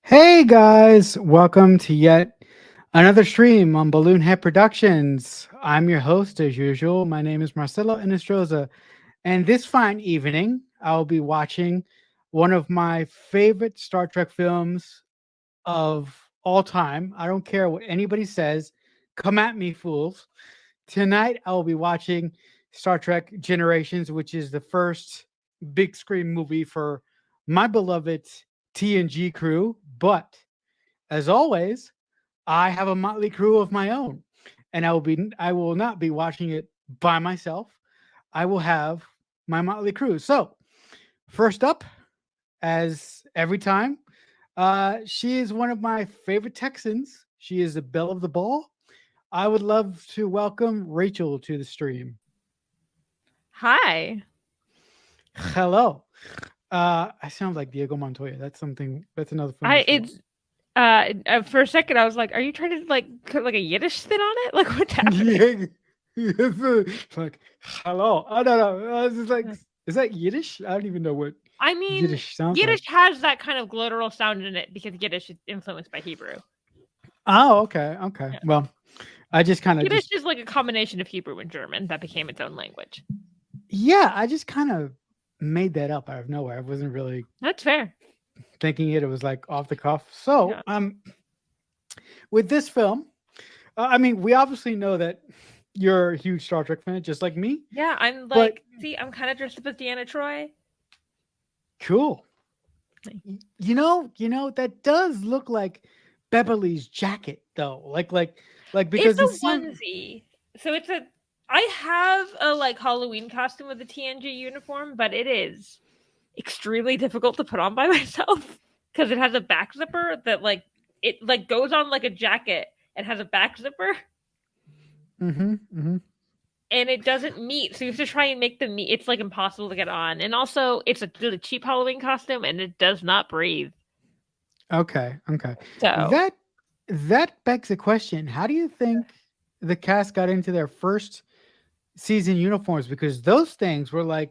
Hey guys, welcome to yet another stream on Balloon Head Productions. I'm your host as usual. My name is Marcelo Inestroza, and this fine evening I'll be watching one of my favorite Star Trek films of all time. I don't care what anybody says. Come at me, fools. Tonight I will be watching Star Trek Generations, which is the first big screen movie for my beloved TNG crew. But as always, I have a motley crew of my own, and I will not be watching it by myself. I will have my motley crew. So, first up, as every time, she is one of my favorite Texans. She is the belle of the ball. I would love to welcome Rachel to the stream. Hi. Hello. I sound like Diego Montoya. That's another film. For a second I was like, are you trying to put like a Yiddish spin on it? Like what's happening? Like hello. I don't know. I was just like, is that Yiddish? I don't even know what I mean, Yiddish sounds Yiddish like. has that kind of glottal sound in it because Yiddish is influenced by Hebrew. Oh, okay. Yeah. Well, I just kind of Yiddish is like a combination of Hebrew and German that became its own language. Yeah, I just kind of made that up out of nowhere. I wasn't really That's fair. thinking it. It was like off the cuff. So, Yeah. With this film, I mean, we obviously know that you're a huge Star Trek fan, just like me. Yeah, I'm like, see, I'm kind of dressed up as Deanna Troi. Cool. You know, that does look like Beverly's jacket, though. Like because it's a onesie. So I have a like Halloween costume with the TNG uniform, but it is extremely difficult to put on by myself because it has a back zipper that it goes on like a jacket and has a back zipper. Mm-hmm. And it doesn't meet, so you have to try and make them meet. It's like impossible to get on, and also it's a really cheap Halloween costume, and it does not breathe. Okay. So That begs the question: how do you think the cast got into their first season uniforms? Because those things were like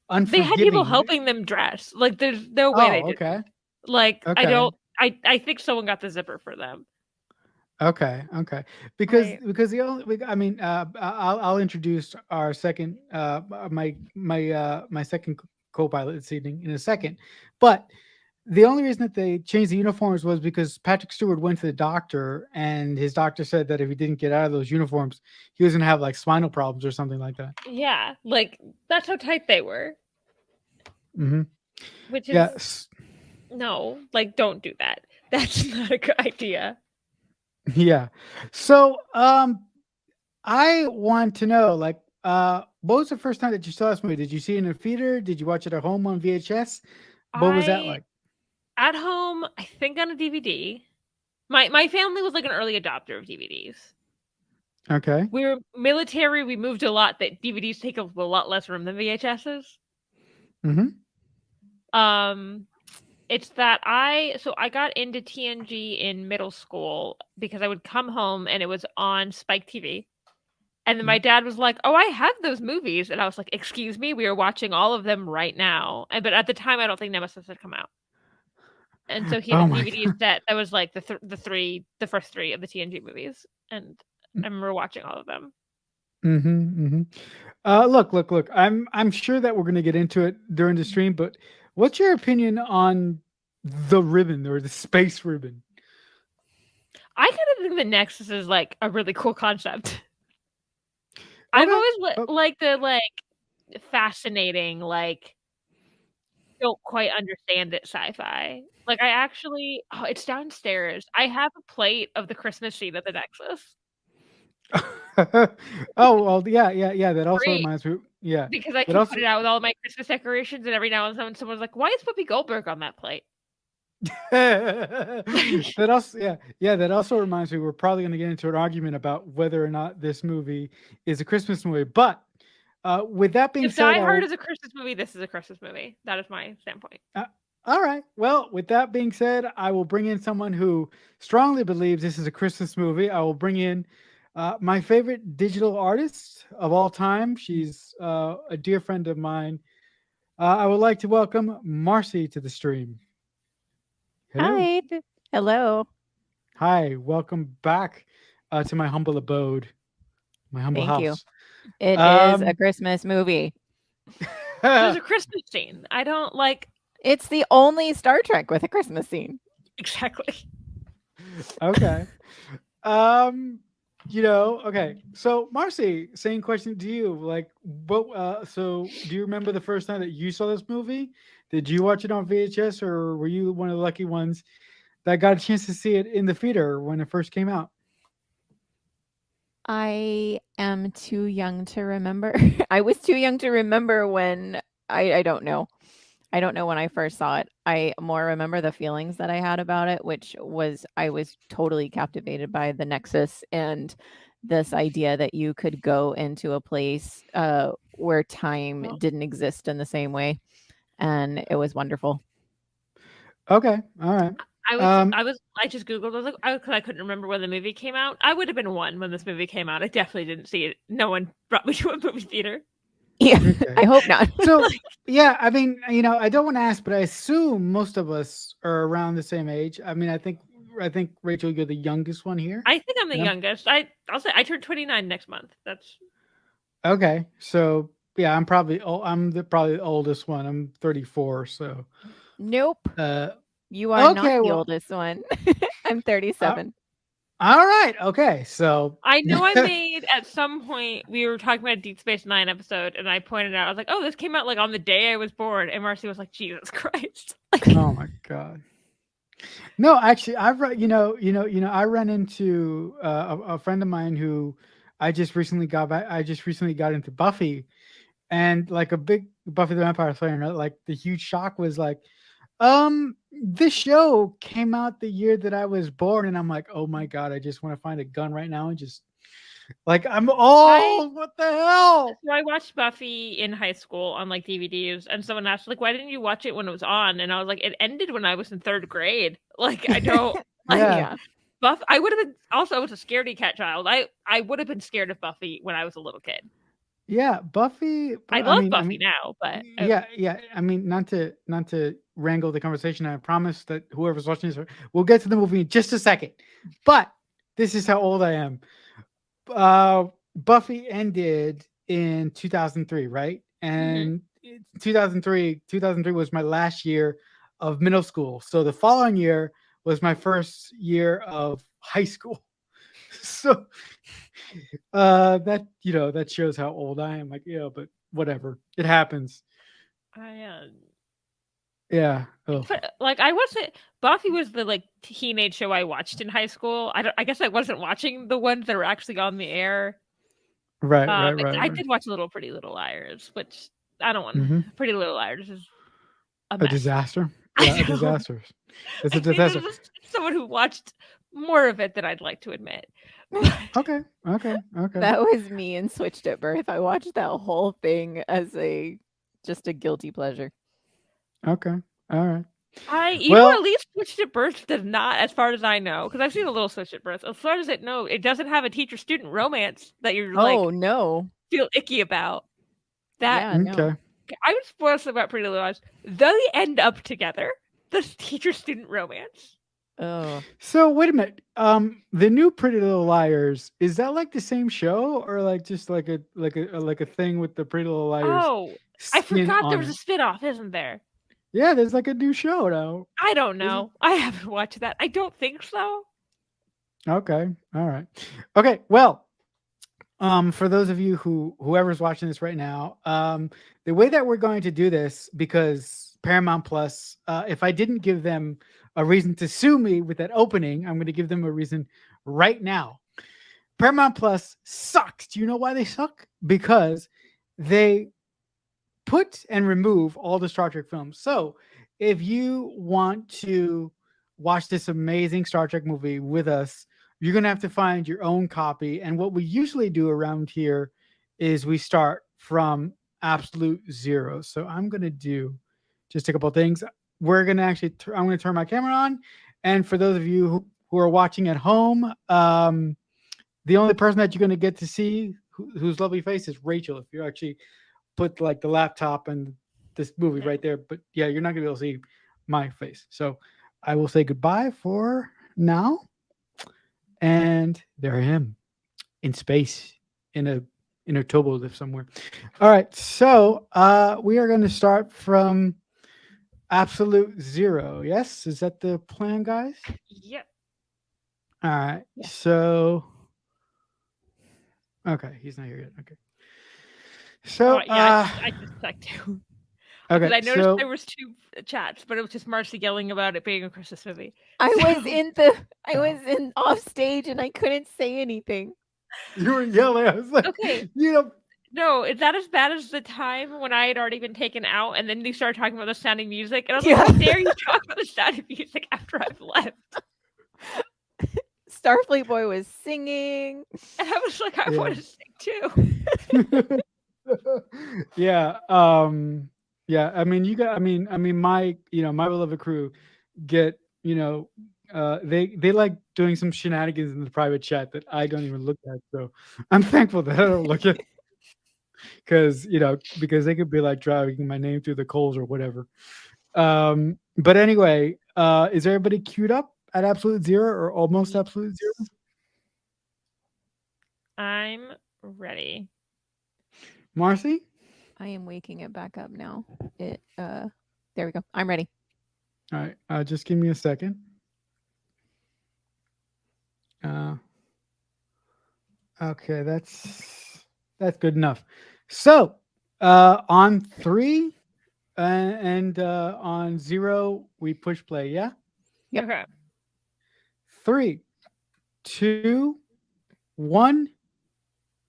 they unforgiving. had people helping them dress. Like there's no way they did. Okay. Like Okay. I think someone got the zipper for them. Okay. Because I'll introduce our second my second co-pilot this evening in a second, but the only reason that they changed the uniforms was because Patrick Stewart went to the doctor, and his doctor said that if he didn't get out of those uniforms, he was gonna have like spinal problems or something like that. Yeah, like that's how tight they were. Mm-hmm. Which is no, like don't do that. That's not a good idea. Yeah. So, I want to know, like, what was the first time that you saw this movie? Did you see it in a theater? Did you watch it at home on VHS? What was that like? At home, I think on a DVD. My family was like an early adopter of DVDs. Okay. We were military. We moved a lot. That DVDs take up a lot less room than VHSs. Mm-hmm. It's that I got into TNG in middle school because I would come home and it was on Spike TV. And then my dad was like, "Oh, I have those movies." And I was like, "Excuse me, we are watching all of them right now." But at the time, I don't think Nemesis had come out. And so he had a DVD set that was like the first three of the TNG movies. And I remember watching all of them. Look. I'm sure that we're gonna get into it during the stream, but what's your opinion on the ribbon or the space ribbon? I kind of think the Nexus is like a really cool concept. I've Okay. always Oh, liked the fascinating, like don't quite understand it sci-fi. Like I actually, oh, it's downstairs. I have a plate of the Christmas scene at the Nexus. oh well, yeah. That also Great, reminds me. Yeah, because I that can put also it out with all my Christmas decorations, and every now and then someone's like, "Why is Whoopi Goldberg on that plate?" Like, that also reminds me. We're probably going to get into an argument about whether or not this movie is a Christmas movie. But with that being if said, Die I Hard will. is a Christmas movie, this is a Christmas movie. That is my standpoint. Uh, all right. Well, with that being said, I will bring in someone who strongly believes this is a Christmas movie. I will bring in my favorite digital artist of all time. She's a dear friend of mine. I would like to welcome Marcy to the stream. Hello. Hi. Hello. Hi. Welcome back to my humble abode, my humble Thank you. house. It is a Um, Christmas movie. There's a Christmas scene. I don't like It's the only Star Trek with a Christmas scene. exactly. okay. Um, okay. So Marcy, same question to you. Like, what? So do you remember the first time that you saw this movie? Did you watch it on VHS, or were you one of the lucky ones that got a chance to see it in the theater when it first came out? I am too young to remember. I was too young to remember when I don't know. I don't know when I first saw it. I more remember the feelings that I had about it, which was I was totally captivated by the Nexus and this idea that you could go into a place where time Well, didn't exist in the same way. And it was wonderful. Okay. All right. Um, I just googled. I was like, because I couldn't remember when the movie came out. I would have been one when this movie came out. I definitely didn't see it. No one brought me to a movie theater. Yeah, okay. I hope not. So yeah, I mean, I don't want to ask, but I assume most of us are around the same age. I mean, I think Rachel, you're the youngest one here, I think I'm the and I'm youngest. I'll say I turn 29 next month. That's okay. So yeah, I'm probably the oldest one. I'm 34. So Nope. uh, You are not okay. the Well, oldest one. I'm uh, 37. all right. Okay. So I know I made at some point we were talking about a Deep Space Nine episode, and I pointed out I was like, "Oh, this came out like on the day I was born," and Marcy was like, "Jesus Christ!" Like, oh my god. No, actually, I've run. I ran into a friend of mine who I just recently got back. I just recently got into Buffy, and like a big Buffy the Vampire Slayer. Right? Like the huge shock was like, this show came out the year that I was born, and I'm like, oh my god, I just want to find a gun right now and just like I'm I oh what the hell? so I watched Buffy in high school on like DVDs, and someone asked like, "Why didn't you watch it when it was on?" And I was like, "It ended when I was in third grade. Like, I don't like Yeah, Yeah. Buff. I would have been also I was a scaredy cat child. I would have been scared of Buffy when I was a little kid. yeah, Buffy. I I love mean, I Buffy mean, now, but yeah. I mean, not to wrangle the conversation. I promise that whoever's watching this, we'll get to the movie in just a second. But this is how old I am. Uh, Buffy ended in 2003, right? mhm. And 2003 was my last year of middle school. So the following year was my first year of high school. So that shows how old I am. Like, but whatever. It happens. I Yeah. Oh, but, like I wasn't Buffy was the like teenage show I watched in high school. I guess I wasn't watching the ones that were actually on the air. right, right, right, I right. did watch Little Pretty Little Liars, which I don't want. Hmm. Pretty Little Liars is a A mess. disaster. I Yeah, a know. disaster. It's a I think disaster. there's just someone who watched more of it than I'd like to admit. But Okay, okay, okay, That was me and Switched at Birth. I watched that whole thing as just a guilty pleasure. okay. All right. at Well, least Switched at Birth does not, as far as I know, because I've seen a little Switched at Birth. As far as it know, it doesn't have a teacher-student romance that you're like Oh, no. feel icky about. That Yeah, no. okay. I would spoil something about Pretty Little Liars. They end up together. The teacher-student romance. Oh. So wait a minute. The new Pretty Little Liars, is that like the same show or like just like a thing with the Pretty Little Liars Oh, I skin forgot there on was a it? spin-off, isn't there? Yeah, there's like a new show now. I don't Is it? know. I haven't watched that. I don't think so. Okay. All right. Okay. Well, for those of you whoever's watching this right now, the way that we're going to do this, because Paramount Plus, if I didn't give them a reason to sue me with that opening, I'm going to give them a reason right now. Paramount Plus sucks. Do you know why they suck? Because they put and remove all the Star Trek films. So if you want to watch this amazing Star Trek movie with us, you're going to have to find your own copy. And what we usually do around here is we start from absolute zero. So I'm going to do just a couple of things. We're going to actually, I'm going to turn my camera on. And for those of you who are watching at home, the only person that you're going to get to see whose lovely face is Rachel. If you actually put like the laptop and this movie right there, but yeah, you're not gonna be able to see my face. So I will say goodbye for now. And there I am in space in a turbo lift somewhere. All right, so we are going to start from absolute zero. Yes, is that the plan, guys? Yep. All right. Yeah. So okay, he's not here yet. Okay. So yeah, I just checked too. okay, I noticed so there was 2 chats, but it was just Marcy yelling about it being a Christmas movie. I was in off stage and I couldn't say anything. you were yelling. I was like, Okay. you know, No, is that as bad as the time when I had already been taken out and then you started talking about the sound of music? And I was like, how dare you talk about the sound of music after I've left? Starfleet Boy was singing. And I was like, I want to sing too. yeah. Yeah. I mean, you got. I mean, my my beloved crew get they like doing some shenanigans in the private chat that I don't even look at. So I'm thankful that I don't look at because because they could be like dragging my name through the coals or whatever. But anyway, is everybody queued up at absolute zero or almost absolute zero? I'm ready. Marcy? I am waking it back up now. There we go. I'm ready. All right. Just give me a second. Okay, that's good enough. So on 3 and on 0 we push play. Yeah. Yep. Okay. 3, 2, 1,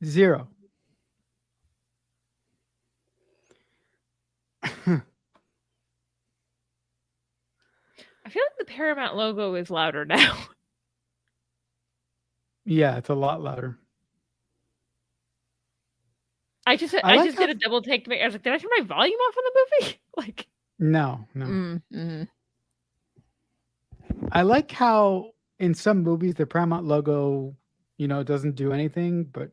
0. I feel like the Paramount logo is louder now. Yeah, it's a lot louder. I just did a double take to make. I was like, did I turn my volume off on the movie? Like, no. Mm-hmm. I like how in some movies the Paramount logo, doesn't do anything, but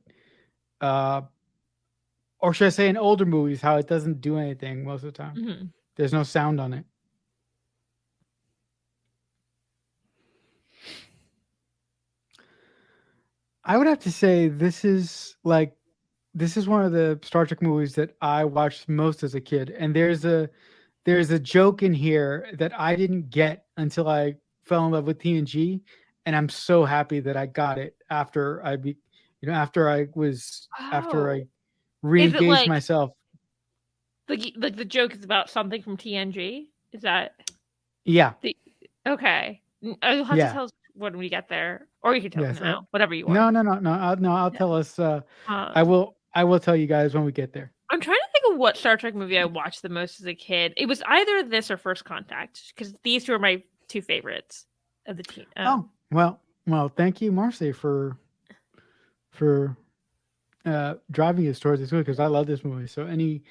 or should I say in older movies how it doesn't do anything most of the time. mm-hmm. There's no sound on it. I would have to say this is one of the Star Trek movies that I watched most as a kid, and there's a joke in here that I didn't get until I fell in love with TNG, and I'm so happy that I got it after I re-engaged like, myself. Like the joke is about something from TNG. Is that? Yeah. Okay. You'll have to tell us when we get there, or you can tell us now, whatever you want. No. I'll tell us. I will tell you guys when we get there. I'm trying to think of what Star Trek movie I watched the most as a kid. It was either this or First Contact, because these 2 are my 2 favorites of the team. Well, thank you, Marcy, for driving us towards this movie, because I love this movie. So any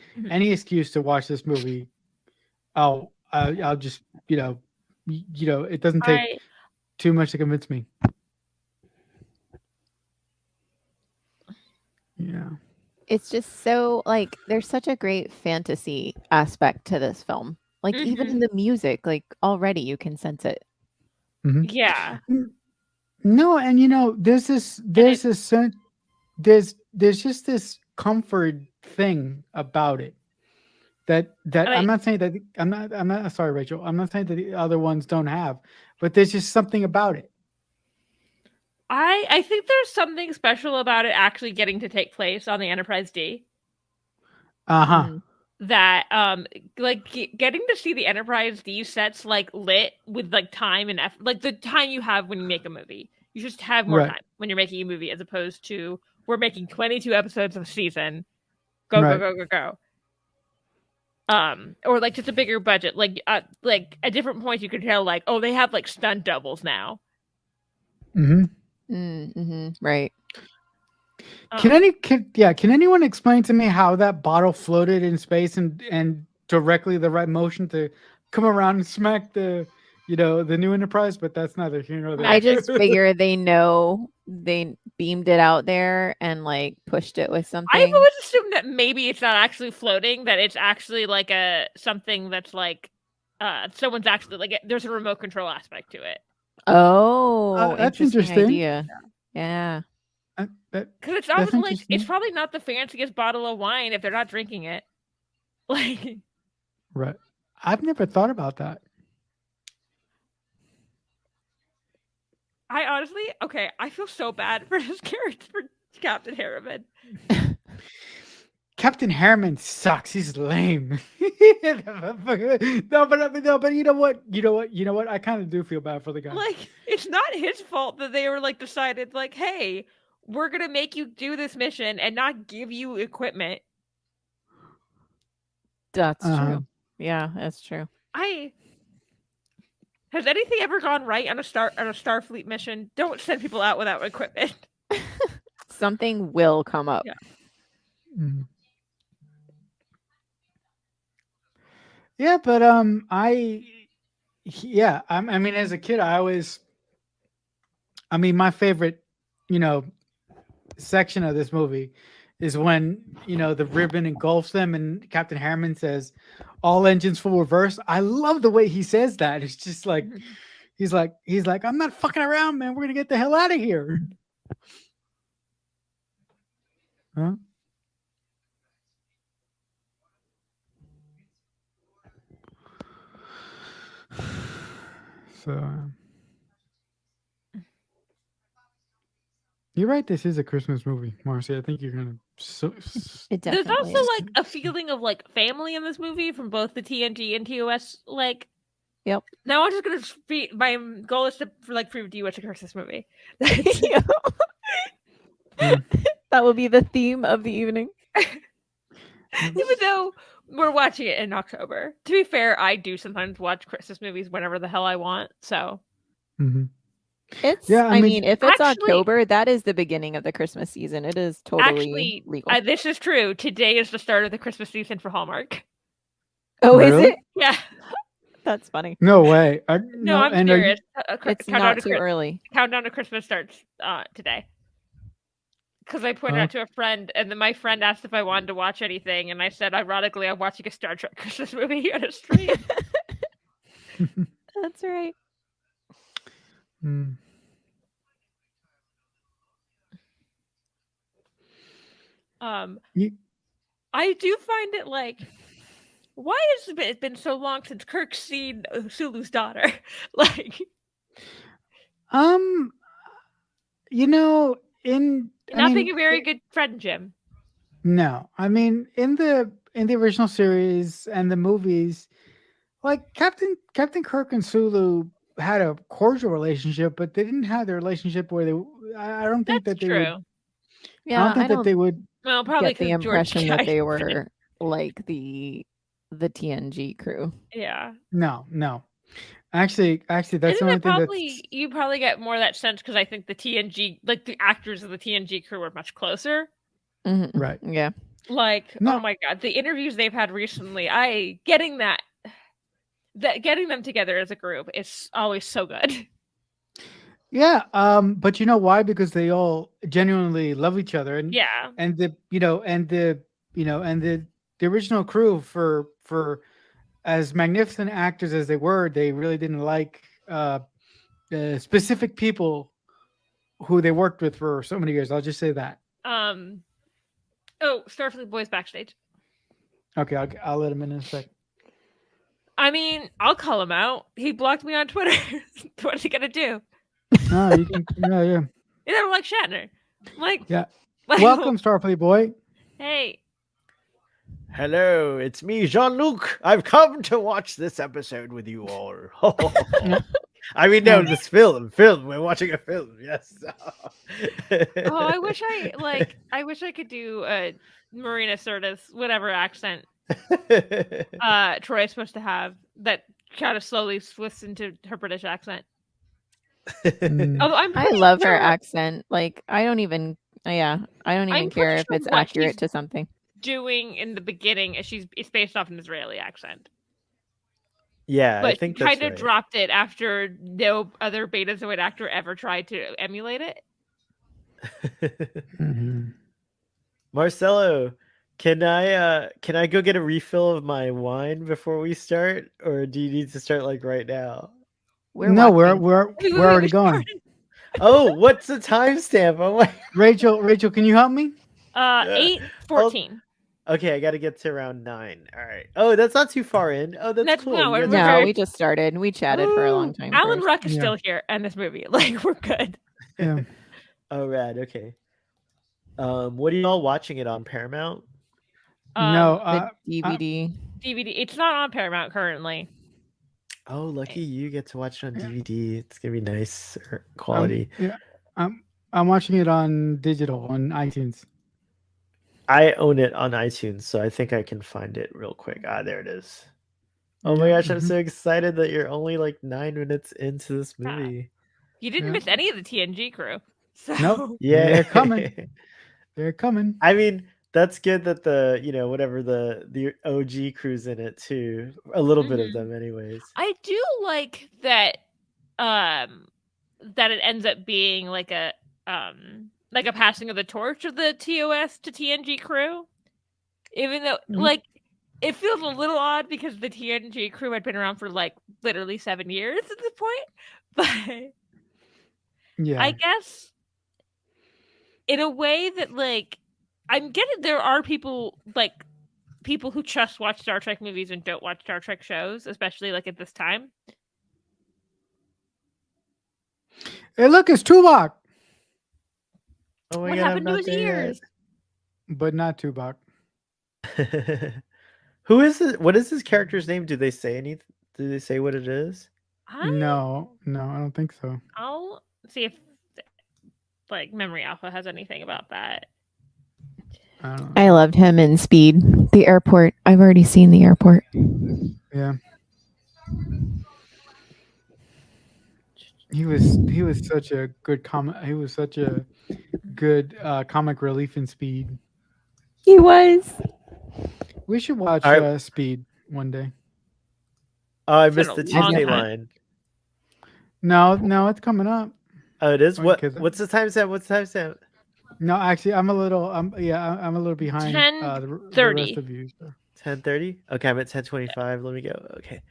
excuse to watch this movie, I'll just it doesn't take too much to convince me. Yeah. It's just so like there's such a great fantasy aspect to this film. Like even in the music, like already you can sense it. Yeah. No, and there's there's just this comfort thing about it that I'm not saying that I'm not sorry, Rachel. I'm not saying that the other ones don't have, but there's just something about it. I think there's something special about it actually getting to take place on the Enterprise D. Uh-huh. That like getting to see the Enterprise D sets like lit with like time and effort, like the time you have when you make a movie. You just have more time when you're making a movie as opposed to we're making 22 episodes of a season. Go go go go go. Or like just a bigger budget. Like at different points you could tell like, oh, they have like stunt doubles now. Right. Can anyone explain to me how that bottle floated in space and directly the right motion to come around and smack the the new Enterprise? But that's neither here nor there. I just figure they beamed it out there and like pushed it with something. I've always assumed that maybe it's not actually floating, that it's actually like something that's like someone's actually like there's a remote control aspect to it. Oh, that's interesting. Idea. Yeah. Because it's obviously like it's probably not the fanciest bottle of wine if they're not drinking it. Like, right. I've never thought about that. I honestly, I feel so bad for his character, for Captain Harriman. Captain Harriman sucks. He's lame. No, but you know what? I kind of do feel bad for the guy. Like, it's not his fault that they were like decided like, hey, we're gonna make you do this mission and not give you equipment. That's true. Yeah, that's true. Has anything ever gone right on a Starfleet mission? Don't send people out without equipment. Something will come up. Yeah. Yeah, but I mean, as a kid, my favorite, section of this movie is when the ribbon engulfs them and Captain Harriman says, "All engines full reverse." I love the way he says that. It's just like he's like, "I'm not fucking around, man. We're gonna get the hell out of here." Huh? So you're right. This is a Christmas movie, Marcy. I think you're gonna. There's also like a feeling of like family in this movie from both the TNG and TOS. Like, yep. Now I'm just gonna my goal is to prove to you it's a Christmas movie. That will be the theme of the evening. Even though we're watching it in October. To be fair, I do sometimes watch Christmas movies whenever the hell I want. So. It's I mean if it's October, that is the beginning of the Christmas season. It is totally legal. This is true. Today is the start of the Christmas season for Hallmark. Oh, really? Is it? Yeah. That's funny. No way. No, I'm serious. It's not too early. Countdown to Christmas starts today. Because I pointed out to a friend, and then my friend asked if I wanted to watch anything, and I said, ironically, I'm watching a Star Trek Christmas movie on a stream. That's right. I do find it like, why has it been so long since Kirk's seen Sulu's daughter? Like, being a very good friend, Jim. No, I mean in the original series and the movies, like Captain Kirk and Sulu had a cordial relationship, but they didn't have the relationship where they. I don't think that they would. Yeah, I don't think that they would. Well, probably get the impression that they were like the TNG crew. Yeah. No. Actually, that's the only thing you probably get more of that sense because I think the TNG, like the actors of the TNG crew, were much closer. Mm-hmm. Right. Yeah. Like, oh my god, the interviews they've had recently, getting them together as a group is always so good. Yeah, but you know why? Because they all genuinely love each other, and the original crew for as magnificent actors as they were, they really didn't like specific people who they worked with for so many years. I'll just say that. Oh, Starfleet Boys backstage. Okay, I'll let him in a sec. I mean, I'll call him out. He blocked me on Twitter. What is he gonna do? No, you can. Yeah. You don't like Shatner. Yeah. Like, Welcome, Starfleet boy. Hey. Hello, it's me, Jean-Luc. I've come to watch this episode with you all. I mean, no, this film. We're watching a film. Yes. Oh, I wish I could do a Marina Sirtis, whatever accent Troy's supposed to have that kind of slowly switches into her British accent. Although I love her accent. Like, I don't even care if it's accurate to something. Doing in the beginning, it's based off an Israeli accent. Yeah, but I think that's kind of right. dropped it after no other Betazoid actor ever tried to emulate it. Marcelo, can I go get a refill of my wine before we start, or do you need to start like right now? We're already going. Oh, what's the timestamp? Oh my. Rachel, can you help me? 8:14. Okay, I got to get to around 9. All right. Oh, that's not too far in. Oh, that's cool. No, we just started. We chatted for a long time. Alan Ruck is still here in this movie. Like, we're good. Yeah. Oh, rad. Okay. What are y'all watching it on? Paramount? No, the DVD. DVD. It's not on Paramount currently. Oh, lucky you get to watch it on DVD. It's gonna be nice quality. I'm watching it on digital on iTunes. I own it on iTunes, so I think I can find it real quick. Ah, there it is. Oh my gosh, I'm so excited that you're only like 9 minutes into this movie. You didn't miss any of the TNG crew. So. Nope. Yeah, they're coming. They're coming. I mean, that's good that the whatever the OG crew's in it too. A little bit of them, anyways. I do like that. That it ends up being like a passing of the torch of the TOS to TNG crew, even though like it feels a little odd because the TNG crew had been around for like literally 7 years at this point, but yeah, I guess in a way that like I'm getting there are people who just watch Star Trek movies and don't watch Star Trek shows, especially like at this time. Hey, look, it's Tuvok. Oh my what God, happened to his ears? But not Tuvok. Who is it? What is his character's name? Do they say anything? Do they say what it is? No, I don't think so. I'll see if like Memory Alpha has anything about that. I loved him in Speed. The airport. I've already seen the airport. Yeah. He was such a good comic. He was such a good comic relief in Speed. He was. We should watch Speed one day. Oh, I missed the Tuesday line. No, it's coming up. Oh, it is. What's the timestamp? What's the timestamp? No, actually, I'm a little behind 10:30. the rest of you. So. 10:30. Okay, I'm at 10:25. Let me go. Okay.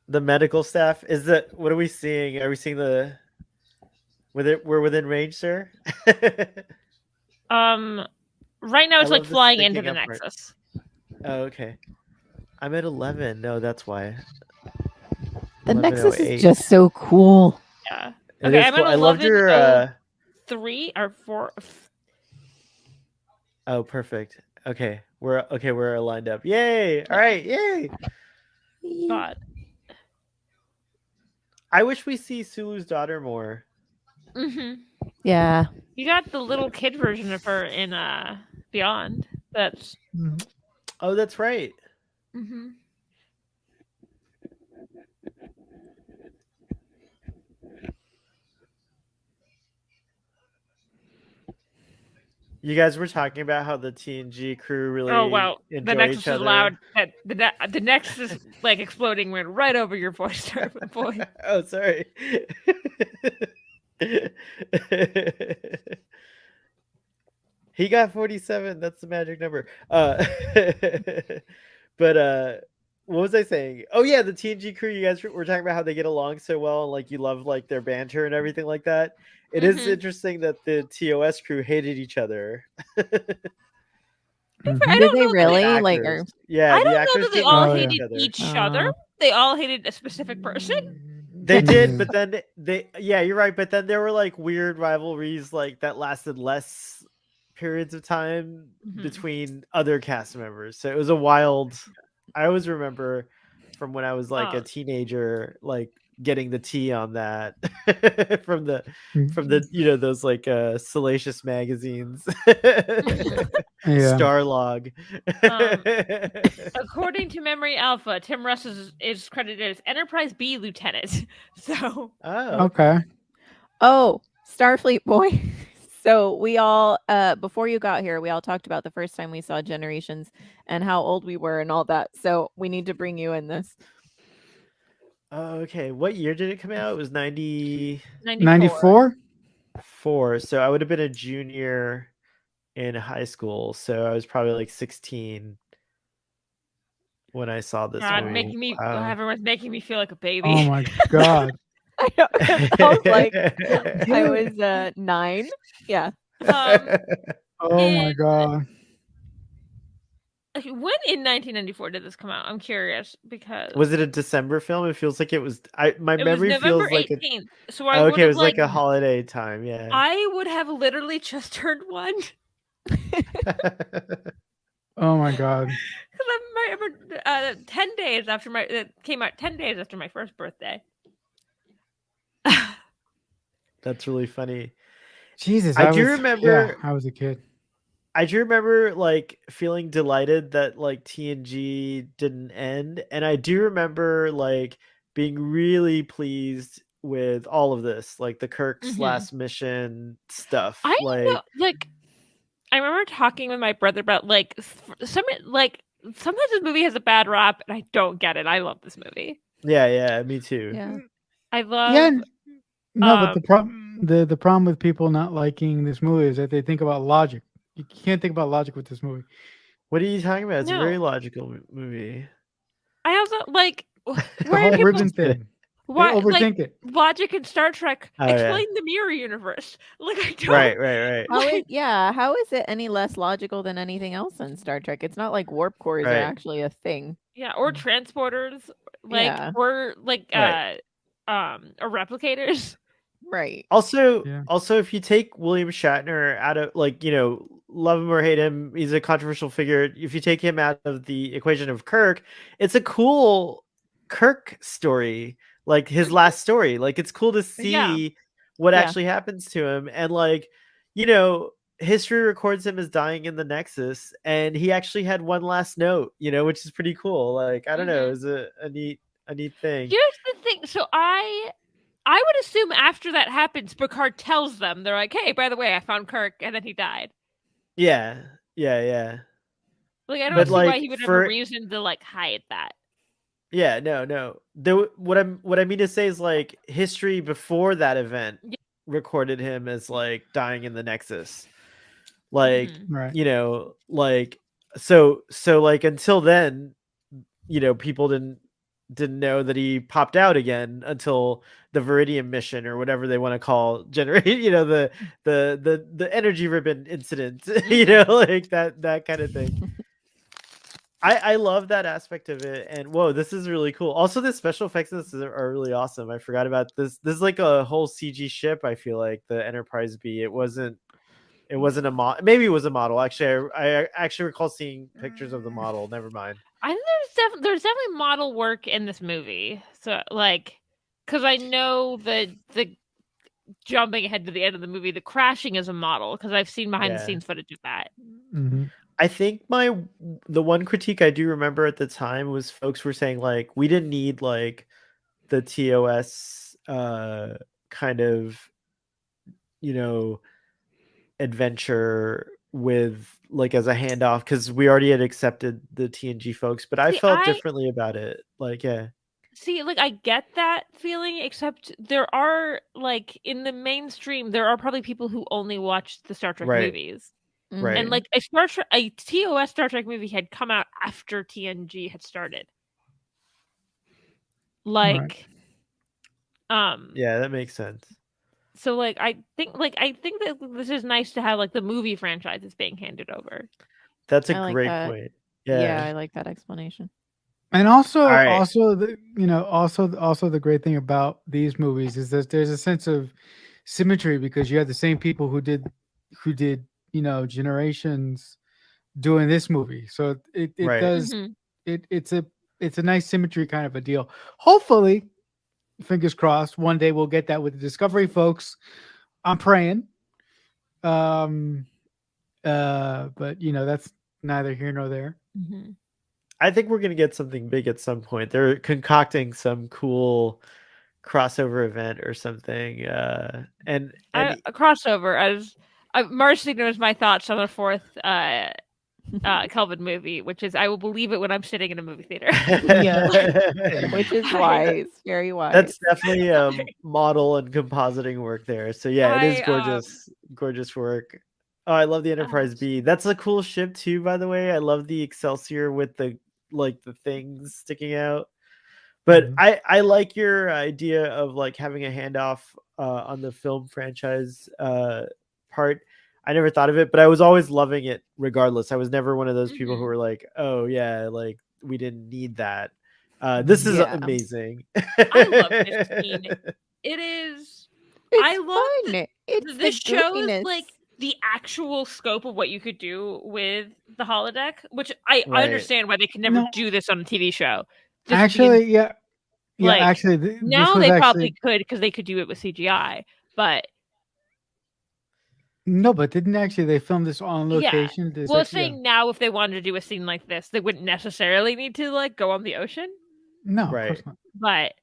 The medical staff is that. What are we seeing? Are we seeing we're within range, sir? Right now it's like flying into the Nexus. Oh, okay. I'm at 11. No, that's why. The Nexus is just so cool. Yeah. Okay, I'm cool. at 11. I loved your 3 or 4. Oh, perfect. Okay, we're lined up. Yay! All right, yay! God. I wish we see Sulu's daughter more. Mm-hmm. Yeah. You got the little kid version of her in Beyond. That's. Oh, that's right. Mm-hmm. You guys were talking about how the TNG crew really enjoy the Nexus each other. is loud. The Nexus like exploding went right over your voice, boy. Oh, sorry. He got 47. That's the magic number. But what was I saying? Oh yeah, the TNG crew. You guys were talking about how they get along so well, and like you love like their banter and everything like that. It is interesting that the TOS crew hated each other. I Mhm. Did don't they know that really? Like, Actors. or Yeah, I the don't know actors that they didn't all Oh, like yeah. hated each other. each other. They all hated a specific person. They Yeah. did, but then yeah, you're right. But then there were like weird rivalries like that lasted less periods of time Mhm. between other cast members. So it was a wild. I always remember from when I was like a teenager, like getting the tea on that from the those like salacious magazines. Yeah. Starlog. According to Memory Alpha, Tim Russ is credited as Enterprise B Lieutenant. So Oh, Okay. oh, Starfleet boy. So we all, before you got here, we all talked about the first time we saw Generations and how old we were and all that. So we need to bring you in this. okay. What year did it come out? It was 94. 94? So I would have been a junior in high school. So I was probably like 16 when I saw this God, movie. making me Wow. everyone's making me feel like a baby. Oh my god. I know. I was like, I was 9. Yeah. Oh my god. When in 1994 did this come out? I'm curious because Was it a December film? It feels like it was. My it was memory November feels like 18th. So I okay, would it have was like a holiday time. Yeah. I would have literally just turned 1 Oh my god. because I remember 10 days after it came out 10 days after my first birthday. That's really funny. Jesus, I do yeah, remember. I was a kid. I do remember like feeling delighted that like TNG didn't end, and I do remember like being really pleased with all of this, like the Kirk's last mission stuff. I Like, know, like I remember talking with my brother about like sometimes this movie has a bad rap, and I don't get it. I love this movie. yeah, me too. Yeah. I love. Yeah. No, but the problem with people not liking this movie is that they think about logic. You can't think about logic with this movie. What are you talking about? It's a very No. logical movie. I also like The why whole are people ribbon thing. why They overthink like it. logic in Star Trek Oh, yeah. explain the mirror universe? Like I don't. Right. How is it any less logical than anything else in Star Trek? It's not like warp cores are Right. actually a thing. Yeah, or transporters, like Yeah. or like Right. or replicators. Right. Also, Yeah. if you take William Shatner out of like, love him or hate him, he's a controversial figure. If you take him out of the equation of Kirk, it's a cool Kirk story, like his last story. Like it's cool to see what actually happens to him, and like, history records him as dying in the Nexus, and he actually had one last note, which is pretty cool. Like, I don't know, it's a neat thing. Here's the thing. So I would assume after that happens, Picard tells them, they're like, hey, by the way, I found Kirk, and then he died. Yeah. Like, I don't But, see why he would have a reason to like hide that. Yeah, no. What I mean to say is like history before that event recorded him as like dying in the Nexus. Like, Right. like so like until then, people didn't know that he popped out again until the Viridian mission or whatever they want to call generate, the energy ribbon incident, like that kind of thing. I love that aspect of it, and whoa, this is really cool. Also, the special effects in this are really awesome. I forgot about this. This is like a whole CG ship. I feel like the Enterprise B. It wasn't a model. Maybe it was a model. Actually, I actually recall seeing pictures of the model. Never mind. I think there's definitely model work in this movie. So like, because I know the jumping ahead to the end of the movie, the crashing is a model because I've seen behind the scenes footage of that. Mm-hmm. I think the one critique I do remember at the time was folks were saying like we didn't need like the TOS kind of adventure with like as a handoff because we already had accepted the TNG folks, but I felt differently about it. Like See, like I get that feeling, except there are like in the mainstream there are probably people who only watch the Star Trek movies. Right. And like a TOS Star Trek movie had come out after TNG had started. Like, Yeah, that makes sense. So like I think that this is nice to have like the movie franchises being handed over. That's a I like great that. point. Yeah, Yeah. I like that explanation. And also, All right. also the also the great thing about these movies is that there's a sense of symmetry because you have the same people who did Generations doing this movie, so it Right. does Mhm. it's a nice symmetry kind of a deal. Hopefully, fingers crossed, one day we'll get that with the Discovery folks. I'm praying. But that's neither here nor there. Mhm. I think we're gonna get something big at some point. They're concocting some cool crossover event or something. And A crossover as Marcy knows my thoughts on the fourth Kelvin movie, which is I will believe it when I'm sitting in a movie theater. Which is wise, very wise. That's definitely model and compositing work there. So yeah, it is gorgeous work. Oh, I love the Enterprise B. That's a cool ship too, by the way. I love the Excelsior with the things sticking out. But I like your idea of like having a handoff on the film franchise part. I never thought of it, but I was always loving it regardless. I was never one of those people who were like, "Oh yeah, like we didn't need that." This is amazing. I love this scene. It is. I love fun. It's this the shows goofiness. like the actual scope of what you could do with the holodeck, which I Right. understand why they could never No. do this on a TV show. This Actually, yeah. Yeah, like, actually, this now was they actually probably could because they could do it with CGI. But no, but didn't actually they film this on yeah, location? well, saying now if they wanted to do a scene like this, they wouldn't necessarily need to like go on the ocean. No, of Right. course not. But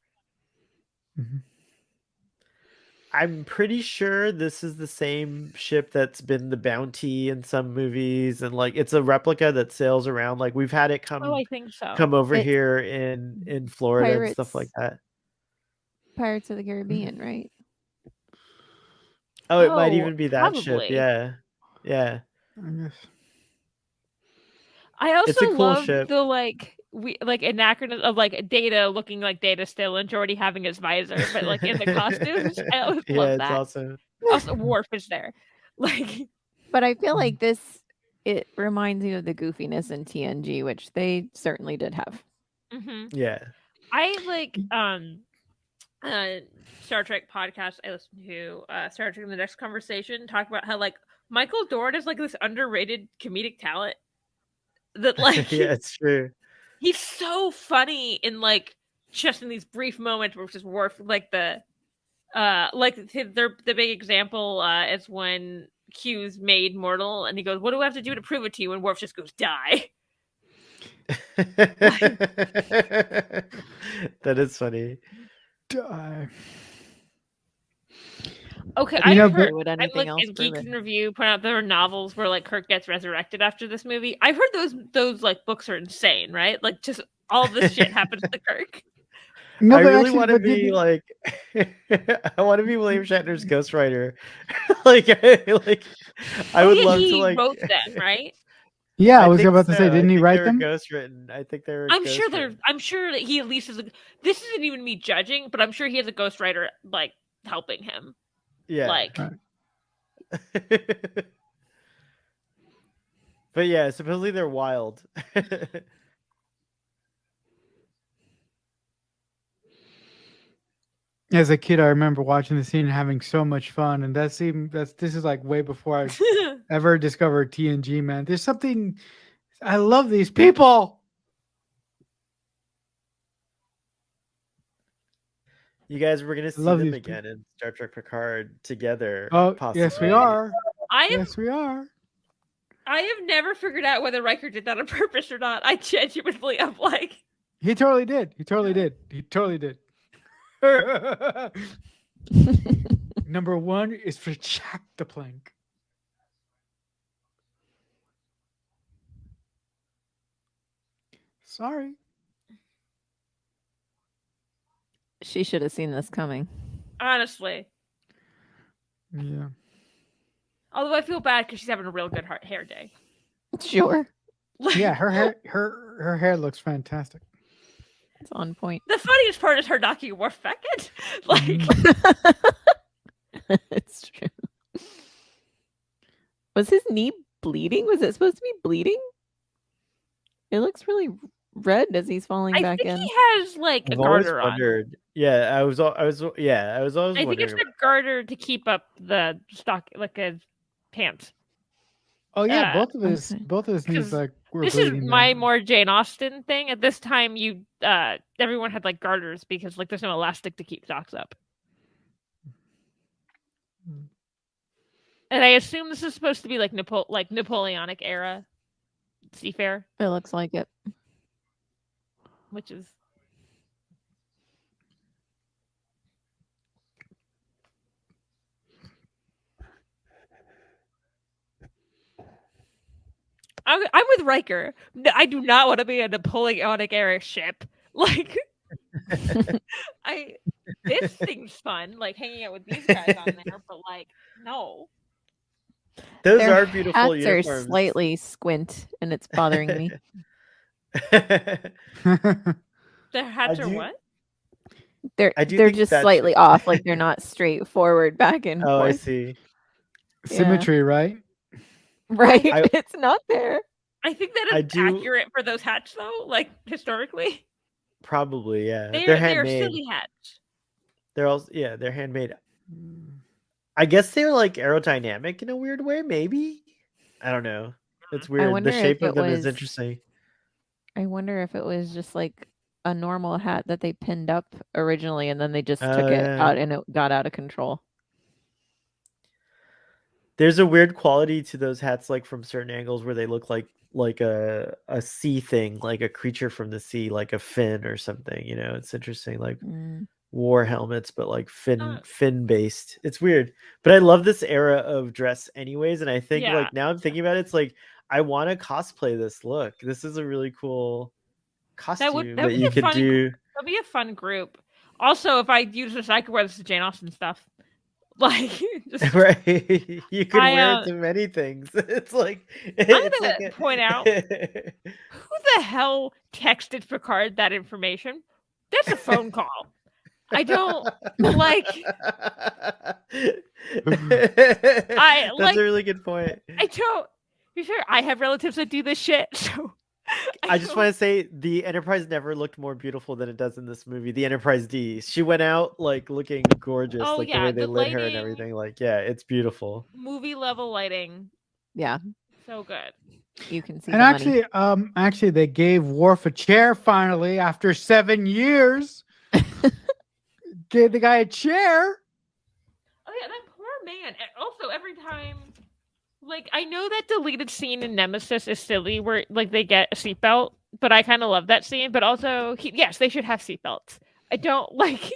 I'm pretty sure this is the same ship that's been the Bounty in some movies, and like it's a replica that sails around. Like we've had it come I think so. come over It's here in Florida and stuff like that. Pirates of the Caribbean, right? Oh, it might even be that ship. probably. Yeah. Yeah. I guess. I also It's a cool love ship. the anachronism of like Data looking like Data still and Geordi having his visor, but like in the costumes. I always love it's that. awesome. Also, Worf is there. Like, But I feel like it reminds you of the goofiness in TNG, which they certainly did have. Yeah. I like Star Trek podcast I listen to, Star Trek in the Next Conversation, talk about how like Michael Dorn is like this underrated comedic talent that like yeah, it's true. He's so funny in like just in these brief moments where it's just Worf like the big example is when Q's made mortal and he goes, "What do I have to do to prove it to you?" And Worf just goes, "Die." That is funny. Die. Okay, I've heard would anything else in prove Geeks it? in Review point out there are novels where like Kirk gets resurrected after this movie. I've heard those like books are insane, right? Like just all this shit happens to Kirk. No, I but really actually, want to be like, I want to be William Shatner's ghostwriter. I would love to like. Wrote them, right? Yeah, I was think about to say, so. didn't he write them? Ghostwritten. I think they were. I'm sure that he at least is. This isn't even me judging, but I'm sure he has a ghostwriter like helping him. Yeah. Like. Right. But yeah, supposedly they're wild. As a kid, I remember watching the scene and having so much fun, and this is like way before I ever discovered TNG. Man, there's something. I love these people. You guys were gonna see them again in Star Trek Picard together. Oh, possibly. yes, we are. Yes, we are. I have never figured out whether Riker did that on purpose or not. I genuinely am like. He totally did. He totally did. He totally did. Number one is for Jack the Plank. Sorry. She should have seen this coming. Honestly. Yeah. Although I feel bad because she's having a real good hair day. Sure. Like, Yeah, her hair looks fantastic. It's on point. the funniest part is her knocking Worf back in. Like, It's true. Was his knee bleeding? Was it supposed to be bleeding? It looks really red as he's falling I back think in. he has like a I've always garter on. wondered. Yeah, I was always I think wondering. it's a garter to keep up the stock, like a pants. Oh yeah, both of okay. his knees 'Cause like were This bleeding. is my there. more Jane Austen thing. At this time, everyone had like garters because like there's no elastic to keep socks up. And I assume this is supposed to be like Napoleonic era seafarer, It looks like it. which is I'm with Riker. I do not want to be a Napoleonic era ship. Like, this thing's fun, like hanging out with these guys on there, but like, no. Those Their are beautiful hats are uniforms. slightly squint, and it's bothering me. Their hats are do- what? They're I do they're think just that slightly should- off, like they're not straightforward back and Oh, I forth. see. Symmetry, right? Right? I- It's not there. I think that I is do- accurate for those hats, though. Like historically, Probably, yeah. they They're are handmade. silly hats. They're also they're handmade. I guess they're like aerodynamic in a weird way, maybe. I don't know. It's weird. wonder The if shape it of them is was- interesting. I wonder if it was just like a normal hat that they pinned up originally, and then they just Oh, took it yeah. out, and it got out of control. There's a weird quality to those hats, like from certain angles, where they look like a sea thing, like a creature from the sea, like a fin or something. You know, it's interesting, like Mm. war helmets, but like Uh, fin based. It's weird, but I love this era of dress, anyways. And I think Yeah. like now I'm thinking about it, it's like I want to cosplay this look. This is a really cool costume that would be you a could fun do. That'd be a fun group. Also, if I use this, I could wear this to Jane Austen stuff. Like, just, Right, you could I, wear it to many things. It's like gonna point out- who the hell texted Picard that information? That's a phone call. I don't like. That's like- a really good point. I don't. Be fair, I have relatives that do this shit, so I just want to say the Enterprise never looked more beautiful than it does in this movie. The Enterprise D. She went out like looking gorgeous, Oh, like yeah, the way they the lit her and lighting- everything. Like, yeah, it's beautiful. movie level lighting, Yeah, so good. you can see. And the money. actually, they gave Worf a chair finally after 7 years. Gave the guy a chair. Oh yeah, that poor man. And also, every time, like, I know that deleted scene in Nemesis is silly, where like they get a seatbelt, but I kind of love that scene. But also, yes, they should have seatbelts. I don't like.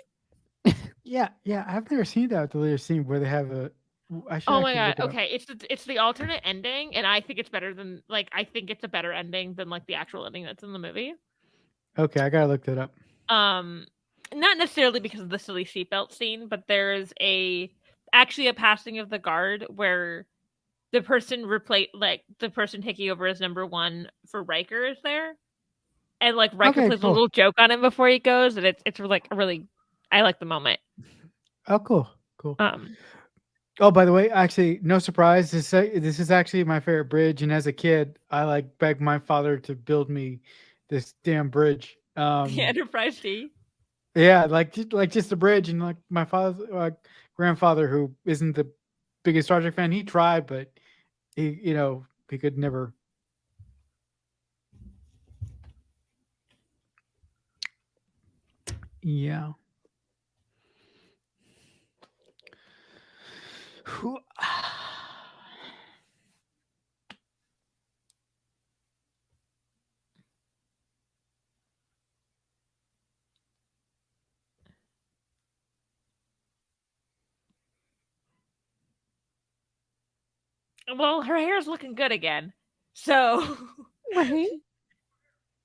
Yeah, I've never seen that deleted scene where they have a. I should Oh my actually god. look it up. Okay, it's the alternate ending, and I think it's better than I think it's a better ending than like the actual ending that's in the movie. Okay, I gotta look that up. Not necessarily because of the silly seatbelt scene, but there's actually a passing of the guard where the person the person taking over as number one for Riker is there, and like Riker Okay, plays cool. a little joke on him before he goes, and it's like really, I like the moment. Oh, cool. Um, Oh, by the way, actually, no surprise. This is actually my favorite bridge, and as a kid, I like begged my father to build me this damn bridge. the Enterprise D. Yeah, like just a bridge, and like my father's grandfather, who isn't the biggest Star Trek fan, he tried, but he could never. Yeah. Who? Well, her hair's looking good again, so Right?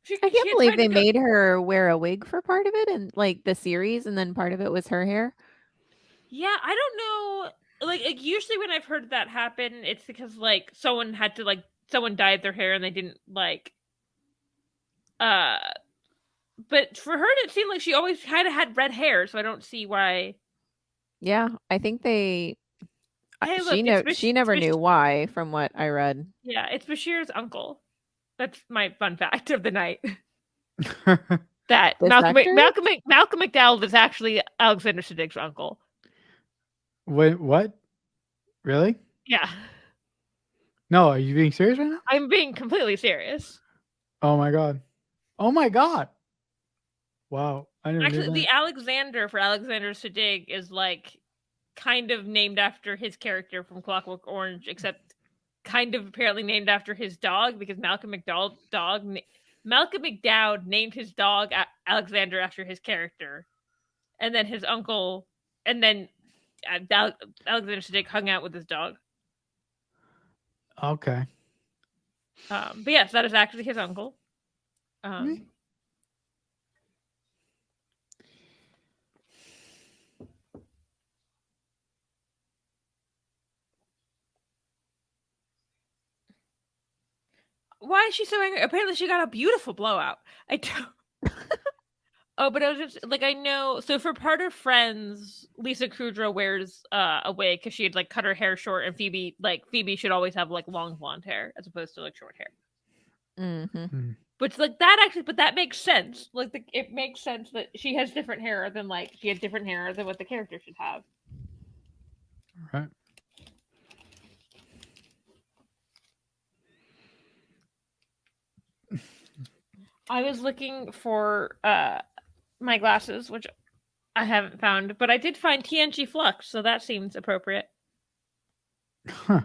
she, I she can't had believe time they to go- made her wear a wig for part of it, and like the series, and then part of it was her hair. Yeah, I don't know. like usually when I've heard that happen, it's because like someone dyed their hair and they didn't like but for her it seemed like she always kind of had red hair, so I don't see why. Yeah, I think they. Hey, look, it's She never knew why, from what I read. Yeah, it's Bashir's uncle. That's my fun fact of the night. That This Malcolm actor? McDowell is actually Alexander Siddig's uncle. Wait, what? Really? Yeah, No, are you being serious right now? I'm being completely serious. Oh my god. Oh my god. Wow. I never Actually, knew the that. Alexander for Alexander Siddig is like kind of named after his character from Clockwork Orange, except kind of apparently named after his dog because Malcolm McDowell named his dog Alexander after his character, and then his uncle, and then Alexander Siddig hung out with his dog. Okay. But yes, that is actually his uncle. Why is she so angry? Apparently, she got a beautiful blowout. I don't. Oh, but I was just like, I know. So for part of Friends, Lisa Kudrow wears a wig because she had like cut her hair short, and Phoebe should always have like long blonde hair as opposed to like short hair. Mm-hmm. But like that actually, but that makes sense. Like it makes sense that she has different hair than like she had different hair than what the character should have. Right. I was looking for my glasses, which I haven't found, but I did find TNG Flux, so that seems appropriate. Huh.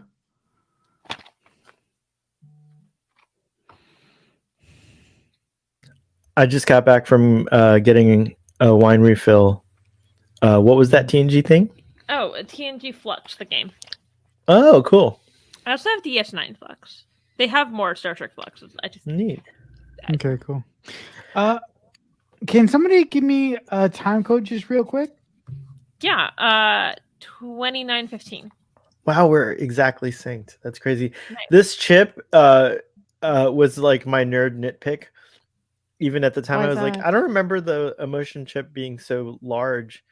I just got back from getting a wine refill. What was that TNG thing? Oh, TNG Flux, the game. Oh, cool. I also have DS9 Flux. They have more Star Trek Fluxes. I just Neat. Okay, cool. Can somebody give me a time code just real quick? Yeah, 2915. Wow, we're exactly synced. That's crazy. Nice. This chip was like my nerd nitpick. Even at the time, Why I is was like, that? I don't remember the emotion chip being so large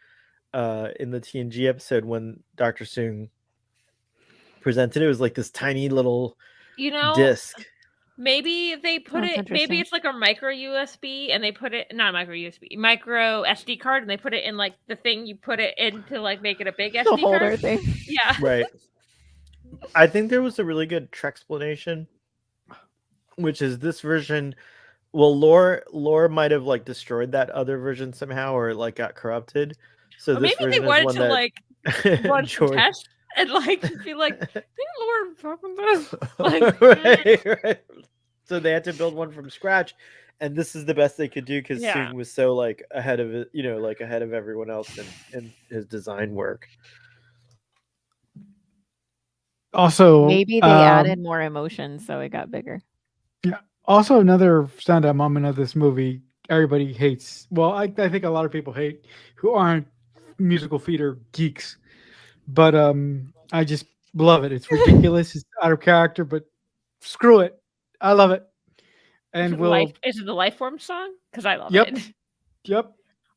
in the TNG episode when Dr. Soong presented. It was like this tiny little disc. Maybe they put That's it. Maybe interesting. it's like a micro USB, and they put it not micro USB, micro SD card, and they put it in like the thing you put it in to like make it a big The SD holder card. thing. Yeah, Right. I think there was a really good explanation, which is this version. Well, lore might have like destroyed that other version somehow, or like got corrupted. So or this maybe they version is wanted one to that like run some George. tests and like just be like, "Think Lord talking about?" Like, right. So they had to build one from scratch, and this is the best they could do because Yeah. Soong was so like ahead of it, like ahead of everyone else in his design work. Also, Maybe they added more emotion, so it got bigger. Yeah. Also, another standout moment of this movie, everybody hates. Well, I think a lot of people hate who aren't musical theater geeks, but I just love it. It's ridiculous. It's out of character, but screw it. I love it. And is it the Lifeform song? Because I love Yep. it. Yep.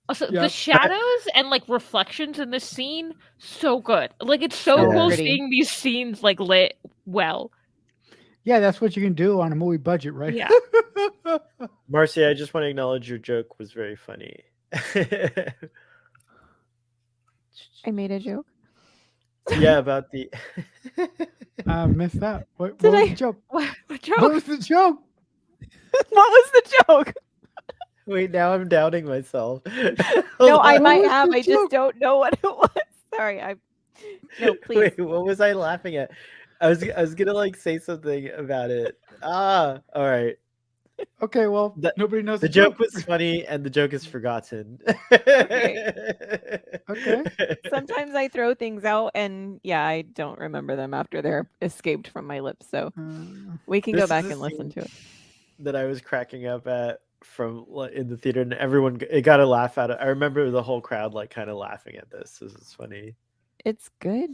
Also, the Yep. shadows and like reflections in this scene, so good. Like it's so So cool pretty. seeing these scenes like lit well. Yeah, that's what you can do on a movie budget, right? Yeah. Marcy, I just want to acknowledge your joke was very funny. I made a joke. Yeah, about the. I missed that. What Did was I- the joke? What What joke? was the joke? What was the joke? Wait, now I'm doubting myself. No, I What might was have. the I just joke? don't know what it was. Sorry, No, please. Wait, what was I laughing at? I was gonna like say something about it. All right. Okay, well, The- nobody knows The joke was funny, and the joke is forgotten. Okay. Sometimes I throw things out, and yeah, I don't remember them after they're escaped from my lips. So we can This go is back the and listen to scene it. that I was cracking up at in the theater, and everyone it got a laugh out of. I remember the whole crowd like kind of laughing at this. This is funny. It's good.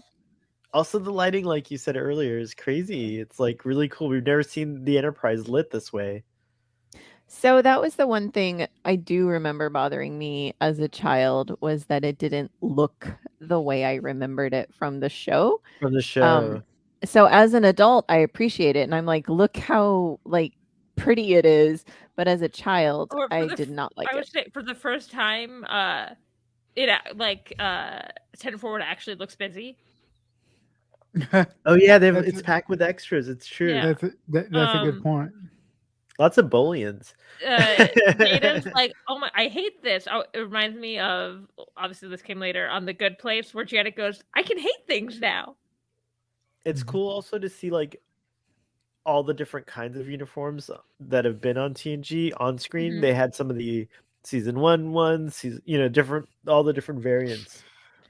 Also, the lighting, like you said earlier, is crazy. It's like really cool. We've never seen the Enterprise lit this way. So that was the one thing I do remember bothering me as a child was that it didn't look the way I remembered it from the show. From the show. So as an adult, I appreciate it, and I'm like, look how like pretty it is. But as a child, Or for I the did not like I would it. say for the first time, it 10 forward actually looks busy. Oh yeah, That's it's packed with extras. It's true. Yeah. that's a good point. Lots of Bolians. Data's like, oh my, I hate this. Oh, it reminds me of, obviously this came later on The Good Place, where Janet goes, I can hate things now. It's cool also to see like all the different kinds of uniforms that have been on TNG on screen. Mhm. They had some of the season 1 ones, different, all the different variants.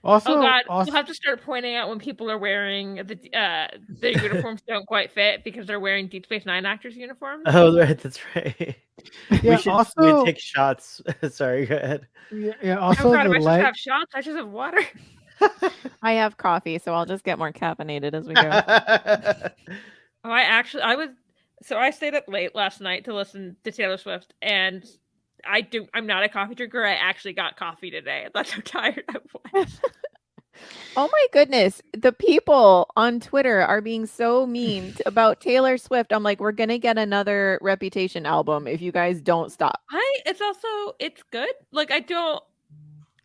Also, Oh God, you'll have to start pointing out when people are wearing the uniforms don't quite fit because they're wearing Deep Space Nine actors' uniforms. Oh, right, that's right. yeah, we take shots. Sorry, go ahead. Yeah. Oh Also, God, the am I supposed light. to have shots? I just have water. I have coffee, so I'll just get more caffeinated as we go. Oh, I stayed up late last night to listen to Taylor Swift, and I'm not a coffee drinker. I actually got coffee today. That's how tired I was. Oh my goodness. The people on Twitter are being so mean about Taylor Swift. I'm like, we're going to get another Reputation album if you guys don't stop. It's good. Like,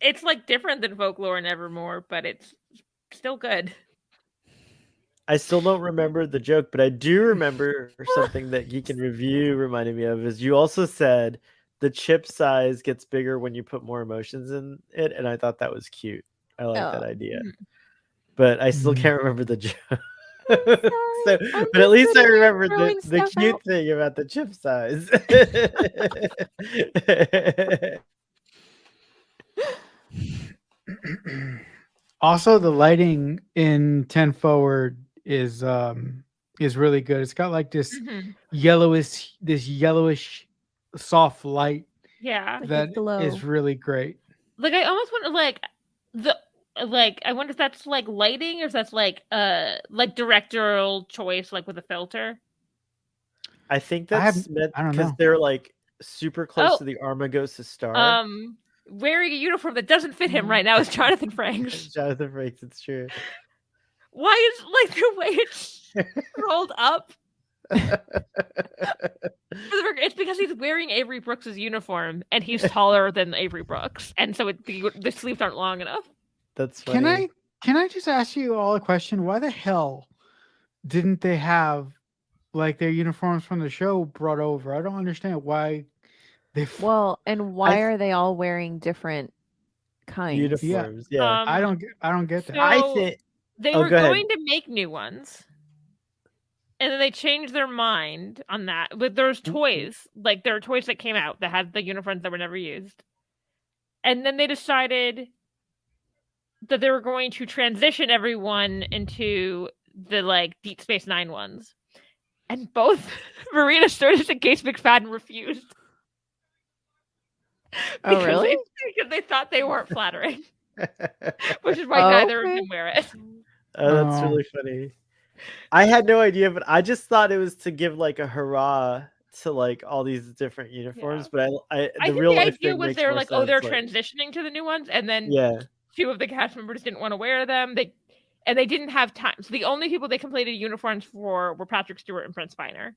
it's like different than Folklore and Evermore, but it's still good. I still don't remember the joke, but I do remember something that Geek and Review reminded me of is you also said the chip size gets bigger when you put more emotions in it, and I thought that was cute. I like that idea. But I still can't remember the joke. So, but at least I remember the cute thing about the chip size. Also, the lighting in 10 forward is really good. It's got like this yellowish soft light. Yeah, that is really great. Like I almost want I wonder if that's like lighting or if that's like directorial choice, like with a filter. I think that's meant because they're like super close to the Armagosa star. Wearing a uniform that doesn't fit him right now is Jonathan Frakes. Jonathan Frakes, it's true. Why is like the way it's rolled up? It's because he's wearing Avery Brooks's uniform and he's taller than Avery Brooks, and so the sleeves aren't long enough. That's funny. Can I just ask you all a question? Why the hell didn't they have like their uniforms from the show brought over? I don't understand why they. Well, and why are they all wearing different kinds? Uniforms? Yeah. I don't get that. So I think they were going to make new ones. And then they changed their mind on that. But there's toys. Like, there are toys that came out that had the uniforms that were never used. And then they decided that they were going to transition everyone into the, like, Deep Space Nine ones. And both Marina Sturgis and Case McFadden refused. Oh, really? Because they thought they weren't flattering. Which is why neither of them wear it. Oh, that's really funny. I had no idea, but I just thought it was to give like a hurrah to like all these different uniforms. But I think the idea was they're like, oh, they're transitioning to the new ones, and then two of the cast members didn't want to wear them. They didn't have time. So the only people they completed uniforms for were Patrick Stewart and Prince Spiner.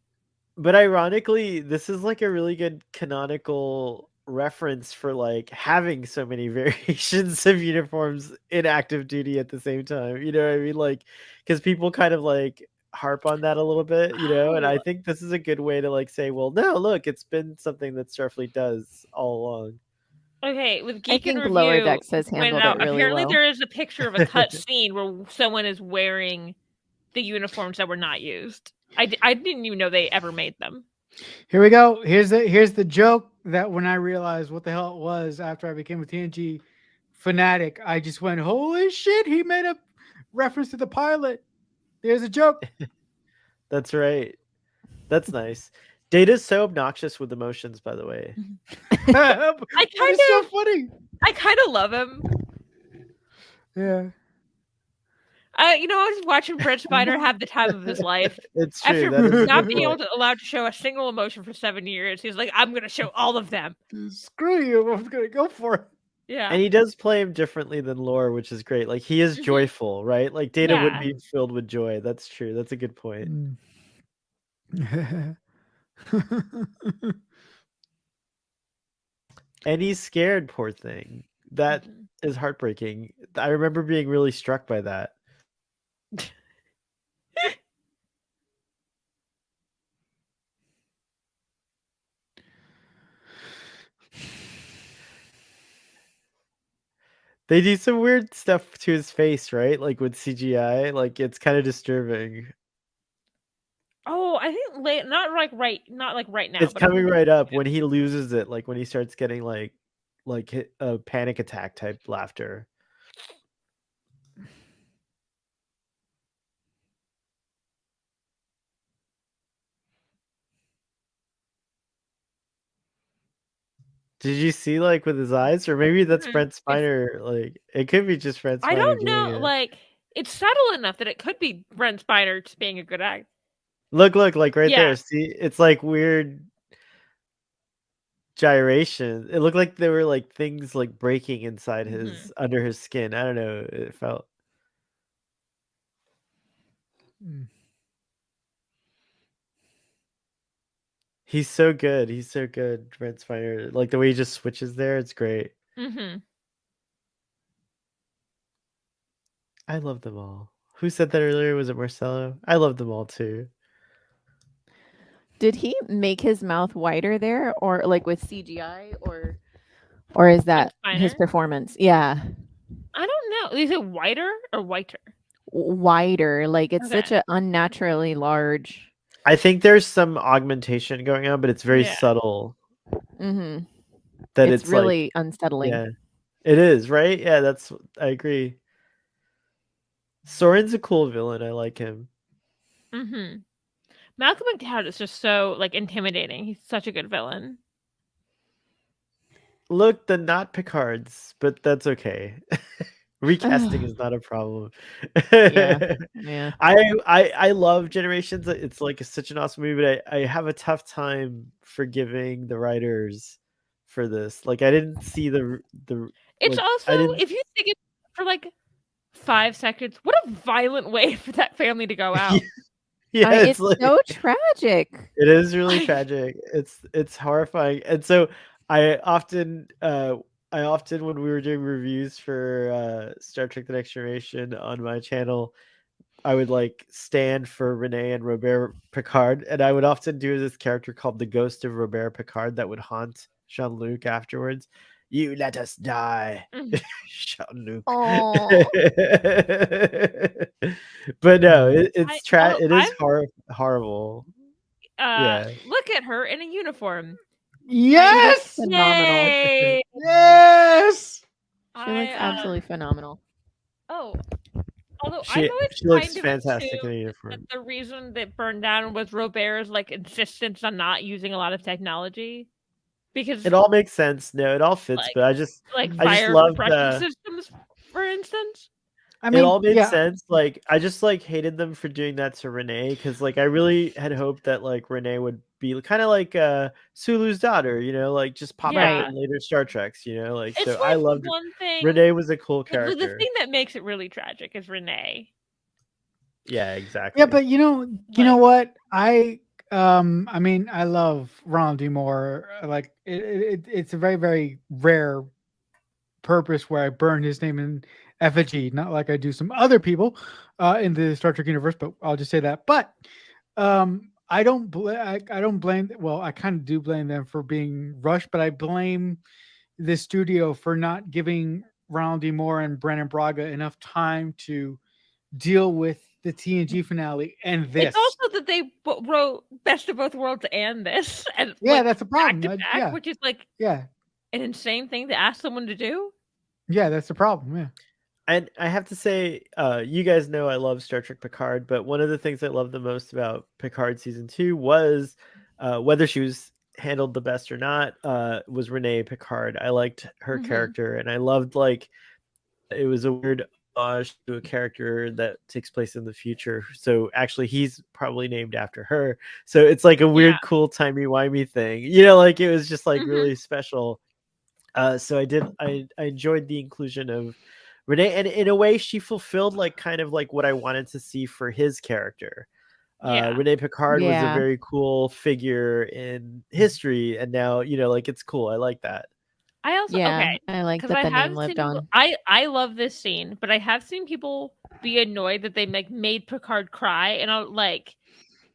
But ironically, this is like a really good canonical reference for like having so many variations of uniforms in active duty at the same time. You know what I mean? Like, because people kind of like harp on that a little bit, you know, and I think this is a good way to like say, well, no, look, it's been something that Starfleet does all along. Okay, with Geek and Review, Lower Decks has handled it really apparently well. there is a picture of a cut scene where someone is wearing the uniforms that were not used. I didn't even know they ever made them. Here we go. Here's the joke that when I realized what the hell it was after I became a TNG fanatic, I just went, holy shit, he made a reference to the pilot. There's a joke. That's right. That's nice. Data's so obnoxious with emotions, by the way. So funny. I kind of love him. Yeah. I was just watching Brent Spiner have the time of his life. It's true. After That is a not good being point. allowed to show a single emotion for 7 years, he's like, I'm going to show all of them. Screw you! I'm gonna go for it. Yeah. And he does play him differently than Lore, which is great. Like he is Mhm. joyful, right? Like Data would Yeah. be filled with joy. That's true. That's a good point. And he's scared, poor thing. That Mhm. is heartbreaking. I remember being really struck by that. They do some weird stuff to his face, right? Like with CGI, like it's kind of disturbing. Oh, I think late, not like right now. It's but I coming think right up when he loses it, like when he starts getting like a panic attack type laughter. Did you see like with his eyes, or maybe that's Mhm. Brent Spiner? Like it could be just Brent I Spiner don't doing know. it. Like, it's subtle enough that it could be Brent Spiner just being a good actor. Look, like right Yeah. there. See, it's like weird gyration. It looked like there were like things like breaking inside his under his skin. I don't know. It felt. He's so good. He's so good, Brent Spiner. Like the way he just switches there, it's great. Mm-hmm. I love them all. Who said that earlier? Was it Marcelo? I love them all too. Did he make his mouth wider there, or like with CGI, or is that his Spiner? performance? Yeah, I don't know. Is it whiter or whiter? wider. Like it's such Okay. an unnaturally large. I think there's some augmentation going on, but it's very Yeah. subtle. Mm-hmm. That It's it's like, really unsettling. yeah, it is, right? Yeah, I agree. Soren's a cool villain. I like him. Mm-hmm. Malcolm McDowell is just so like intimidating. He's such a good villain. Look, the not Picards, but that's okay. Recasting is not a problem. Yeah. Yeah. I love Generations. It's like such an awesome movie, but I have a tough time forgiving the writers for this. Like I didn't see the It's like also, I didn't if you think it for like 5 seconds, what a violent way for that family to go out. yeah, it's It's like so tragic. it is really Like- tragic. It's horrifying. And so I often when we were doing reviews for Star Trek The Next Generation on my channel, I would like stand for Renee and Robert Picard, and I would often do this character called the Ghost of Robert Picard that would haunt Jean-Luc afterwards. You let us die, Mm. Jean-Luc. Oh. But no, it is I'm horrible. Yeah. look at her in a uniform. Yes, Phenomenal. Yay! yes. She looks absolutely phenomenal. Oh, although She I've always looks kind of fantastic in a assumed uniform. that the reason that burned down was Robert's like insistence on not using a lot of technology, because It all makes sense. No, it all fits, like but I just fire love suppression systems, for instance. I it mean, all made yeah, sense. Like I just like hated them for doing that to Renee, because like I really had hoped that like Renee would be kind of like Sulu's daughter, like just pop up Yeah. in later Star Treks, Like It's so like I loved one thing. Renee was a cool The character. thing that makes it really tragic is Renee. Yeah, exactly. yeah, but you know what? I mean, I love Ronald D. Moore. Like it's a very, very rare purpose where I burn his name in effigy, not like I do some other people in the Star Trek universe. But I'll just say that. But I don't blame. Well, I kind of do blame them for being rushed, but I blame the studio for not giving Ronald D. Moore and Brandon Braga enough time to deal with the TNG finale and this. It's also that they wrote Best of Both Worlds and this, and Yeah, that's a problem. back to back, Yeah. which is like Yeah, an insane thing to ask someone to do. yeah, that's the problem. Yeah. And I have to say, you guys know I love Star Trek Picard, but one of the things I love the most about Picard season 2 was whether she was handled the best or not, was Renee Picard. I liked her Mhm. character, and I loved like it was a weird homage to a character that takes place in the future. So actually, he's probably named after her. So it's like a weird, cool, timey-wimey thing. Like it was just like really special. So I enjoyed the inclusion of Renee, and in a way, she fulfilled like kind of like what I wanted to see for his character. Renee Picard was a Yeah. very cool figure in history, and now like it's cool. I like that. I also Yeah, I like because that I the have name lived seen people, on. I love this scene, but I have seen people be annoyed that they like made Picard cry, and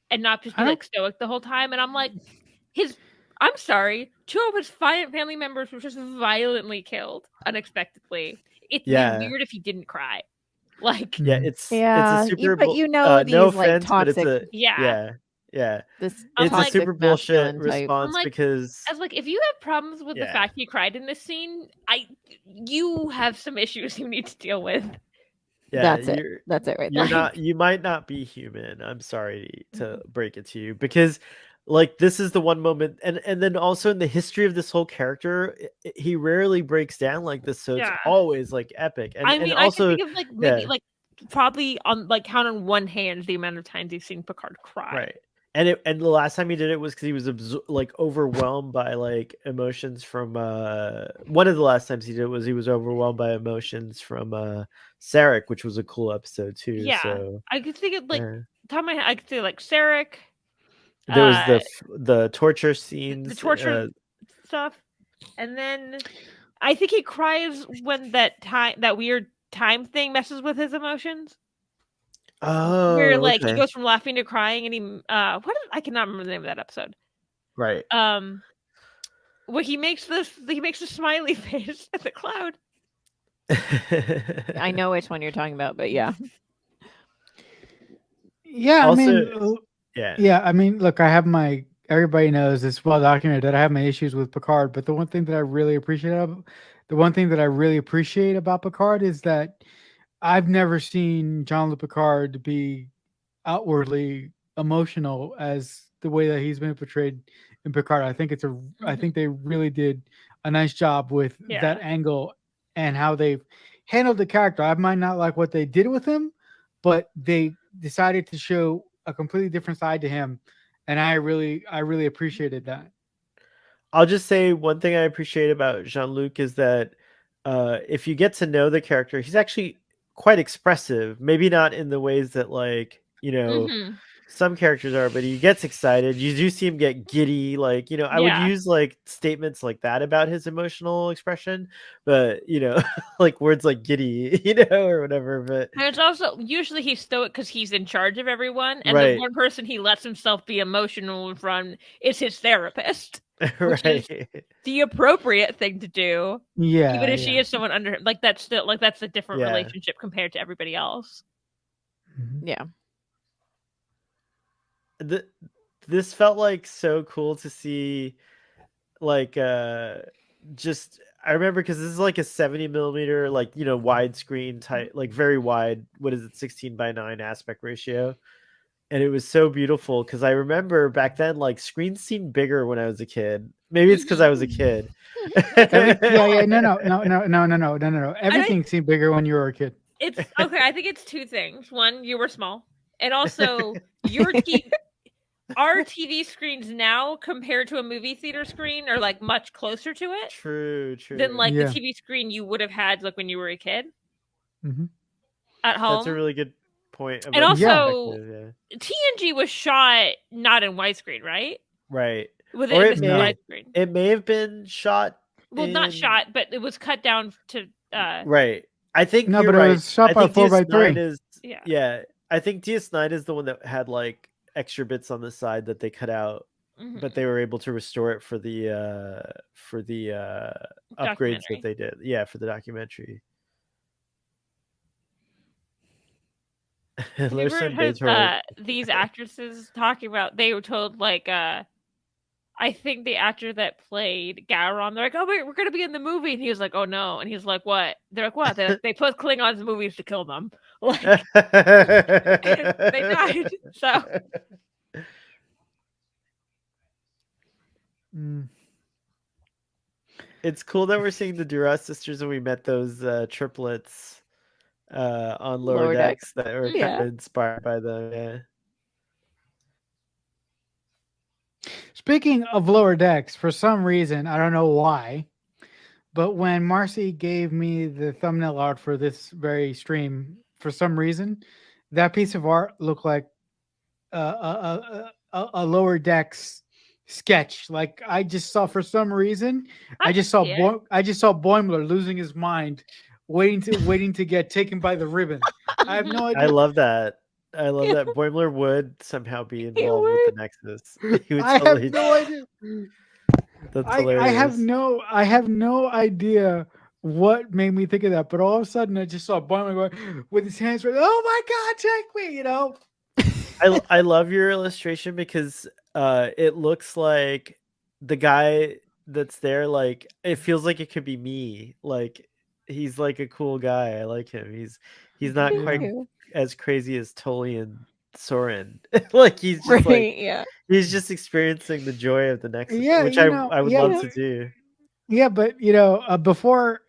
and not just be like stoic the whole time. And I'm like, I'm sorry, 2 of his family members were just violently killed unexpectedly. It'd be weird if he didn't cry. Like, Yeah, it's Yeah, a super. but No these like offense, but it's toxic. yeah. This It's a super toxic bullshit masculine type. I'm response like, because I was like, if you have problems with the fact he cried in this scene, you have some issues you need to deal with. That's it. That's it right You're there. not. You might not be human. I'm sorry to break it to you, because like this is the one moment, and then also in the history of this whole character, he rarely breaks down like this, so it's always like epic. And I mean, and also, I can think of like maybe like probably on like count on one hand the amount of times you've seen Picard cry. Right. And the last time he did it was because he was like overwhelmed by like emotions from one of the last times he did it was he was overwhelmed by emotions from Sarek, which was a cool episode too. Yeah, so I could think of like top of my head, I could say like Sarek. There was the torture scenes, the torture stuff, and then I think he cries when that weird time thing messes with his emotions. Oh, where like he goes from laughing to crying, and I cannot remember the name of that episode. Right. Where he makes a smiley face at the cloud. I know which one you're talking about, but yeah. Yeah, Also, I mean, yeah. I mean, look, everybody knows it's well documented that I have my issues with Picard, but the one thing that I really appreciate about Picard is that I've never seen Jean-Luc Picard be outwardly emotional as the way that he's been portrayed in Picard. I think I think they really did a nice job with that angle and how they've handled the character. I might not like what they did with him, but they decided to show a completely different side to him, and I really appreciated that. I'll just say one thing I appreciate about Jean-Luc is that if you get to know the character, he's actually quite expressive. Maybe not in the ways that like some characters are, but he gets excited. You do see him get giddy. Like I would use like statements like that about his emotional expression, but like words like giddy, or whatever. But and it's also usually he's stoic because he's in charge of everyone, and the one person he lets himself be emotional in front is his therapist. Which is the appropriate thing to do. Yeah. Even if she is someone under him. Like that's still that's a different relationship compared to everybody else. Yeah. This felt like so cool to see, like just I remember because this is like a 70 millimeter like widescreen type, like very wide, what is it, 16:9 aspect ratio. And it was so beautiful because I remember back then, like screens seemed bigger when I was a kid. Maybe it's because I was a kid. No. Everything seemed bigger when you were a kid. It's okay. I think it's two things. One, you were small, and also our TV screens now compared to a movie theater screen are like much closer to it. True. Than like the TV screen you would have had like when you were a kid at home. That's a really good point. And also, TNG was shot not in widescreen, right? Right. Widescreen. It may have been shot. Well, not shot, but it was cut down to. Right. I think no, you're but right. It was shot by 4:3. Yeah. I think DS9 is the one that had like extra bits on the side that they cut out, but they were able to restore it for the upgrades that they did. Yeah, for the documentary. Have you heard these actresses talking about? They were told like I think the actor that played Gowron, they're like, "Oh wait, we're gonna be in the movie," and he was like, "Oh no," and he's like, "What?" They're like, "What?" They put Klingons in movies to kill them. Like they died. So it's cool that we're seeing the Duras sisters and we met those triplets on Lower Decks that were kind Yeah. of inspired by them. Yeah. Speaking of Lower Decks, for some reason, I don't know why, but when Marcy gave me the thumbnail art for this very stream, for some reason, that piece of art looked like a Lower Decks sketch. Like I just saw, for some reason, I can see it. I just saw Boimler losing his mind, waiting to get taken by the ribbon. I have no I idea. love that. I love that Boimler would somehow be involved with the would. Nexus. He would I have totally. no idea. That's I hilarious. I have no idea what made me think of that, but all of a sudden I just saw Boimler going with his hands raised. Oh my God, take me! You know. I love your illustration because it looks like the guy that's there, like it feels like it could be me. Like he's like a cool guy. I like him. He's not Thank quite you. as crazy as Tully and Soren. Like he's just like Right, yeah. he's just experiencing the joy of the Nexus, Yeah, which you know, I would yeah, love to do. yeah, but before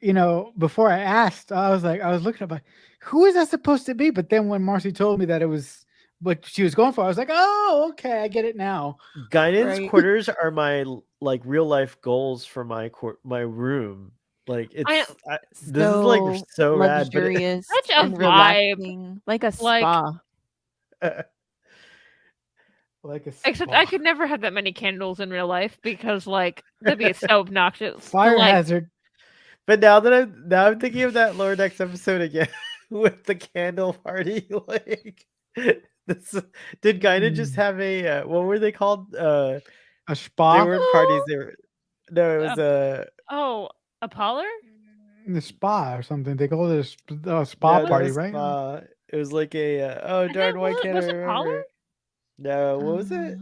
before I asked, I was looking up, like, who is that supposed to be? But then when Marcy told me that it was what she was going for, I was like, oh, okay, I get it now. Guinan's Right. quarters are my like real life goals for my room. Like this is like So so rad, but luxurious Such a and vibe. relaxing, like a Like- spa. Like a Except spa. I could never have that many candles in real life because like that'd be so obnoxious. Fire Like, hazard. but now I'm thinking of that Lower Decks episode again with the candle party. Like this, did Guinan just have a what were they called? A They spa. weren't parties. They were no, it was oh, a parlor? The spa or something. They call it a spa no, not party, a right? spa. It was like a oh And darn, then why can't I was it remember? parlor? No, what was it?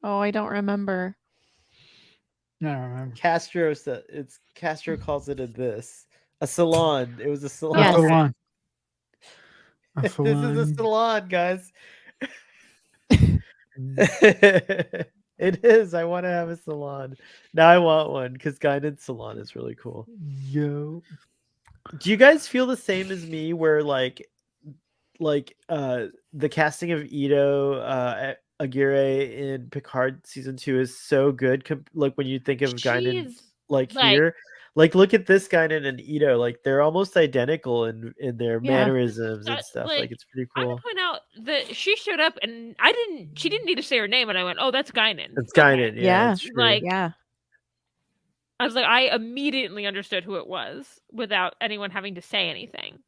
Oh, I don't remember. I don't remember. Castro calls it a salon. It was a salon. A Yes. salon. A This is a salon. salon, guys. Mm. It is. I want to have a salon. Now I want one because Guinan's salon is really cool. Yo. Do you guys feel the same as me where like the casting of Ito Aguirre in Picard season 2 is so good like when you think of Guinan She's like like- here, like look at this Guinan and Ito, like they're almost identical in their Yeah. mannerisms and stuff. Like it's pretty I cool. would point out that she showed up and she didn't need to say her name, and I went, oh, that's Guinan. It's Okay. Guinan, Yeah. it's true. Like- Yeah. I was like, I immediately understood who it was without anyone having to say anything.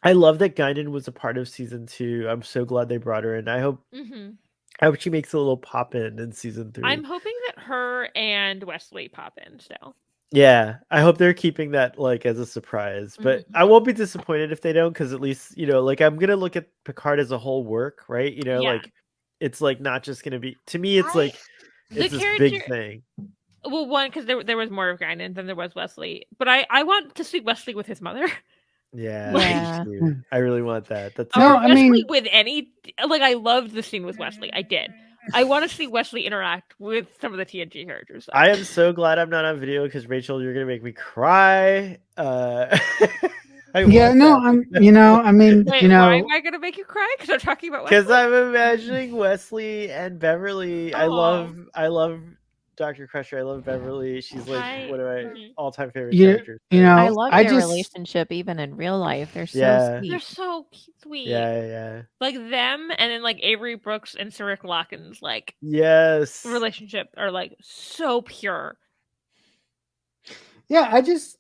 I love that Guinan was a part of season 2. I'm so glad they brought her in. I hope she makes a little pop in season 3. I'm hoping that her and Wesley pop in still. Yeah, I hope they're keeping that like as a surprise, but I won't be disappointed if they don't, because at least like I'm gonna look at Picard as a whole work, right? Yeah. Like it's like not just gonna be, to me it's like it's this big thing. Well, one, because there was more of Guinan than there was Wesley, but I want to see Wesley with his mother. Yeah, Yeah. me too. I really want that. That's No, Or I Wesley mean- with any, like, I loved the scene with Wesley. I did. I want to see Wesley interact with some of the TNG characters. though. I am so glad I'm not on video, because Rachel, you're gonna make me cry. Yeah, no, I mean, Wait, you know, why am I gonna make you cry? Because I'm talking about because Wesley. I'm imagining Wesley and Beverly. I love Dr. Crusher. I love Beverly. She's like one of my all-time favorite characters. you know, I love their just relationship even in real life. They're so Yeah. sweet. They're so sweet. Yeah. Like them, and then like Avery Brooks and Sarek Larkin's like Yes. relationship are like so pure. yeah, I just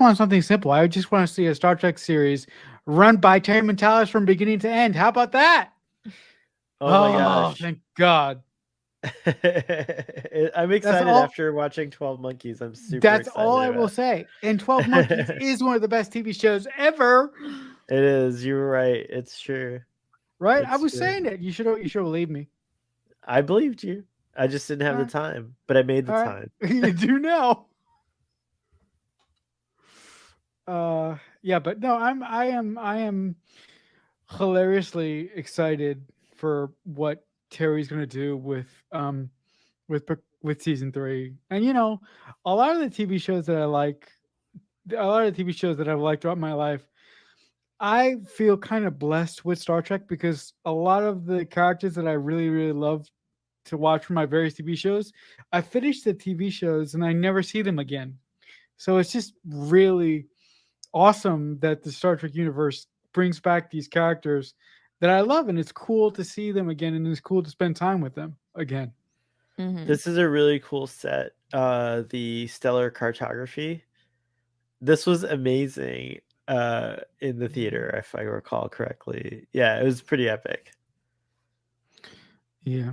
want something simple. I just want to see a Star Trek series run by Terry Matalas from beginning to end. How about that? Oh my gosh. Thank God. I'm excited all- after watching 12 Monkeys. I'm super That's excited all I will about. say. And 12 Monkeys is one of the best TV shows ever. It is. You were right. It's true. Right? I It's was true. saying it. You should believe me. I believed you. I just didn't have the time, but I made the All time. right. You do now. Yeah, but no, I am hilariously excited for what Terry's gonna do with season 3. And a lot of the TV shows that I've liked throughout my life, I feel kind of blessed with Star Trek because a lot of the characters that I really, really love to watch from my various TV shows, I finish the TV shows and I never see them again. So it's just really awesome that the Star Trek universe brings back these characters that I love, and it's cool to see them again, and it's cool to spend time with them again. Mhm. This is a really cool set. The stellar cartography. This was amazing in the theater, if I recall correctly. Yeah, it was pretty epic. Yeah.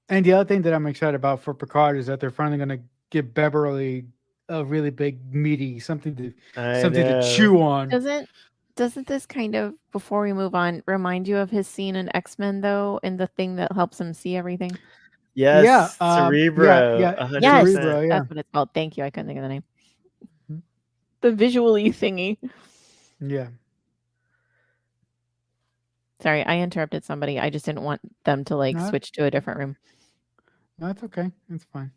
And the other thing that I'm excited about for Picard is that they're finally going to give Beverly a really big meaty something to chew on. Doesn't this kind of, before we move on, remind you of his scene in X-Men though, and the thing that helps him see everything? Yes, Yeah, Cerebro. yeah, 100%. Yes, Cerebro, yeah. that's what it's called. Thank you. I couldn't think of the name. Mhm. The visually thingy. Yeah. Sorry, I interrupted somebody. I just didn't want them to like No. switch to a different room. No, that's okay. It's fine.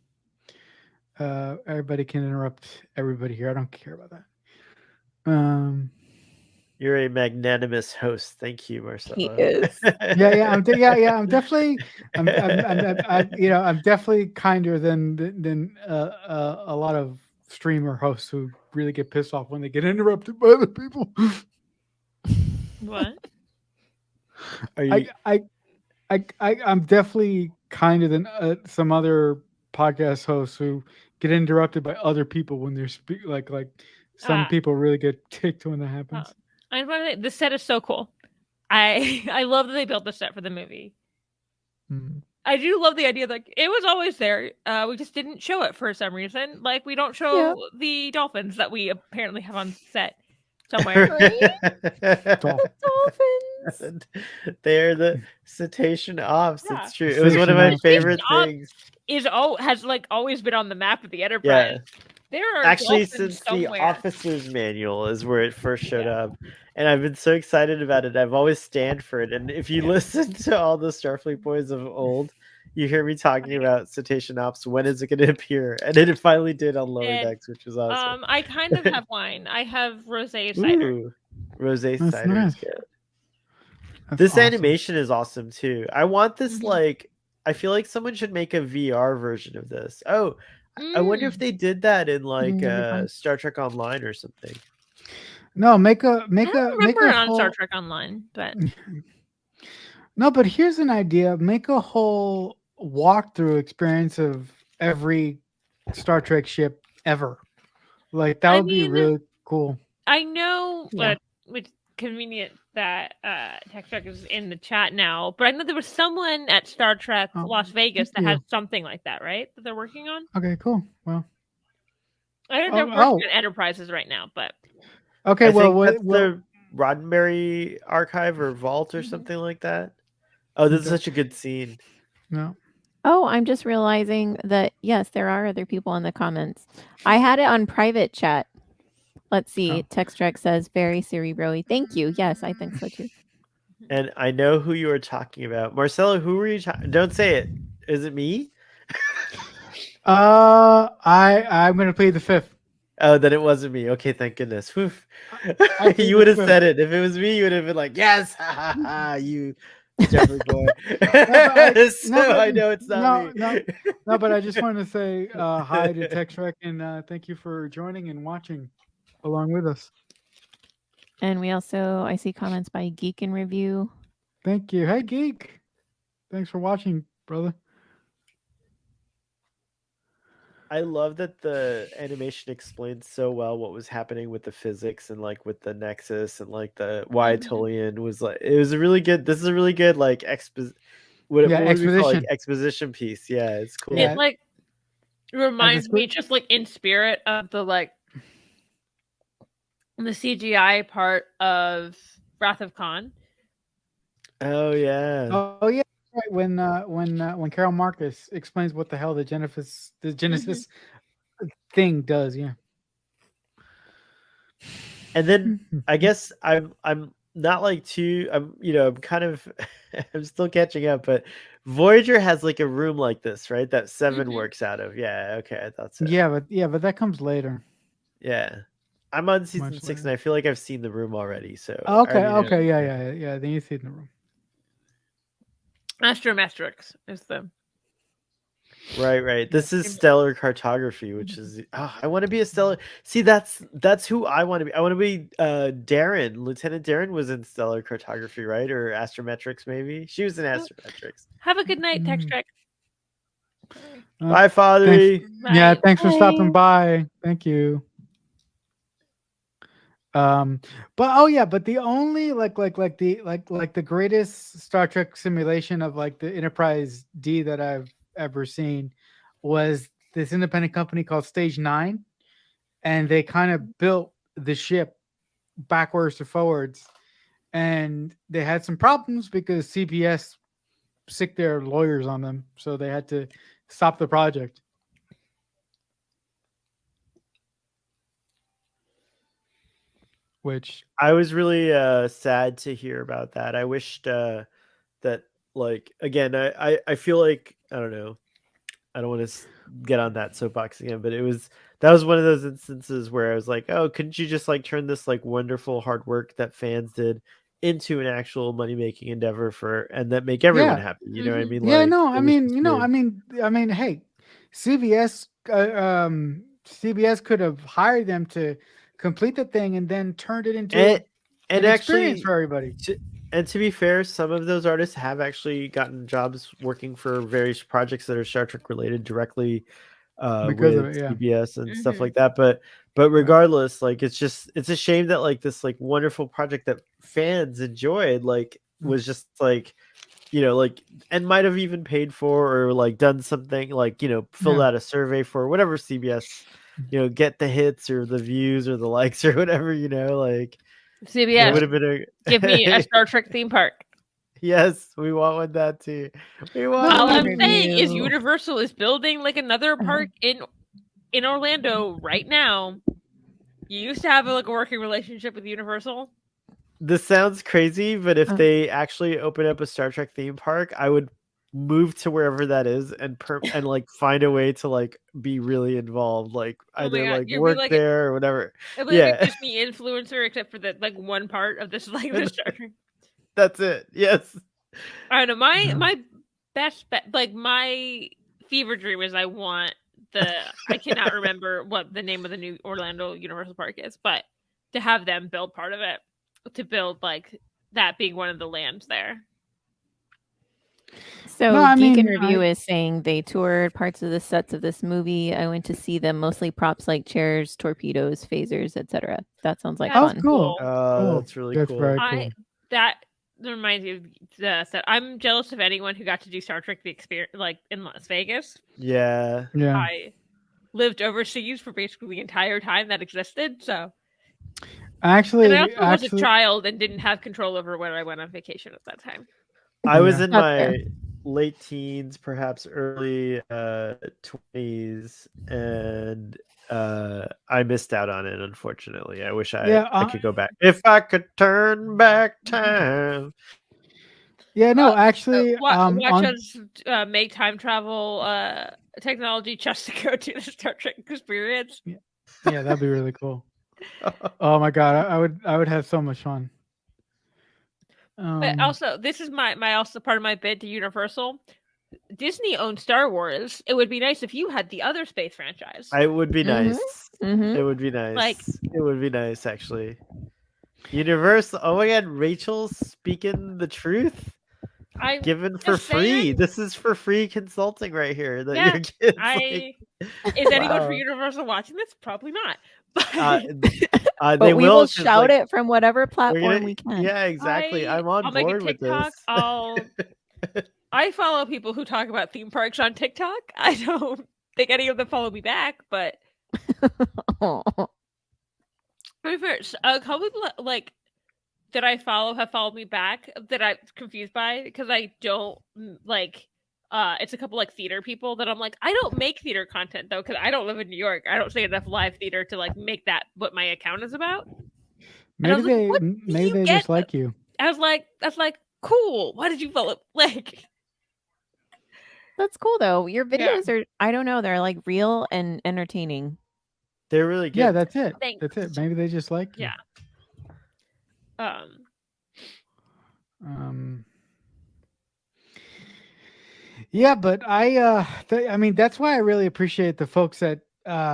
Everybody can interrupt everybody here. I don't care about that. You're a magnanimous host. Thank you, Marcelo. He is. I'm definitely, I'm definitely kinder than a lot of streamer hosts who really get pissed off when they get interrupted by other people. What? Are you? I'm definitely kinder than some other podcast hosts who get interrupted by other people when they're like some people really get ticked when that happens. I want to say, this set is so cool. I love that they built the set for the movie. Mhm. I do love the idea that it was always there. We just didn't show it for some reason. Like we don't show the dolphins that we apparently have on set somewhere. Dolphins. They're the cetacean ops. Yeah. It's true. It was one of my Cetacean favorite ops things. Has like always been on the map of the Enterprise. Yeah. There are Actually, dolphins since somewhere. the officer's manual is where it first showed up, and I've been so excited about it. I've always stand for it. And if you listen to all the Starfleet boys of old, you hear me talking about cetacean ops. When is it going to appear? And it finally did on Lower Decks, which was awesome. I kind of have wine. I have rosé cider. Ooh, rosé That's cider nice. is good. That's This awesome. animation is awesome too. I want this like. I feel like someone should make a VR version of this. Oh, I wonder if they did that in like Star Trek Online or something. No, make I don't remember it on whole... Star Trek Online, but no. But here's an idea: make a whole walkthrough experience of every Star Trek ship ever. Like that would be really cool. I know, but it's convenient that Tech Trek is in the chat now. But I know there was someone at Star Trek Las Vegas that has something like that, right? That they're working on. Okay, cool. Well, I heard they're working on Enterprises right now, but okay. I think that's the Roddenberry archive or vault or something like that. Oh, this is such a good scene. No. Oh, I'm just realizing that yes, there are other people in the comments. I had it on private chat. Let's see. Textrek says very cerebro-y. Thank you. Yes, I think so too. And I know who you are talking about. Marcelo, who were you talking? Don't say it. Is it me? I'm gonna play the fifth. Oh, then it wasn't me. Okay, thank goodness. You would have said it. If it was me, you would have been like, yes, you Jeffrey boy. I know it's not me. No, but I just wanted to say hi to Textrek and thank you for joining and watching along with us. And we also, I see comments by Geek in Review. Thank you. Hey, Geek. Thanks for watching, brother. I love that the animation explains so well what was happening with the physics and like with the Nexus and like the why Tolian was like. It was a really good. This is a really good like exposition. Exposition piece. Yeah, it's cool. It like reminds me just like in spirit of the like the CGI part of Wrath of Khan. Oh yeah. Oh yeah. Right. When Carol Marcus explains what the hell the Genesis thing does, yeah. And then I guess I'm not like I'm kind of I'm still catching up, but Voyager has like a room like this, right? That 7 Mhm. works out of. Yeah, okay, I thought so. Yeah, but that comes later. Yeah. I'm on season Much 6 later. and I feel like I've seen the room already, so I Okay, already know. okay, yeah. Then you see it in the room. Astrometrics is the Right. This is stellar cartography, which is I want to be a stellar. See, that's who I want to be. I want to be Darren. Lieutenant Darren was in stellar cartography, right? Or astrometrics, maybe. She was in astrometrics. Have a good night, Text Trek. Bye, Father. Yeah, Bye. thanks for stopping Bye. by. Thank you. But the only the greatest Star Trek simulation of like the Enterprise D that I've ever seen was this independent company called Stage 9, and they kind of built the ship backwards to forwards, and they had some problems because CBS sicked their lawyers on them, so they had to stop the project. Which I was really sad to hear about that. I wished that, like, again, I feel like, I don't know, I don't want to get on that soapbox again, but that was one of those instances where I was like, oh, couldn't you just like turn this like wonderful hard work that fans did into an actual money making endeavor and that make everyone yeah, happy? You know what I mean? yeah, Like, no, it I was mean, just you know, weird. I mean, hey, CBS, CBS could have hired them to complete the thing and then turned it into and an experience actually, for everybody. to be fair, some of those artists have actually gotten jobs working for various projects that are Star Trek related directly Because of with it, yeah. CBS and stuff Mhm. like that. But regardless, like it's a shame that like this like wonderful project that fans enjoyed like was just like, like, and might have even paid for or like done something like, filled Yeah. out a survey for whatever CBS, get the hits or the views or the likes or whatever, like it CBS, would have been give me a Star Trek theme park. yes, we want one that too. We want All I I'm one. mean, saying is Universal is building like another park in Orlando right now. You used to have like a working relationship with Universal. This sounds crazy, but if they actually open up a Star Trek theme park, I would move to wherever that is and like find a way to like be really involved, like Oh my either god, like you'd be work like there or whatever. it'd be like Yeah, a Disney influencer, except for the like one part of this like the Star Trek. that's it. Yes. I don't know. My best bet, like my fever dream is I cannot remember what the name of the new Orlando Universal Park is, but to have them build part of it, to build like that being one of the lands there. So No, I Geek and mean, Review is saying they toured parts of the sets of this movie. I went to see them, mostly props like chairs, torpedoes, phasers, etc. That sounds like That's fun. cool. Oh, that's really That's cool. very cool. That reminds me of that I'm jealous of anyone who got to do Star Trek the experience like in Las Vegas. Yeah. Yeah. I lived overseas for basically the entire time that existed, so Actually, and I also was a child and didn't have control over where I went on vacation at that time. I was in That's my fair. late teens, perhaps early 20s, and I missed out on it, unfortunately. I wish I could go back. If I could turn back time. Yeah, no, actually, watch us make time travel technology just to go to the Star Trek experience. Yeah, that'd be really cool. Oh my god, I would have so much fun. But also, this is my also part of my bid to Universal. Disney owns Star Wars. It would be nice if you had the other space franchise. It would be nice. Mhm. It would be nice. Like, it would be nice, actually. Universal. Oh my god, Rachel's speaking the truth. Given for free. Saying, this is for free consulting right here. That yeah, your kids. Is anyone from Universal watching this? Probably not. But they we will shout it from whatever platform we can. Yeah, exactly. I'm on I'll board make a with this. I follow people who talk about theme parks on TikTok. I don't think any of them follow me back, but a couple people like that I follow have followed me back that I'm confused by because I don't like. It's a couple like theater people that I'm like, I don't make theater content though because I don't live in New York. I don't say enough live theater to like make that what my account is about. Maybe they just like you. I was like, that's like cool. Why did you follow? Like, That's cool though. Your Yeah. videos are, I don't know, they're like real and entertaining. They're really good. Yeah, that's it. Thanks. That's it. Maybe they just like you. Yeah. Um, yeah, but I mean, that's why I really appreciate the folks at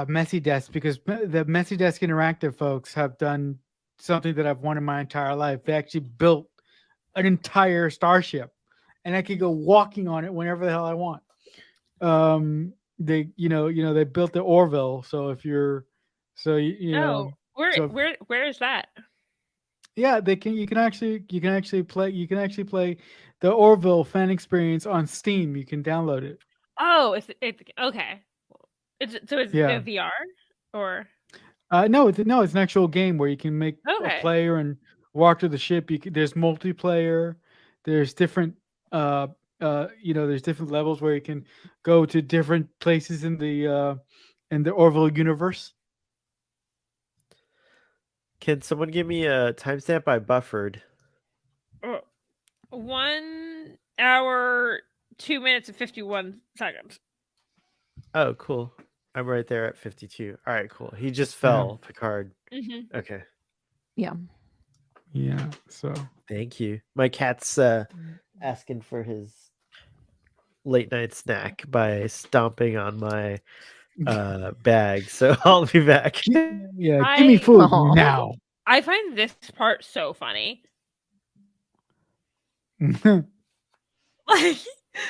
Messy Desk, because the Messy Desk Interactive folks have done something that I've wanted my entire life. They actually built an entire starship, and I could go walking on it whenever the hell I want. They, they built the Orville. So if you're, so you know, so where is that? yeah, you can actually play the Orville fan experience on Steam. You can download it. Oh, it's okay. It's Yeah. VR or No, it's an actual game where you can make Okay. a player and walk to the ship. There's multiplayer. There's different there's different levels where you can go to different places in the Orville universe. Can someone give me a timestamp? I buffered. 1 hour, 2 minutes and 51 seconds. Oh, cool. I'm right there at 52. All right, cool. He just fell, Picard. Mm-hmm. Okay. Yeah. Yeah. So thank you. My cat's asking for his late night snack by stomping on my bag. So I'll be back. Yeah, give me food now. I find this part so funny. Like,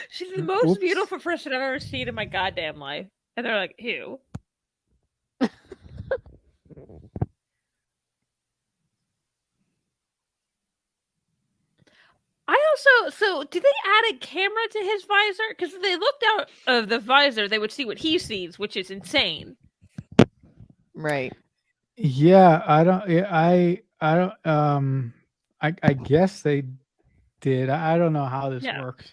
she's the most beautiful person I've ever seen in my goddamn life. And they're like, who? So did they add a camera to his visor? Because if they looked out of the visor, they would see what he sees, which is insane. Right. Yeah, I don't. I guess they did. I don't know how this works.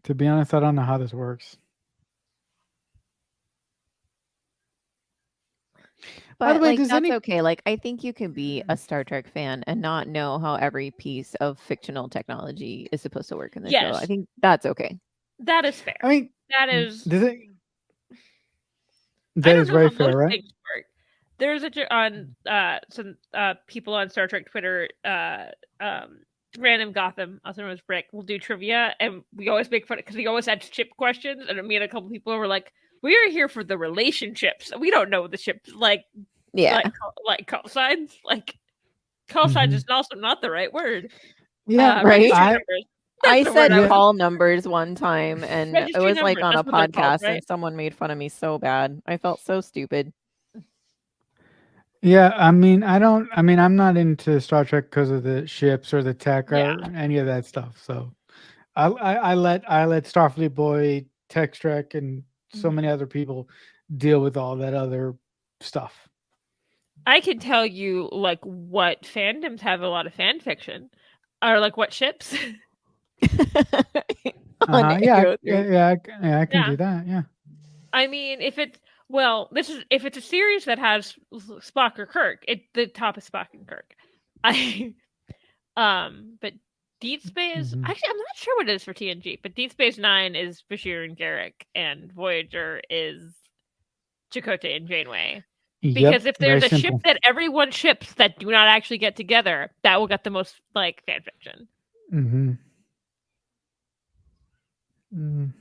To be honest, I don't know how this works. But like, that's okay. Like, I think you can be a Star Trek fan and not know how every piece of fictional technology is supposed to work in the show. I think that's okay. That is fair. I mean, that is. That is very fair, right? There's on some people on Star Trek Twitter, Random Gotham, also known as Brick, will do trivia, and we always make fun because he always had ship questions, and me and a couple people were like, "We are here for the relationships. We don't know the ships like call signs. Like call signs is also not the right word. Yeah, right. I said call numbers one time, and it was like on a podcast, and someone made fun of me so bad. I felt so stupid. Yeah, I mean, I'm not into Star Trek because of the ships or the tech or any of that stuff. So, I let Starfleet Boy, Tech Trek, and so many other people deal with all that other stuff. I can tell you like what fandoms have a lot of fan fiction, or like what ships. I can do that. Yeah. I mean, if it's a series that has Spock or Kirk, the top is Spock and Kirk. But Deep Space, actually, I'm not sure what it is for TNG, but Deep Space Nine is Bashir and Garrick, and Voyager is Chakotay and Janeway. Because if there's a ship that everyone ships that do not actually get together, that will get the most like fan fiction. Mm-hmm. Mm.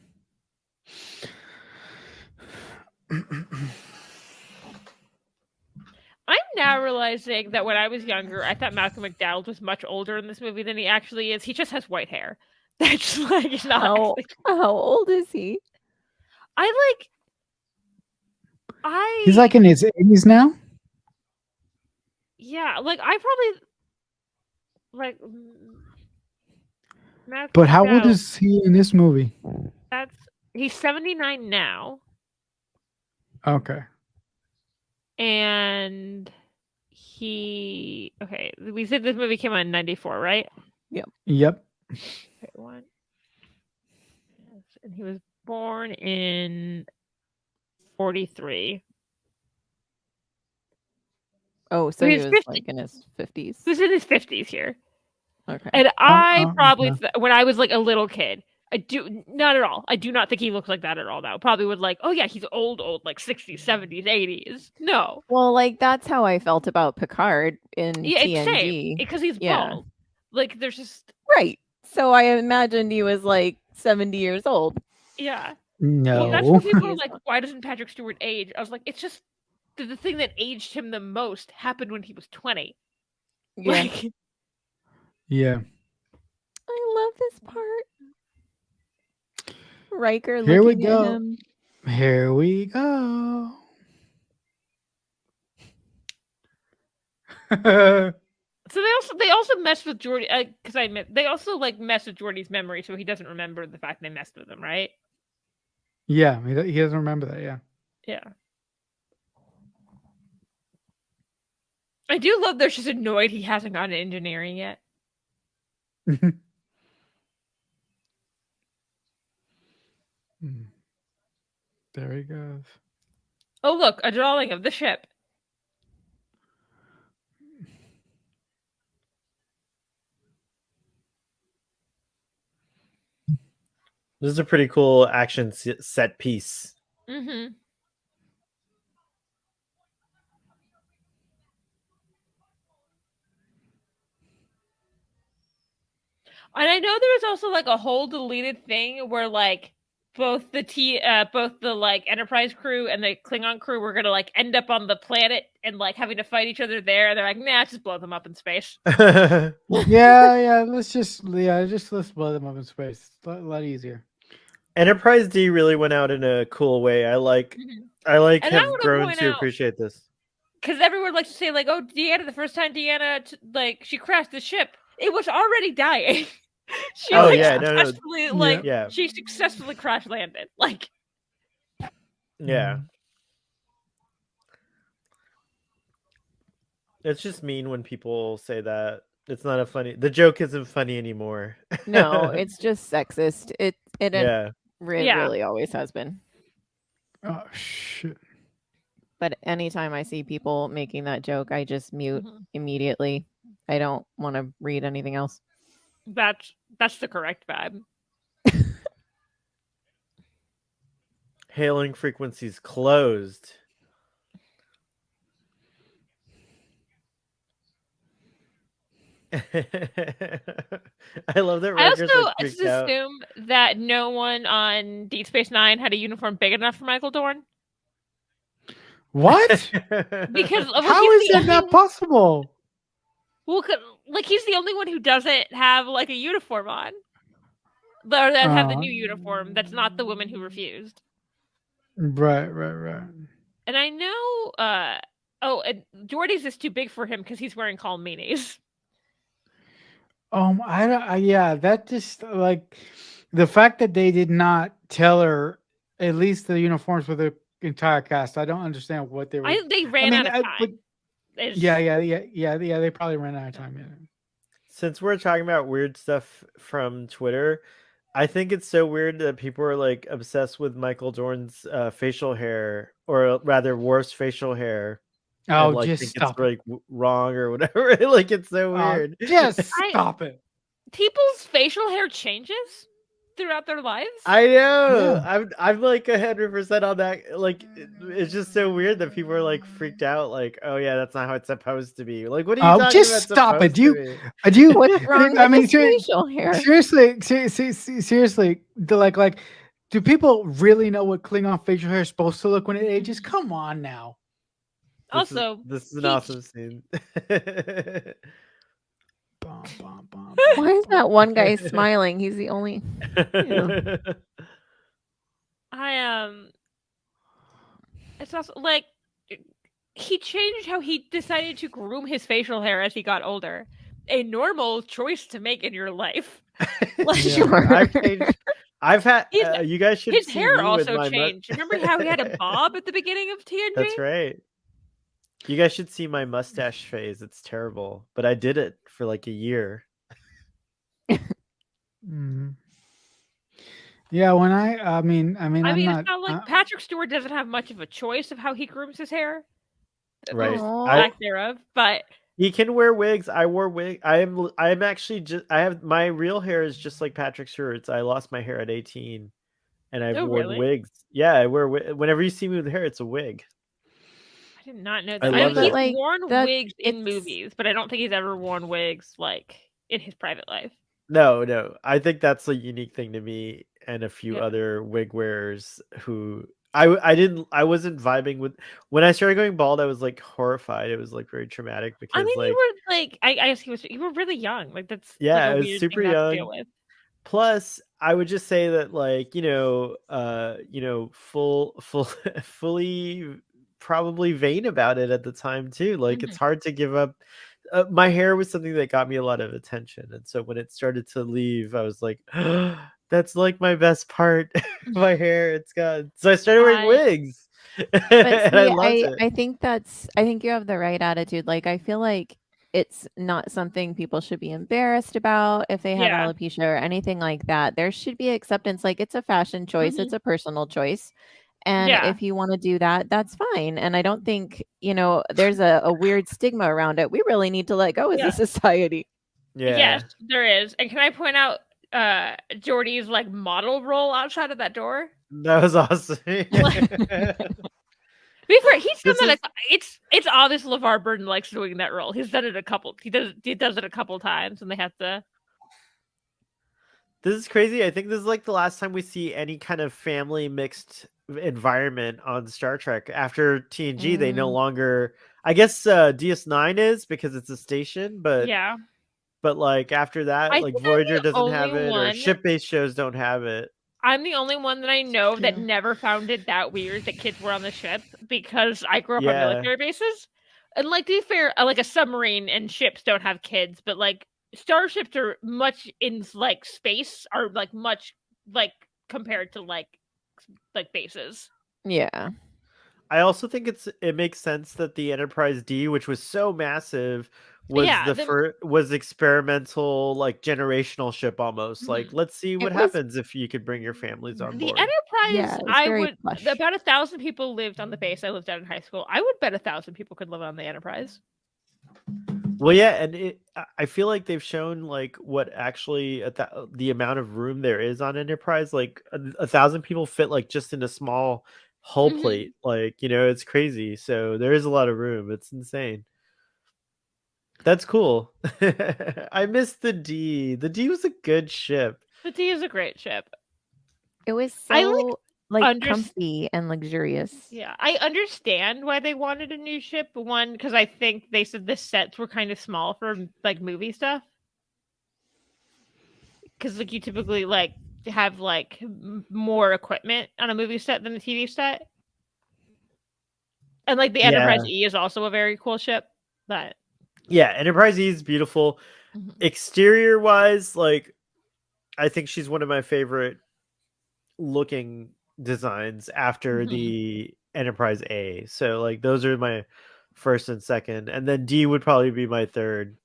I'm now realizing that when I was younger, I thought Malcolm McDowell was much older in this movie than he actually is. He just has white hair. That's like not. How old is he? He's like in his 80s now. Yeah, like I probably like. Malcolm but how McDowell, old is he in this movie? He's 79 now. Okay. And we said this movie came out in 94, right? Yep. Okay, one. Yes, and he was born in 43. Oh, so he was 50. Like in his 50s. He was in his 50s here. Okay. And I probably, when I was like a little kid, I do not at all. I do not think he looks like that at all now. Probably would like, oh yeah, he's old, like 60s, 70s, 80s. No. Well, like that's how I felt about Picard in Yeah, it's same. TNG. Because he's Yeah. bald. Like there's just Right. So I imagined he was like 70 years old. yeah. No. Well, that's when people are like, why doesn't Patrick Stewart age? I was like, it's just the thing that aged him the most happened when he was 20. Yeah. Like, Yeah. I love this part. Riker Here we looking at go. him. Here we go. so they also messed with Geordi because they also like messed with Geordi's memory, so he doesn't remember the fact they messed with him, right? Yeah, he doesn't remember that. Yeah. Yeah. I do love they're just annoyed he hasn't gotten engineering yet. There he goes. Oh, look, a drawing of the ship. This is a pretty cool action set piece. Mm-hmm. And I know there was also like a whole deleted thing where like both the like Enterprise crew and the Klingon crew were gonna like end up on the planet and like having to fight each other there. And they're like, nah, just blow them up in space. Yeah. Let's blow them up in space. It's a lot easier. Enterprise D really went out in a cool way. I like And I have wanna grown point to out- appreciate this. Because everyone likes to say like, oh, Deanna, the first time Deanna like she crashed the ship, it was already dying. She Oh, like yeah, no. successfully like Yeah. she successfully crash landed. Like Yeah. It's just mean when people say that. It's not a funny. The joke isn't funny anymore. No, it's just sexist. It Yeah. really always has been. Oh shit. But anytime I see people making that joke, I just mute Mhm. immediately. I don't want to read anything else. that's the correct vibe. Hailing frequencies closed. I love that I also Riker's like just freaked out. assume that no one on Deep Space Nine had a uniform big enough for Michael Dorn. What? Because How is that not possible? Well, like he's the only one who doesn't have like a uniform on, or that have the new uniform. That's not the woman who refused. Right. And I know, and Geordie's is too big for him because he's wearing calm meanies. I don't. Yeah, that just like the fact that they did not tell her at least the uniforms for the entire cast. I don't understand what they were. They ran out of time. But, yeah. They probably ran out of time. Yeah. Since we're talking about weird stuff from Twitter, I think it's so weird that people are like obsessed with Michael Dorn's facial hair, or rather, worse facial hair. Oh, and, like, just think stop it's like wrong or whatever. Like it's so weird. Just stop it. People's facial hair changes throughout their lives. I know. Yeah. I'm like 100% on that. Like it's just so weird that people are like freaked out. Like, oh yeah, that's not how it's supposed to be. Like, what are you talking just about? stop it. supposed Do you? What's wrong I with mean, his facial hair? seriously, like, do people really know what Klingon facial hair is supposed to look when it ages? Come on now. Also, this is an awesome scene. Why is that one guy smiling? He's the only. It's also like he changed how he decided to groom his facial hair as he got older. A normal choice to make in your life. Like, Sure. I've had. You guys should. His see hair me with also my changed. Remember how he had a bob at the beginning of TNG? That's right. You guys should see my mustache phase. It's terrible, but I did it for like a year. Mm-hmm. Yeah, when I mean, I'm it's not not like Patrick Stewart doesn't have much of a choice of how he grooms his hair. Right. Lack thereof, but He can wear wigs. I wore wig. I'm actually just. I have my real hair is just like Patrick Stewart's. I lost my hair at 18, and I've Oh, worn really? wigs. Yeah, I wear. Whenever you see me with hair, it's a wig. I did not know I that. love but He's it. like worn that, wigs in it's movies, but I don't think he's ever worn wigs like in his private life. No. I think that's a unique thing to me and a few Yeah. other wig wearers who I wasn't vibing with when I started going bald. I was like horrified. It was like very traumatic I because mean, you like were like, I guess you were really young. Like that's like yeah, a I was weird super thing to have to deal young. with. Plus, I would just say that like, fully probably vain about it at the time too. Like it's Mhm. hard to give up. My hair was something that got me a lot of attention, and so when it started to leave, I was like, "That's like my best part, my hair. It's gone." So I started wearing I wigs, but and I see, loved it. I think you have the right attitude. Like I feel like it's not something people should be embarrassed about if they have yeah. alopecia or anything like that. There should be acceptance. Like it's a fashion choice, Mhm. it's a personal choice. And Yeah. if you want to do that, that's fine. And I don't think, there's a weird stigma around it. We really need to let go as Yeah. a society. Yes, Yeah, there is. And can I point out Jordy's like model role outside of that door? that was awesome. Be fair, he's done This that. is It's obvious LeVar Burton likes doing that role. He's done it a couple. He does it a couple times, and they have to. This is crazy. I think this is like the last time we see any kind of family mixed environment on Star Trek. After TNG, they no Mm. longer. I guess DS9 is because it's a station, Yeah, but like after that, I like think I'm Voyager the doesn't only have it, or one. ship-based shows don't have it. I'm the only one that I know that true. never found it that weird that kids were on the ship because I grew up on Yeah, military bases. And like to be fair, like a submarine and ships don't have kids, but like starships are much in like space are like much like compared to like bases. Yeah. I also think it makes sense that the Enterprise D, which was so massive, was Yeah, the first was experimental, like generational ship almost. Like, mhm. let's see what It was happens if you could bring your families on The board. yeah, Enterprise, it was I very would plush. about 1,000 people lived on the base I lived at in high school. I would bet 1,000 people could live on the Enterprise. Well, yeah, and I feel like they've shown like what actually the amount of room there is on Enterprise. Like 1,000 people fit like just in a small hull Mhm. plate. Like it's crazy. So there is a lot of room. It's insane. That's cool. I missed the D. The D was a good ship. The T is a great ship. It was I so like understand. comfy and luxurious. Yeah, I understand why they wanted a new ship. One, because I think they said the sets were kind of small for like movie stuff. Because like you typically like have like more equipment on a movie set than a TV set, and like the Enterprise Yeah. E is also a very cool ship. But Yeah, Enterprise E is beautiful. Mhm. Exterior wise, like I think she's one of my favorite looking designs after Mhm. the Enterprise A. So like those are my first and second, and then D would probably be my third.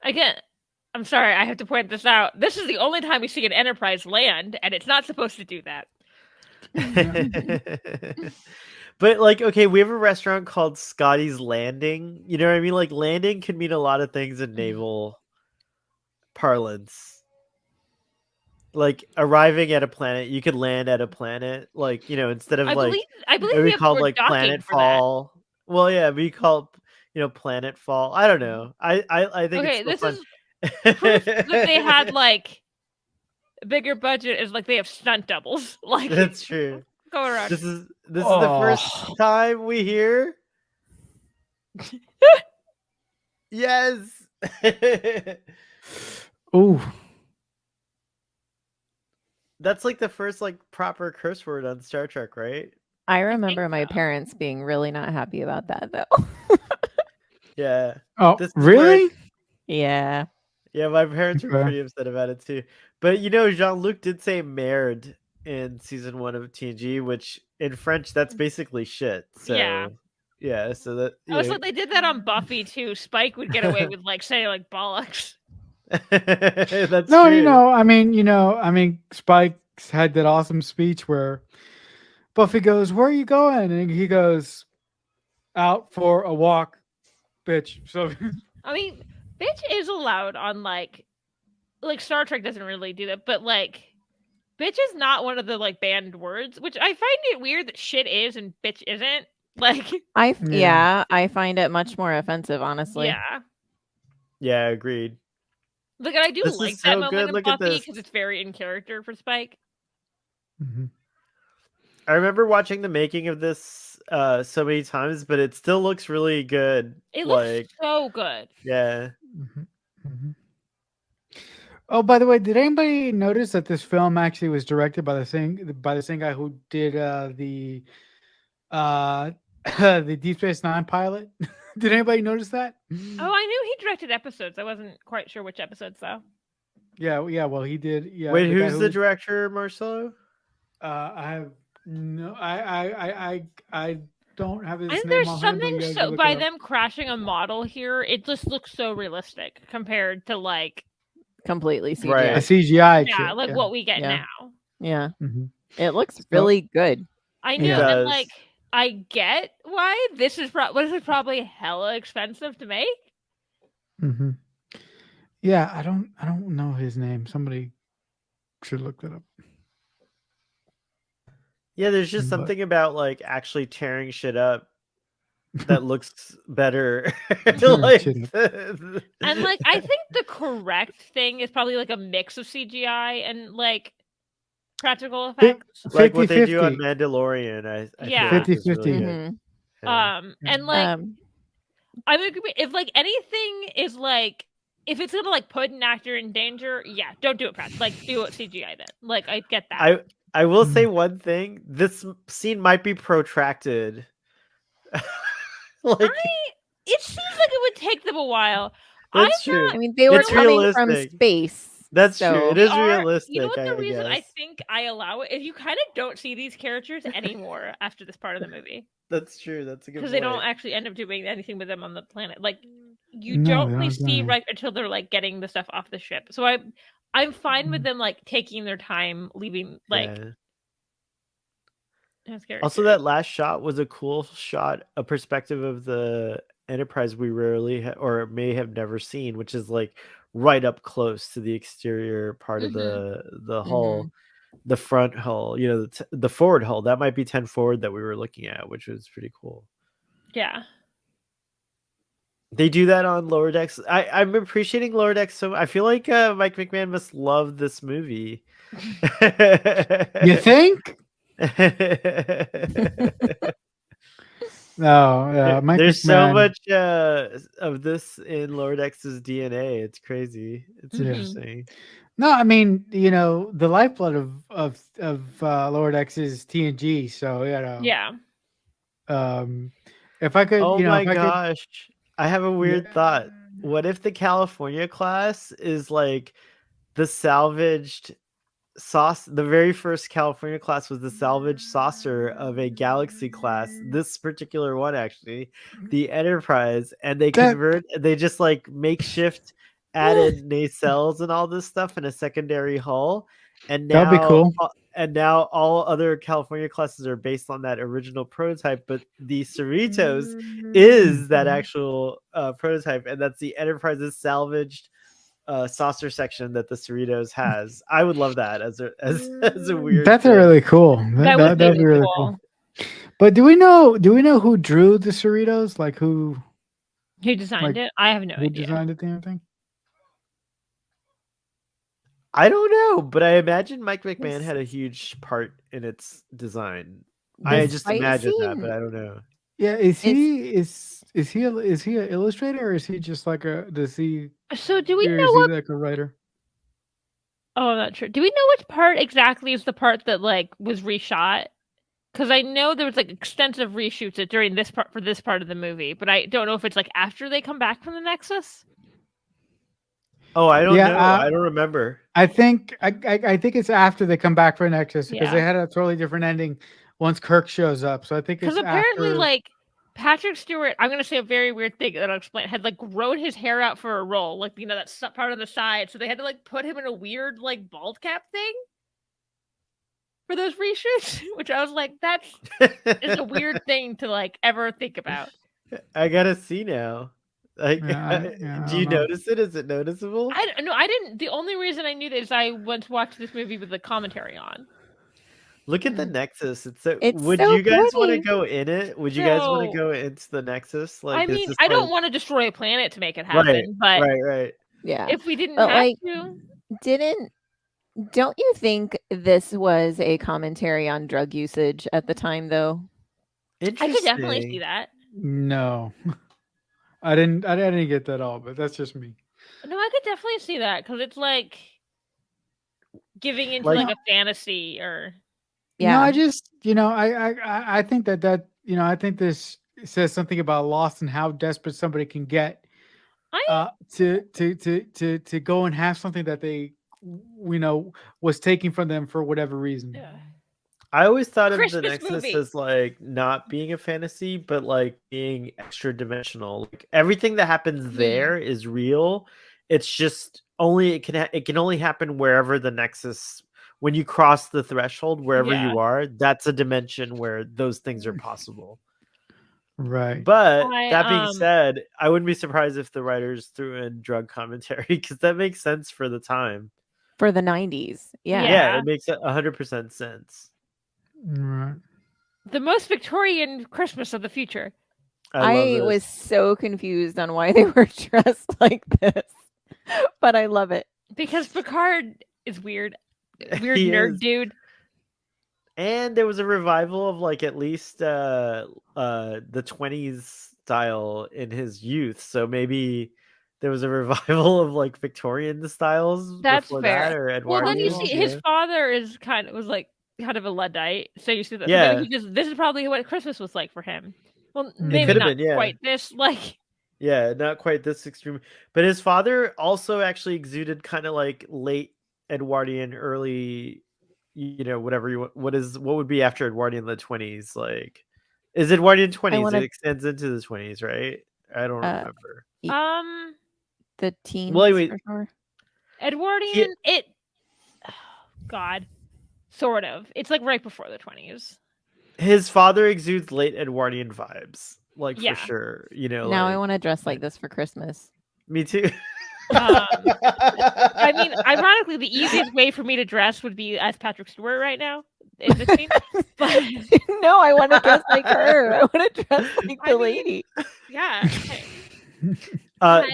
Again, I'm sorry, I have to point this out. This is the only time we see an Enterprise land, and it's not supposed to do that. But like, okay, we have a restaurant called Scotty's Landing. You know what I mean? Like landing can mean a lot of things in naval parlance. Like arriving at a planet, you could land at a planet. Like, instead of I like believe I believe it would we be have the called word like docking planet for that. fall. Well, yeah, we call planet fall. I don't know. I think it's Okay, still this fun. is proof that they had like bigger budget is like they have stunt doubles. Like That's true. go around. This is the first Oh, time we hear. Yes. ooh, That's like the first like proper curse word on Star Trek, right? I I think remember my so. parents being really not happy about that though. Yeah. oh, This is where really? Yeah. yeah, my parents were Okay. pretty upset about it too. But Jean-Luc did say merde in season 1 of TNG, which in French that's basically shit. Yeah. So yeah, so that I was like they did that on Buffy too. Spike would get away with like saying like bollocks. that's No, true. I mean, Spike's had that awesome speech where Buffy goes, "Where are you going?" And he goes, "Out for a walk." bitch. So I mean, bitch is allowed on like Star Trek doesn't really do that, but like bitch is not one of the like banned words, which I find it weird that shit is and bitch isn't. Like, Yeah. I find it much more offensive, honestly. yeah. Yeah, agreed. Like, and I do This like is that so moment good. in Look at Buffy this. because it's very in character for Spike. Mhm. I remember watching the making of this so many times, but it still looks really good. It Like, looks so good. yeah. Mhm. Mhm. Oh, by the way, did anybody notice that this film actually was directed by the same guy who did the uh the Deep Space Nine pilot? Did anybody notice that? Oh, I knew he directed episodes. I wasn't quite sure which episodes though. Yeah. Well, he did. Yeah, Wait, the guy who's the who director, Marcelo? I have no, I don't have his And name there's offhand, but something you guys can so look by it up. them crashing a model here, it just looks so realistic compared to like Completely CGI. Right. The CGI yeah, shit. like Yeah. what we get Yeah. now. Yeah. Mhm. It looks So- really good. I know, Yeah. and like I get why this is probably hella expensive to make. Mhm. Yeah, I don't know his name. Somebody should look that up. Yeah, there's just But- something about like actually tearing shit up that looks better. Tearing like, shit And like I think the correct thing is probably like a mix of CGI and like practical effects. like what they do on 50-50. Mandalorian. I Yeah. feel like is 50-50. really good. Mhm. Yeah. And like Um, I would agree if like anything is like if it's gonna like put an actor in danger, yeah, don't do it practical. Like do it CGI then. Like I get that. I will say one thing. This scene might be protracted. like It seems like it would take them a while. that's true. I mean, they were It's coming from realistic. space. That's true. so- It is You know realistic. what the I reason I guess. think I allow it is you kind of don't see these characters anymore after this part of the movie That's true. That's a good because point. they don't actually end up doing anything with them on the planet. Like you No, don't they really don't see do right until they're like getting the stuff off the ship. So I'm fine with Mm. them like taking their time, leaving like. Yeah. as characters. Also, that last shot was a cool shot, a perspective of the Enterprise we rarely or may have never seen, which is like right up close to the exterior part of the hull, the front hull. You know, the forward hull. That might be 10 forward that we were looking at, which was pretty cool. Yeah. They do that on Lower Decks. I'm appreciating Lower Decks so I feel like Mike McMahon must love this movie. You think? No, Mike There's McMahon. so much of this in Lower Decks' DNA. It's crazy. It's Mhm. interesting. No, I mean, you know, the lifeblood of Lower Decks is TNG. So you know, Yeah. if I could, Oh you know, my if I could, gosh. I have a weird Yeah. thought. What if the California class is like the salvaged sauce? The very first California class was the salvaged saucer of a Galaxy class. This particular one, actually, the Enterprise, and they just like makeshift added nacelles and all this stuff in a secondary hull. And That'd be now, cool. and now all other California classes are based on that original prototype, but the Cerritos is that actual prototype, and that's the Enterprise's salvaged saucer section that the Cerritos has. I would love that as a weird. That's a thing. really cool. That would That'd be be really cool. But do we know who drew the Cerritos? Like who Who designed it? I have no who idea. designed it? Damn thing. I don't know, but I imagine Mike McMahon This- had a huge part in its design. The I just fight imagine that, scene- but I don't know. Yeah, is he an illustrator or is he just like does he So do we or know is he what? like a writer? Oh, I'm not sure. Do we know which part exactly is the part that like was reshot? Because I know there was like extensive reshoots during this part for this part of the movie, but I don't know if it's like after they come back from the Nexus. Oh, I don't Yeah, know. I don't remember. I think I think it's after they come back for Nexus because Yeah. they had a totally different ending once Kirk shows up. So I think it's Because apparently, after... like Patrick Stewart, I'm gonna say a very weird thing that I'll explain. Had like grown his hair out for a role, like you know that part on the side, so they had to like put him in a weird like bald cap thing for those reshoots. Which I was like, that's is a weird thing to like ever think about. I gotta see now. Like, Yeah, I do don't you know. notice it? Is it noticeable? I didn't. The only reason I knew that is I went to watch this movie with the commentary on. Look at the Nexus. It's so. It's Would so you guys want to pretty. go in it? Would you guys want to So, go into the Nexus? Like, I is mean, this I don't like want to destroy a planet to make it right, happen, but right? Yeah. if we didn't But have like, to, don't you think this was a commentary on drug usage at the time, though? I could definitely see Interesting. that. No, I didn't. I didn't get that all, but that's just me. No, I could definitely see that because it's like giving into Like, like a fantasy or No, Yeah. I just, I think that, I think this says something about loss and how desperate somebody can get I to go and have something that they, was taken from them for whatever reason. yeah. I always thought of the Christmas Nexus movie. as like not being a fantasy, but like being extra dimensional. Like everything that happens there is real. It's just only it can only happen wherever the Nexus. When you cross the threshold, wherever Yeah. you are, that's a dimension where those things are possible. Right. But I, that being said, I wouldn't be surprised if the writers threw in drug commentary because that makes sense for the time. For the 90s. Yeah. Yeah, it makes 100% sense. Right. The most Victorian Christmas of the future. I love was so confused on why they were dressed like this, but I love it. Because Picard is weird. Weird He nerd is. dude. And there was a revival of like at least the 20s style in his youth. So maybe there was a revival of like Victorian styles That's before fair. that, or Well, then you Edwardian. see his father is kind of a Luddite. So you see that. Yeah. So maybe this is probably what Christmas was like for him. Well, It maybe could've not been, yeah. quite this. Like, Yeah, not quite this extreme. But his father also actually exuded kind of like late Edwardian, early, whatever what would be after Edwardian the 20s? Like, is Edwardian 20s? It extends into the 20s, right? I don't remember. The teens, Well, anyway, for sure. Edwardian, God, sort of. It's like right before the 20s. His father exudes late Edwardian vibes, like Yeah. for sure. Now I want to dress like this for Christmas. Me too. I mean, ironically, the easiest way for me to dress would be as Patrick Stewart right now. In the scene. But No, I want to dress like her. I want to dress like the lady. Yeah.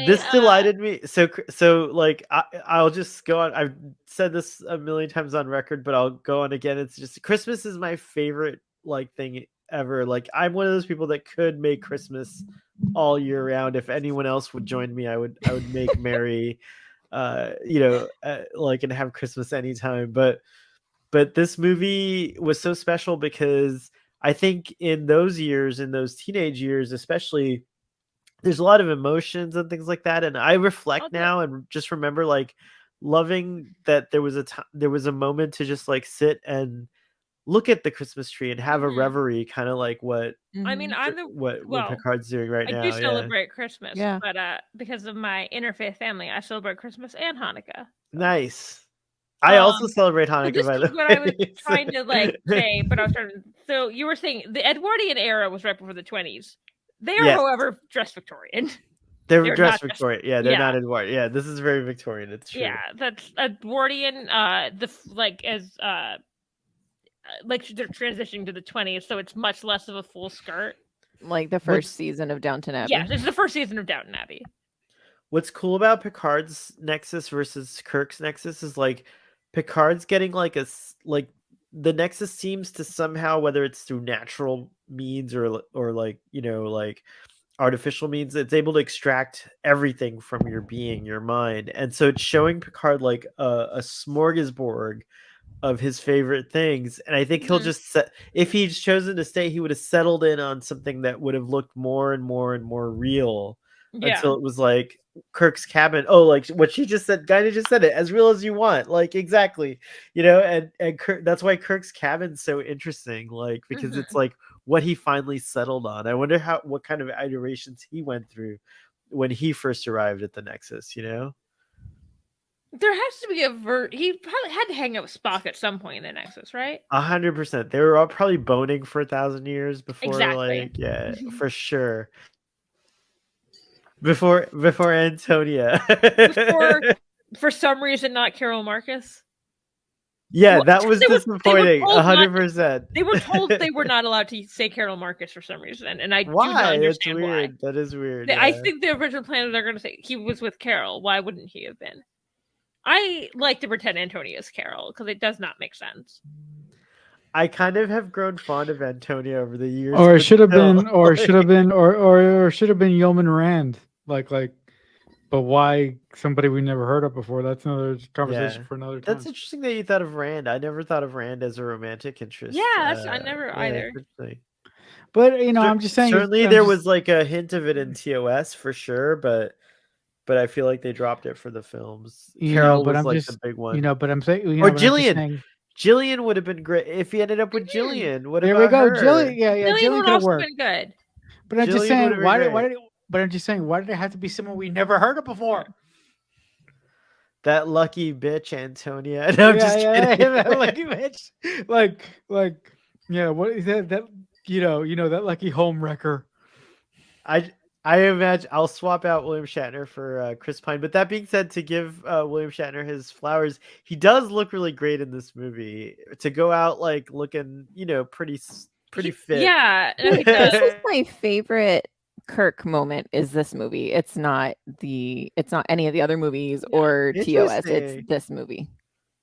This delighted me. So like I'll just go on. I've said this a million times on record, but I'll go on again. It's just Christmas is my favorite like thing ever. Like I'm one of those people that could make Christmas all year round. If anyone else would join me, I would make merry, like and have Christmas anytime. But this movie was so special because I think in those years, in those teenage years, especially, there's a lot of emotions and things like that. And I reflect now and just remember like loving that there was a moment to just like sit and look at the Christmas tree and have a reverie, kind of like what I mean, what Picard's doing right now. I do celebrate Christmas, Yeah. but because of my interfaith family, I celebrate Christmas and Hanukkah. Nice. I also celebrate So Hanukkah. this By is the what way. I was trying to like say, but I was trying to. So you were saying the Edwardian era was right before the 20s. They are, however, dressed Victorian. They're dressed Victorian. Yeah, they're not yeah. Edwardian. Yeah, this is very Victorian. It's true. Yeah, that's Edwardian. They're transitioning to the 20s, so it's much less of a full skirt. Like the first season of Downton Abbey. Yeah, this is the first season of Downton Abbey. What's cool about Picard's Nexus versus Kirk's Nexus is like Picard's getting like the Nexus seems to somehow, whether it's through natural means or like like artificial means, it's able to extract everything from your being, your mind, and so it's showing Picard like a smorgasbord of his favorite things. And I think he'll just if he'd chosen to stay, he would have settled in on something that would have looked more and more and more real until it was like Kirk's cabin. Oh, like what she just said, Guy just said it, as real as you want, like exactly, and Kirk, that's why Kirk's cabin's so interesting, like because it's like what he finally settled on. I wonder what kind of iterations he went through when he first arrived at the Nexus. There has to be he probably had to hang out with Spock at some point in the Nexus, right? 100%. They were all probably boning for 1,000 years before. Exactly. Like, yeah, for sure. before Antonia. Before, for some reason, not Carol Marcus. Yeah, Well, that was they were disappointing. told not to- 100%. They were told they were not allowed to say Carol Marcus for some reason, and I do not Why? That's understand why. weird. That is weird. I Yeah. think the original plan they're going to say he was with Carol. Why wouldn't he have been? I like to pretend Antonia is Carol because it does not make sense. I kind of have grown fond of Antonia over the years. Or it but should have still, been, or it should have like- been, or should have been Yeoman Rand. Like, but why somebody we never heard of before? That's another conversation Yeah. for another time. That's interesting that you thought of Rand. I never thought of Rand as a romantic interest. Yeah, I never either. Interesting. But I'm just saying. Certainly, I'm there just- was like a hint of it in TOS for sure, but I feel like they dropped it for the films. Carol but was I'm like just, the big one. but I'm saying, Or but I'm just Jillian. saying- Jillian would have been great if he ended up with Jillian. What there about we go, her? Jillian. Yeah, Jillian Jillian would could have also worked. been good. But I'm just Jillian saying, would've been great. But I'm just saying, why did it have to be someone we never heard of before? That lucky bitch, Antonia. No, I'm just kidding. that lucky bitch. Like, yeah. What is that? That that lucky home wrecker. I imagine I'll swap out William Shatner for Chris Pine. But that being said, to give William Shatner his flowers, he does look really great in this movie. To go out like looking, pretty fit. Yeah, no, he does. This is my favorite Kirk moment. Is this movie? It's not any of the other movies or TOS. Interesting. It's this movie.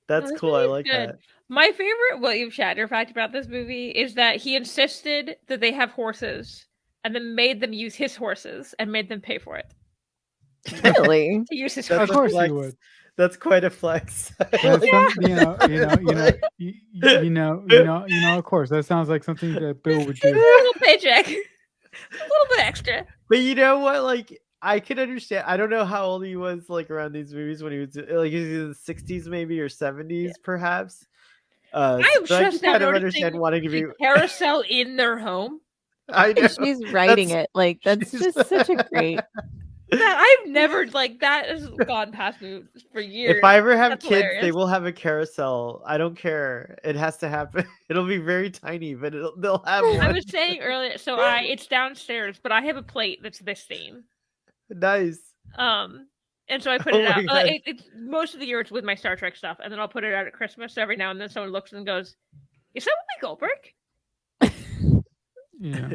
That's this cool. I movie's like good. that. My favorite William Shatner fact about this movie is that he insisted that they have horses and then made them use his horses and made them pay for it. Really? To use his That's Of horses. a course he flex. would. That's quite a flex. That's of course. That sounds like something that Bill would A do. little paycheck. A little bit extra. But you know what? Like, I can understand. I don't know how old he was, like, around these movies when he was like, he was in the 60s maybe or 70s perhaps. I'm So I just can now kind of noticing understand wanting to be. the carousel in their home. I know. She's writing That's- it. Like, that's she's- just such a great. That I've never that has gone past me for years. If I ever have That's kids, they hilarious. will have a carousel. I don't care. It has to happen. It'll be very tiny, but they'll have one. I was saying earlier, so it's downstairs, but I have a plate that's this theme. Nice. And so I put Oh it my out. God. It's most of the year it's with my Star Trek stuff, and then I'll put it out at Christmas. So every now and then someone looks and goes, "Is that Whoopi Goldberg?" Yeah.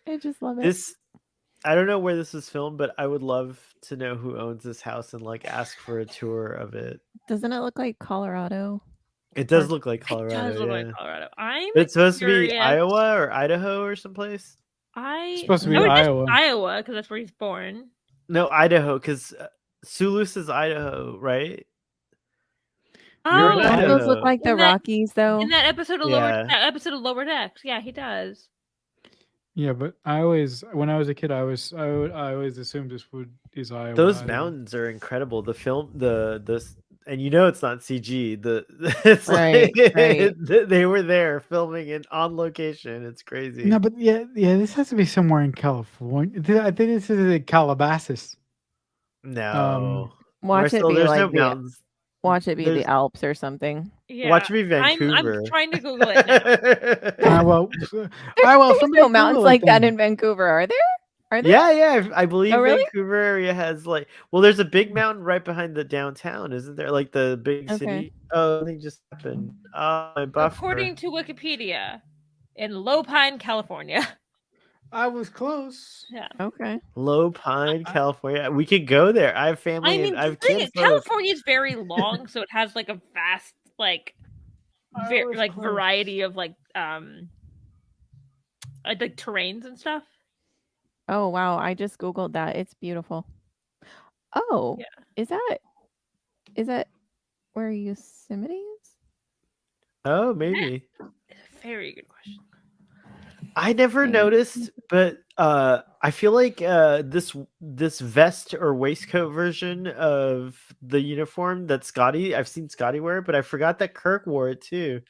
I just love it. This, I don't know where this is filmed, but I would love to know who owns this house and like ask for a tour of it. Doesn't it look like Colorado? It does look like Colorado. It does look yeah. like Colorado. I'm But it's supposed to be curious. Iowa or Idaho or someplace. It's supposed to be I would guess Iowa. Iowa because that's where he's born. No, Idaho, because Sulus is Idaho, right? You're Oh, in Don't Idaho. those look like the In that- Rockies though? in that episode of Lower Decks, yeah, he does. Yeah, but when I was a kid, I always assumed this is Iowa. Those I don't- mountains are incredible. The film, and it's not CG. It's Right, like right. they were there filming it on location. It's crazy. No, but yeah. This has to be somewhere in California. I think this is in Calabasas. No, Watch it Marcel, be there's like no the mountains. Watch it be There's- the Alps or something. Yeah. Watch me I'm Vancouver. trying to Google it now. Well, There's somebody no mountains Google it like that then. in Vancouver, are there? Are there? Yeah. I believe Oh, really? Vancouver area has like. Well, there's a big mountain right behind the downtown, isn't there? Like the big Okay. city. Oh, I think just happened. My buffer. According to Wikipedia, in Lopine, California. I was close. Yeah. Okay. Low Pine, California. We could go there. I have family. I mean, I have the thing kids. is, California is very long, so it has like a vast like I was close. variety of like terrains and stuff. Oh wow, I just googled that. It's beautiful. Oh, Yeah. is that where Yosemite is? Oh, maybe. Very good question. I never noticed, but I feel like this vest or waistcoat version of the uniform that I've seen Scotty wear, but I forgot that Kirk wore it too.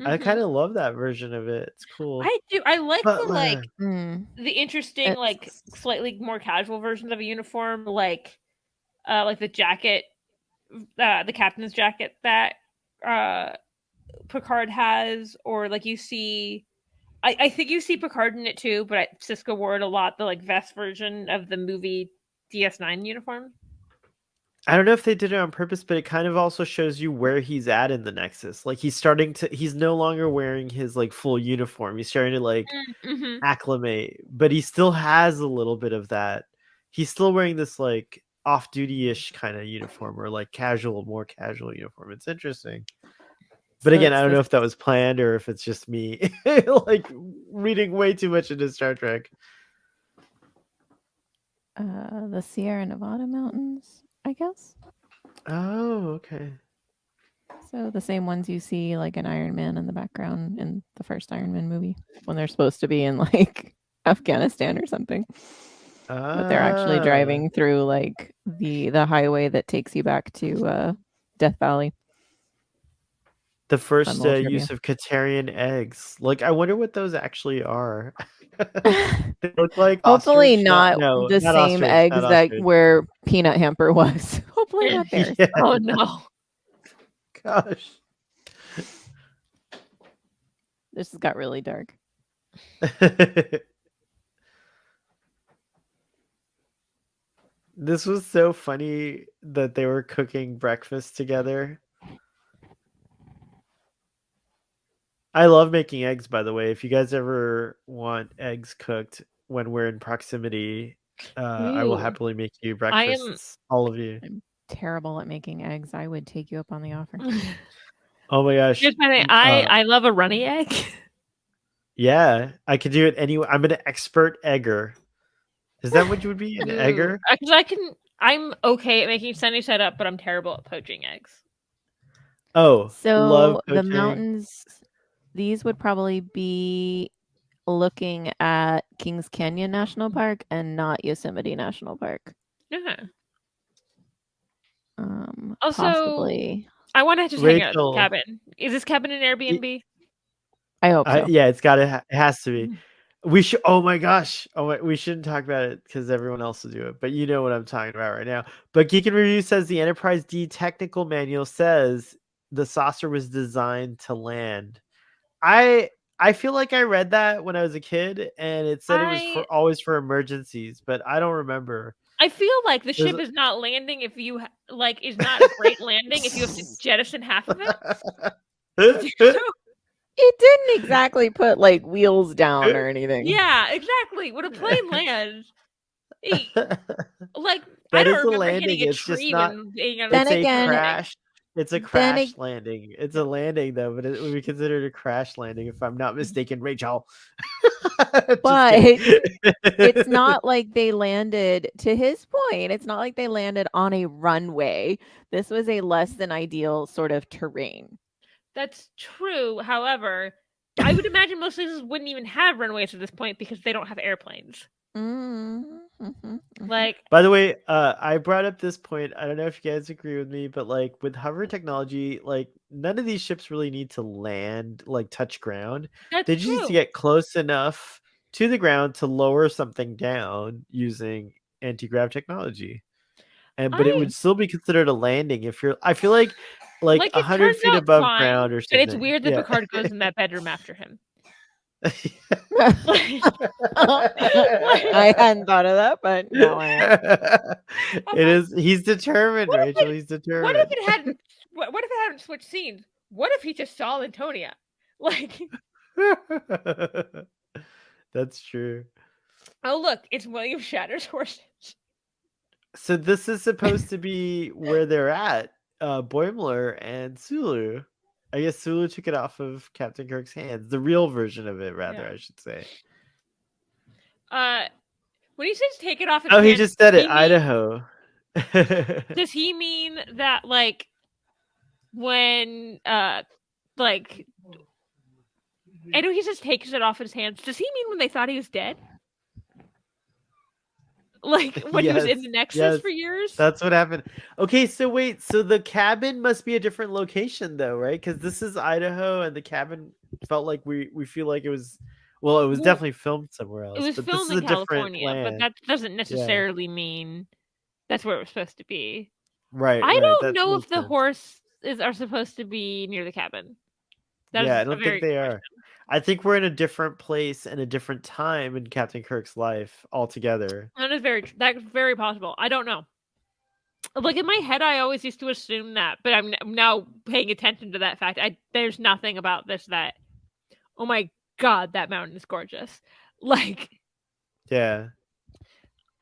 I Mhm. kind of love that version of it. It's cool. I do. I like But, the like Hmm. the interesting like It's- slightly more casual versions of a uniform, like the jacket, the captain's jacket that Picard has, or like you see I think you see Picard in it too, but Cisco wore it a lot, the like vest version of the movie DS9 uniform. I don't know if they did it on purpose, but it kind of also shows you where he's at in the Nexus. Like he's no longer wearing his like full uniform. He's starting to like Mm-hmm. acclimate, but he still has a little bit of that. He's still wearing this like off-duty-ish kind of uniform, or like more casual uniform. It's interesting. But So again, it's I don't the- know if that was planned or if it's just me like reading way too much into Star Trek. the Sierra Nevada mountains, I guess. Oh, okay. So the same ones you see like an Iron Man in the background in the first Iron Man movie when they're supposed to be in like Afghanistan or something. But they're actually driving through like the highway that takes you back to Death Valley. The first little trivia. use of Katarian eggs. Like, I wonder what those actually are. They look like Hopefully ostrich. not No, the not same ostrich, eggs not that ostrich. where Peanut Hamper was. Hopefully not theirs. Yeah. Oh no. Gosh. This has got really dark. This was so funny that they were cooking breakfast together. I love making eggs, by the way. If you guys ever want eggs cooked when we're in proximity, I will Ooh. happily make you am- breakfasts. All of you. Terrible at making eggs. I would take you up on the offer. Oh my gosh. Here's my thing. I love a runny egg. Yeah, I could do it anyway. I'm an expert egger. Is that what you would be? An egger? Because I'm okay at making sunny side up, but I'm terrible at poaching eggs. Oh, love So the poaching. mountains, these would probably be looking at Kings Canyon National Park and not Yosemite National Park. Yeah. Also, Possibly. I want to just hang out at Rachel. the cabin. Is this cabin an Airbnb? I hope so. Yeah, it's got to. It has to be. We should. Oh my gosh. We shouldn't talk about it because everyone else will do it. But you know what I'm talking about right now. But Geek and Review says the Enterprise D technical manual says the saucer was designed to land. I feel like I read that when I was a kid, and it said it was always for emergencies, but I don't remember. I feel like the ship is not landing if you is not a great landing if you have to jettison half of it. It didn't exactly put like wheels down or anything. Yeah, exactly. When a plane lands, That I don't is a remember landing. hitting a It's just tree not. when being on Then It's a again- crash. It's a crash landing. It's a landing though, but it would be considered a crash landing if I'm not mistaken, Rachel. But it's not like they landed, to his point, it's not like they landed on a runway. This was a less than ideal sort of terrain. That's true. However, I would imagine most places wouldn't even have runways at this point because they don't have airplanes. By the way, I brought up this point. I don't know if you guys agree with me, but like with hover technology, like none of these ships really need to land, like touch ground. They just need to get close enough to the ground to lower something down using anti-grav technology. But it would still be considered a landing if you're. I feel like 100 feet above ground or something. And it's weird that Picard goes in that bedroom after him. I hadn't thought of that, but now I am. It is. He's determined, Rachel. He's determined. What if it hadn't? What if it hadn't switched scenes? What if he just saw Antonia? That's true. Oh look, it's William Shatner's horses. So this is supposed to be where they're at, Boimler and Sulu. I guess Sulu took it off of Captain Kirk's hands. The real version of it, rather, I should say. When he says take it off his hands, he just said it, Idaho. Does he mean that, when, I know he says takes it off his hands. Does he mean when they thought he was dead? When he was in the Nexus for years? That's what happened. Okay, so wait. So the cabin must be a different location, though, right? Because this is Idaho, and the cabin felt like we feel like it was... Well, it was definitely filmed somewhere else. It was filmed in California, but that doesn't necessarily mean that's where it was supposed to be. Right. I don't know if the horses are supposed to be near the cabin. That Yeah, is I a don't very think they good are. question. I think we're in a different place and a different time in Captain Kirk's life altogether. That's very possible. I don't know. Like in my head, I always used to assume that, but I'm now paying attention to that fact. There's nothing about this that, oh my god, that mountain is gorgeous. Like Yeah.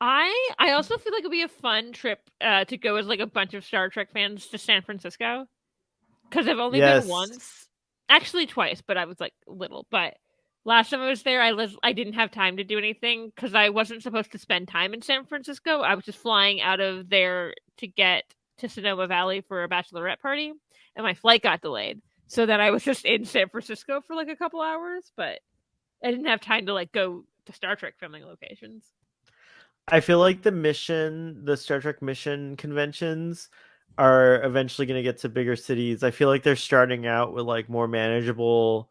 I also feel like it'd be a fun trip to go as like a bunch of Star Trek fans to San Francisco, because I've only been Yes. once, actually twice, but I was like little. But last time I was there, I didn't have time to do anything because I wasn't supposed to spend time in San Francisco. I was just flying out of there to get to Sonoma Valley for a bachelorette party, and my flight got delayed. So then I was just in San Francisco for like a couple hours, but I didn't have time to like go to Star Trek filming locations. I feel like the Star Trek mission conventions are eventually going to get to bigger cities. I feel like they're starting out with like more manageable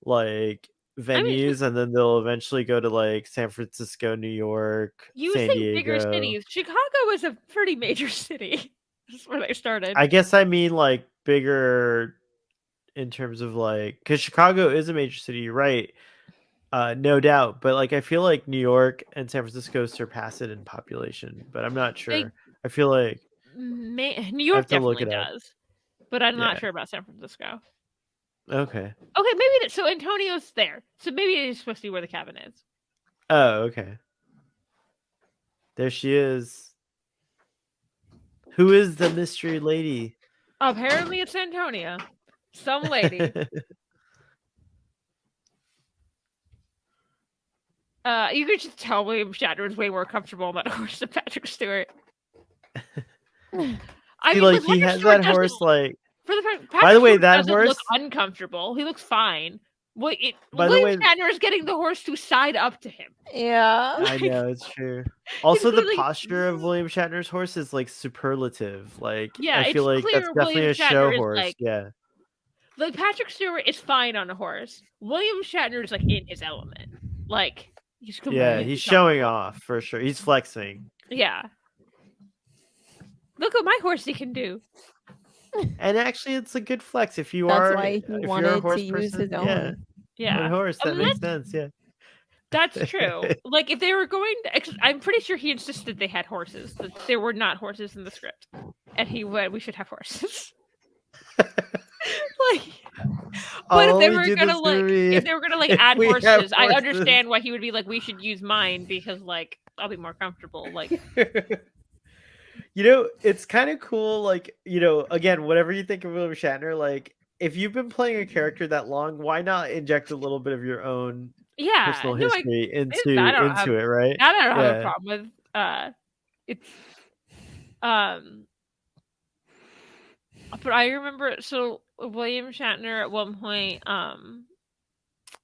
like venues, and then they'll eventually go to like San Francisco, New York, You San say bigger Diego. cities. Chicago is a pretty major city. That's where they started. I guess I mean like bigger in terms of like, because Chicago is a major city, right? No doubt, but like I feel like New York and San Francisco surpass it in population, but I'm not sure. I feel like New I York have to look definitely it up. does, but I'm not Yeah. sure about San Francisco. Okay. Okay, maybe so. Antonio's there, so maybe it is supposed to be where the cabin is. Oh, okay. There she is. Who is the mystery lady? Apparently, it's Antonia, some lady. You could just tell William Shatner is way more comfortable on that horse than Patrick Stewart. I See, mean, like he Patrick has Stewart that doesn't horse like. For the fact, By the way, Stewart that doesn't horse. look uncomfortable. He looks fine. By the William way, Shatner is getting the horse to side up to him. Yeah. I know it's true. Also, the literally- posture of William Shatner's horse is like superlative. Like, Yeah, I feel it's like that's clear definitely William a Shatner show is, horse. like- Yeah. Like Patrick Stewart is fine on a horse. William Shatner is like in his element. Like he's Yeah, completely he's showing comfortable. off for sure. He's flexing. Yeah. Look what my horsey can do. And actually, it's a good flex if you That's are. why he if you're a wanted horse to use person, his Yeah, own. Yeah. own horse. I That mean, makes sense. Yeah. That's true. Like if they were going to, I'm pretty sure he insisted they had horses. That there were not horses in the script. And we should have horses. Like but if they were gonna like add we have horses, I horses. understand why he would be like, we should use mine because like I'll be more comfortable. Like You know, it's kind of cool. Like, you know, again, whatever you think of William Shatner, like if you've been playing a character that long, why not inject a little bit of your own yeah, personal no, history into I don't have- it, right? that I don't have a Yeah. problem with. It's but I remember so William Shatner at one point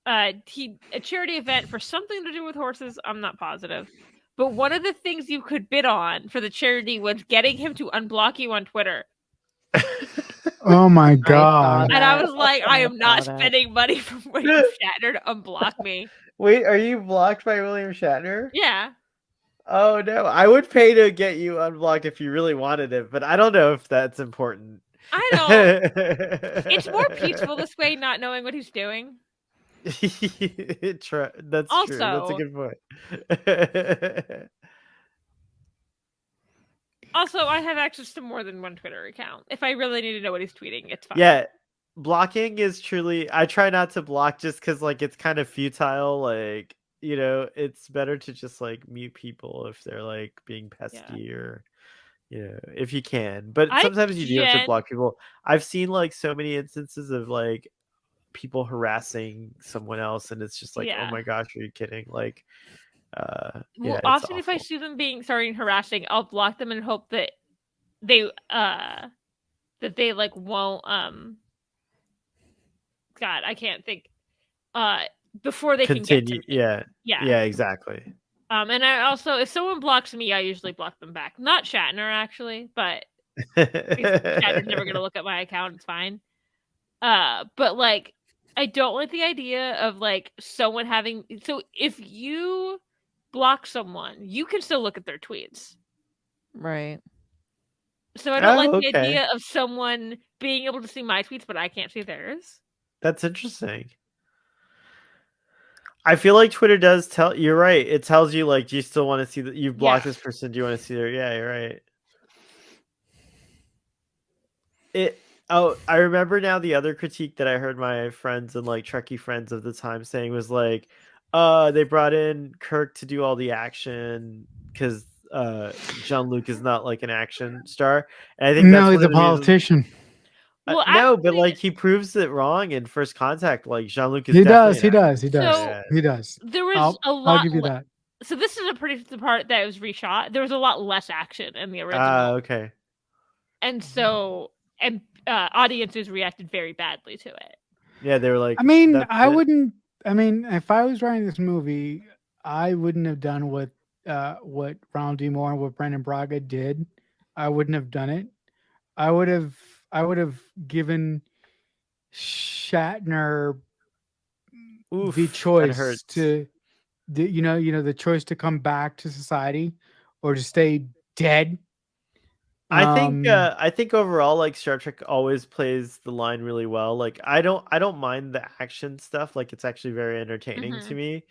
a charity event for something to do with horses, I'm not positive. But one of the things you could bid on for the charity was getting him to unblock you on Twitter. Oh my saw god. And I that. was like, I am not saw that. spending money from William Shatner to unblock me. Wait, are you blocked by William Shatner? Yeah. Oh no, I would pay to get you unblocked if you really wanted it, but I don't know if that's important. I know. It's more peaceful this way, not knowing what he's doing. That's true. That's a Also- good point. Also, I have access to more than one Twitter account. If I really need to know what he's tweeting, it's fine. Yeah, blocking is truly. I try not to block just because like it's kind of futile. Like, you know, it's better to just like mute people if they're like being pesky or, you know, if you can. But sometimes you do have to block people. I've seen like so many instances of like people harassing someone else, and it's just like, oh my gosh, are you kidding? Like, well, often if I see them being harassing, I'll block them and hope that they like won't God, I can't think before they continue. can get to me. Yeah, exactly. And I also, if someone blocks me, I usually block them back. Not Shatner actually, but Shatner's never gonna look at my account. It's fine. But like, I don't like the idea of like someone having. So if you block someone, you can still look at their tweets. Right. So I don't like the idea of someone being able to see my tweets, but I can't see theirs. That's interesting. I feel like Twitter does tell. You're right. It tells you like, do you still want to see that you've blocked Yeah. this person? Do you want to see their? Yeah, you're right. It. Oh, I remember now. The other critique that I heard my friends and like Trekkie friends of the time saying was like, they brought in Kirk to do all the action because Jean-Luc is not like an action star, and I think No, that's one he's of a the reasons. politician. Well, No, but actually, like he proves it wrong in First Contact. Like Jean-Luc is He definitely does. an He action does. He star. does. So- Yeah. He does. there was a I'll lot. give you that. So this is the part that was reshot. There was a lot less action in the original, Ah, okay. and so audiences reacted very badly to it. Yeah, they were like. I mean, "That's I it?" wouldn't. I mean, if I was writing this movie, I wouldn't have done what Ronald D. Moore and what Brandon Braga did. I wouldn't have done it. I would have. I would have given Shatner Oof, the that choice hurts. to, the choice to come back to society or to stay dead. I think overall, like Star Trek always plays the line really well. Like I don't mind the action stuff. Like it's actually very entertaining to Mhm. me.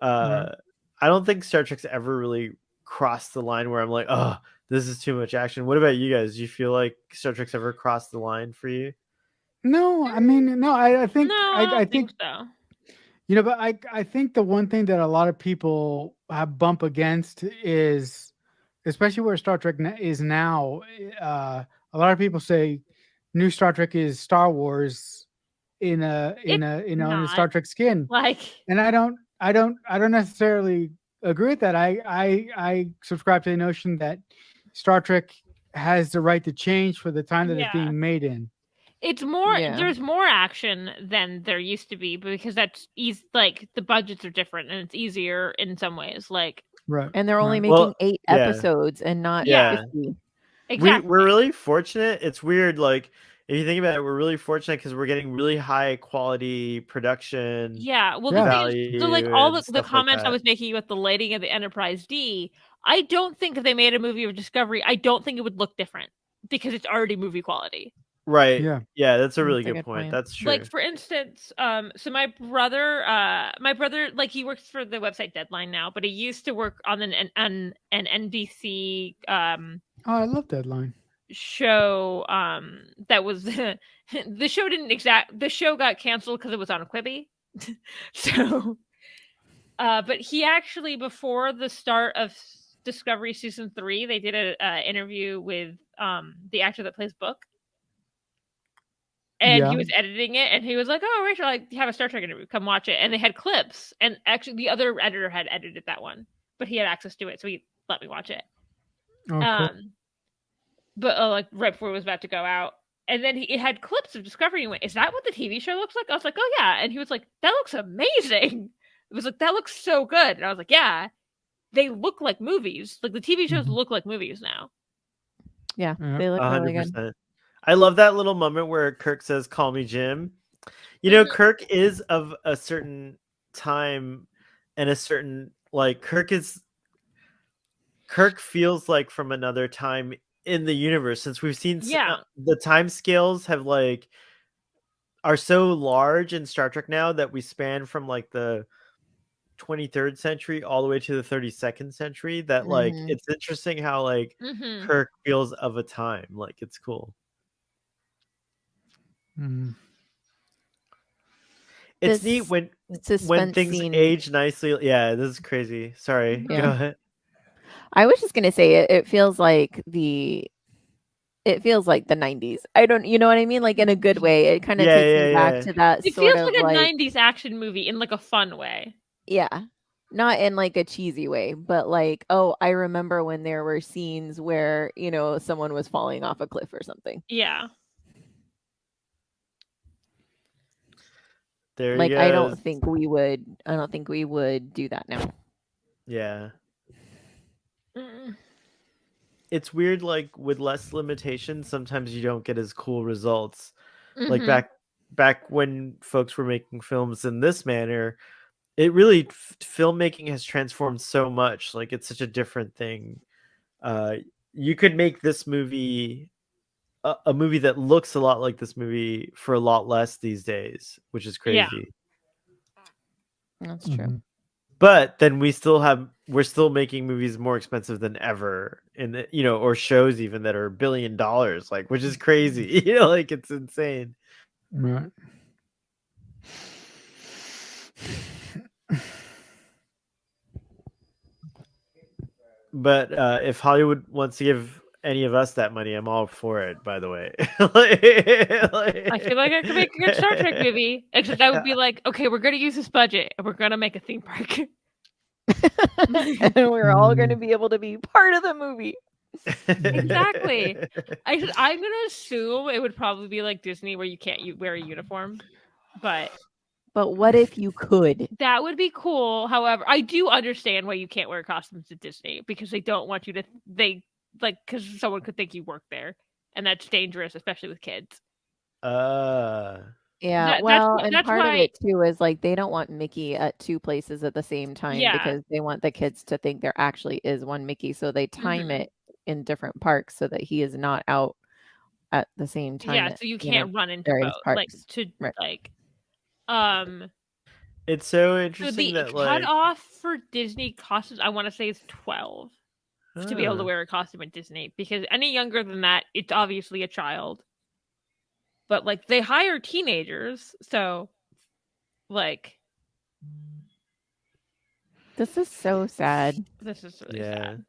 I don't think Star Trek's ever really crossed the line where I'm like, oh, this is too much action. What about you guys? Do you feel like Star Trek's ever crossed the line for you? No, I mean, no. I think No, I, I I don't think think so. But I think the one thing that a lot of people have bump against is, especially where Star Trek is now. A lot of people say new Star Trek is Star Wars in It's in a not. Star Trek skin, Like, and I don't necessarily agree with that. I subscribe to the notion that Star Trek has the right to change for the time that it's yeah, being made in. it's more. Yeah. There's more action than there used to be because that's easy. Like the budgets are different and it's easier in some ways. Like Right. And they're only right. making Well, 8 yeah. episodes and not Yeah. 50. exactly. We're really fortunate. It's weird, like if you think about it, we're really fortunate because we're getting really high quality production Yeah. Well, Yeah. the thing is, so like value all and the stuff like comments I that. was making with the lighting of the Enterprise D, I don't think if they made a movie of Discovery, I don't think it would look different because it's already movie quality. Right. Yeah. Yeah, that's a really That's a good good point. point. That's true. Like for instance, so my brother like he works for the website Deadline now, but he used to work on an NBC Oh, I love that line. show that was the show got canceled because it was on Quibi. So but he actually, before the start of Discovery season 3, they did a interview with the actor that plays Book, and Yeah. he was editing it, and he was like, "Oh, Rachel, I have a Star Trek interview. Come watch it." And they had clips, and actually, the other editor had edited that one, but he had access to it, so he let me watch it. Oh, cool. But like right before it was about to go out, and then it had clips of Discovery. And he went, "Is that what the TV show looks like?" I was like, "Oh yeah," and he was like, "That looks amazing." It was like, "That looks so good," and I was like, "Yeah, they look like movies. Like the TV shows Mhm. look like movies now." Yeah, Yeah. they look really good. 100%. I love that little moment where Kirk says, "Call me Jim." You know, Kirk is of a certain time and a certain like Kirk feels like from another time in the universe, since we've seen Yeah. the time scales have like are so large in Star Trek now that we span from like the 23rd century all the way to the 32nd century, that like Mhm. it's interesting how like Mm-hmm. Kirk feels of a time. Like it's cool. Mm. It's This neat when suspense things scene. age nicely. Yeah, this is crazy. Sorry. Yeah. Go ahead. I was just gonna say it feels like the 90s. I don't, you know what I mean? Like in a good way. It kind of Yeah, takes me yeah, back yeah. to that It sort feels of like a like 90s action movie in like a fun way. yeah. Not in like a cheesy way, but like, oh, I remember when there were scenes where, someone was falling off a cliff or something. Yeah. There Like he I goes. don't think we would do that now. Yeah. Mm. It's weird, like with less limitations, sometimes you don't get as cool results. Like Mhm. back when folks were making films in this manner, it really filmmaking has transformed so much. Like it's such a different thing. You could make this movie a movie that looks a lot like this movie for a lot less these days, which is Yeah. crazy. That's true. Mhm. But then we're still making movies more expensive than ever in the, or shows even that are $1 billion, like, which is crazy. Like, it's insane. Right. But if Hollywood wants to give any of us that money, I'm all for it, by the way. I feel like I could make a good Star Trek movie, except I would be like, okay, we're going to use this budget and we're going to make a theme park. And we're all going to be able to be part of the movie. Exactly. I'm going to assume it would probably be like Disney where you can't wear a uniform, but what if you could? that would be cool. However, I do understand why you can't wear costumes at Disney because they don't want you to, because someone could think you work there, and that's dangerous, especially with kids. Yeah, and part of it too is like they don't want Mickey at two places at the same time because they want the kids to think there actually is one Mickey, so they time it in different parks so that he is not out at the same time. Yeah, so you can't run into both. Parks. It's so So interesting the that cutoff for Disney costumes, I want to say, is 12 to be able to wear a costume at Disney, because any younger than that, it's obviously a child. But like they hire teenagers, so like this is so sad. This is really sad.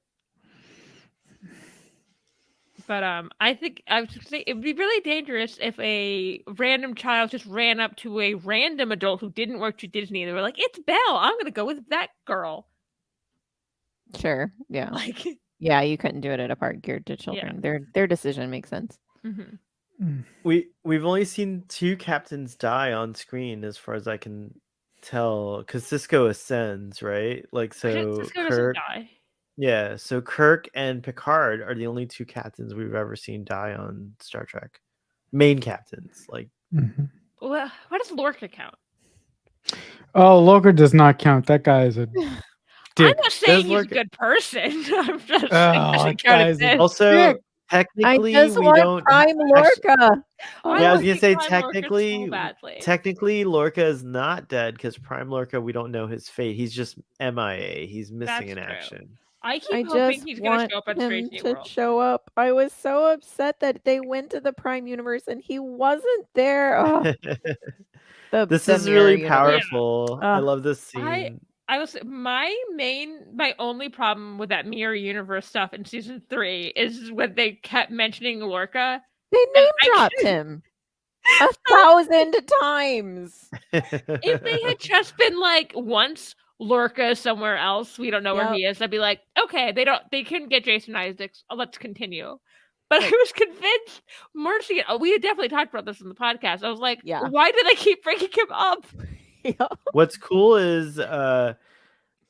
But I think I would say it would be really dangerous if a random child just ran up to a random adult who didn't work at Disney and they were like, "It's Belle. I'm gonna go with that girl." Sure. Yeah. Yeah, you couldn't do it at a park geared to children. Yeah. Their decision makes sense. Mm-hmm. We've only seen 2 captains die on screen, as far as I can tell, because Cisco ascends, right? Like, so Cisco Kirk doesn't die. Yeah, so Kirk and Picard are the only 2 captains we've ever seen die on Star Trek. Main captains, like. Well, why does Lorca count? Oh, Lorca does not count. That guy is a dick. I'm not saying he's a good person. I'm just saying also, technically, I just want Prime Lorca. I was gonna say technically Lorca is not dead, because Prime Lorca, we don't know his fate. He's just MIA. He's missing in action. I keep hoping he's going to show up on Strange New World. Show up. I was so upset that they went to the Prime universe and he wasn't there. Oh. This is really powerful. Yeah. I love this scene. My only problem with that mirror universe stuff in season 3 is when they kept mentioning Lorca. They name dropped him 1,000 times. If they had just been like, once Lorca somewhere else, we don't know where he is, I'd be like, okay, they couldn't get Jason Isaacs, let's continue. But I was convinced Marcy, we had definitely talked about this in the podcast. I was like, why do they keep bringing him up? What's cool is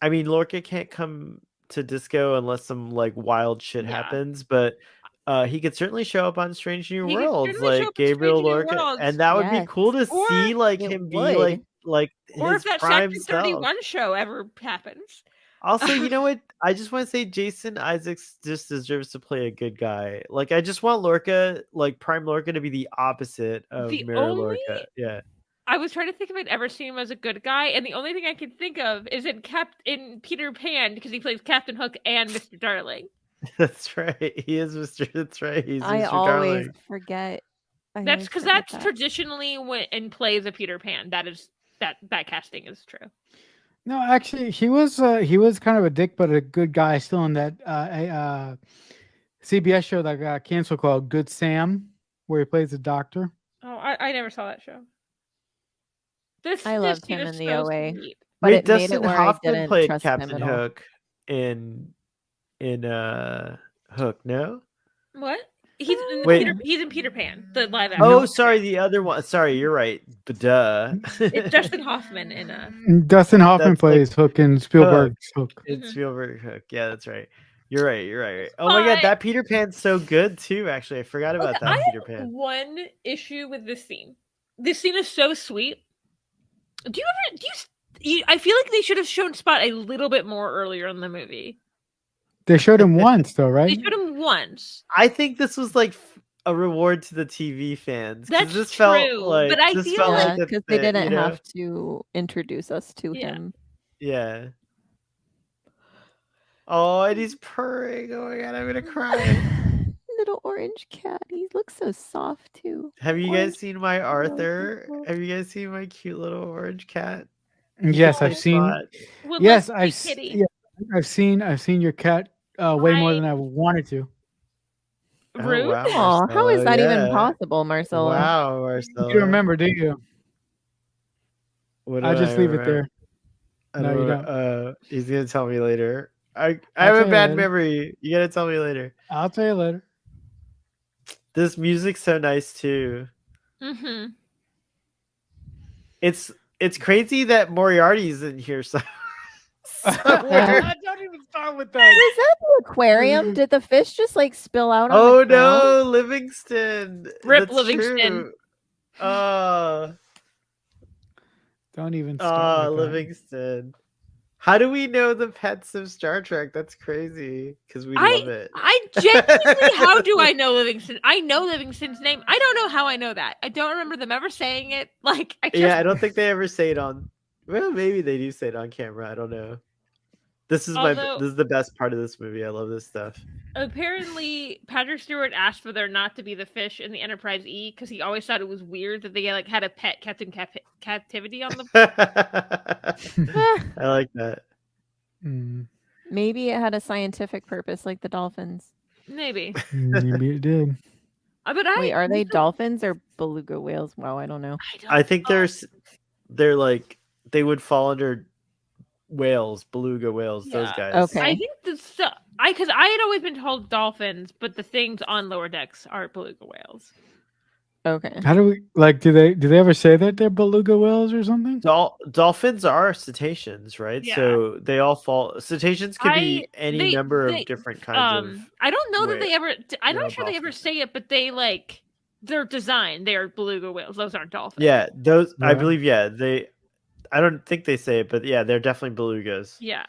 Lorca can't come to Disco unless some like wild shit happens, but he could certainly show up on Strange New Worlds, like Gabriel Lorca, and that would be cool to see, like him be like or his if that prime Section 31 show ever happens. Also, you know what? I just want to say Jason Isaacs just deserves to play a good guy. Like, I just want Lorca, like Prime Lorca, to be the opposite of Mirror Lorca. Yeah. I was trying to think if I'd ever seen him as a good guy, and the only thing I could think of is in Peter Pan, because he plays Captain Hook and Mr. Darling. That's right. He is Mr. That's right. He's I Mr. always Darling. Forget. That's because that's traditionally when in plays of Peter Pan. That is that casting is true. No, actually, he was kind of a dick, but a good guy still in that CBS show that got canceled called Good Sam, where he plays a doctor. Oh, I never saw that show. I loved him in the OA, but it made it where Hoffman played Captain Hook in Hook. No, what? He's in Peter Pan, the live action. Oh, sorry, the other one. Sorry, you're right. Duh. It's Dustin Hoffman in Dustin Hoffman plays Hook in Spielberg's Hook. It's Spielberg Hook. Yeah, that's right. You're right. Oh my god, that Peter Pan's so good too. Actually, I forgot about that Peter Pan. One issue with this scene. This scene is so sweet. I feel like they should have shown Spot a little bit more earlier in the movie. They showed him once, though, right? They showed him once. I think this was like a reward to the TV fans. 'Cause That's this felt true, like but I this feel felt like Yeah, like a because they thing, didn't you know? have to introduce us to Yeah. him. Yeah. Oh, and he's purring. Oh my god, I'm gonna cry. Little orange cat. He looks so soft too. Have you Orange guys seen my Arthur? cat. Have you guys seen my cute little orange cat? Yes, Play I've seen. Spot. would Yes, like to I've see Kitty. yeah, I've seen your cat way more than I wanted to. Rude. Oh wow, Aw, how is Marcelo, that even yeah. possible, Marcelo? Wow, You Marcelo. don't remember, do you? What I'll do just I leave it remember? there. I No, you don't. He's gonna tell me later. I I'll have tell a you bad later. memory. You gotta tell me later. I'll tell you later. This music's so nice too. Mm-hmm. It's crazy that Moriarty's in here somewhere. Don't even start with that. Was that the aquarium? Did the fish just like spill out on Oh the ground? no, Livingston. Rip That's Livingston. True. Don't even start with that. Livingston. How do we know the pets of Star Trek? That's crazy because we love it. I genuinely, how do I know Livingston? I know Livingston's name. I don't know how I know that. I don't remember them ever saying it. Like, I just, Yeah, I don't think they ever say it on. Well, maybe they do say it on camera. I don't know. This is Although- this is the best part of this movie. I love this stuff. apparently Patrick Stewart asked for there not to be the fish in the Enterprise E because he always thought it was weird that they like had a pet kept in captivity on the. I like that. Mm, Maybe it had a scientific purpose like the dolphins. Maybe, maybe it did. but Wait, are they dolphins or beluga whales? Wow, I don't know. I think they're like they would fall under whales, beluga whales, those Yeah. guys. Okay. I think because I had always been told dolphins, but the things on lower decks are beluga whales. Okay. How do we like? Do they ever say that they're beluga whales or something? Dolphins are cetaceans, right? Yeah. So they all fall. Cetaceans could be any number of they- different kinds of. I don't know that they ever. I'm whale not sure they ever dolphins. say it, but they like their design. They are beluga whales. Those aren't dolphins. Yeah, those I Yeah. believe. Yeah, they. I don't think they say it, but yeah, they're definitely belugas. Yeah.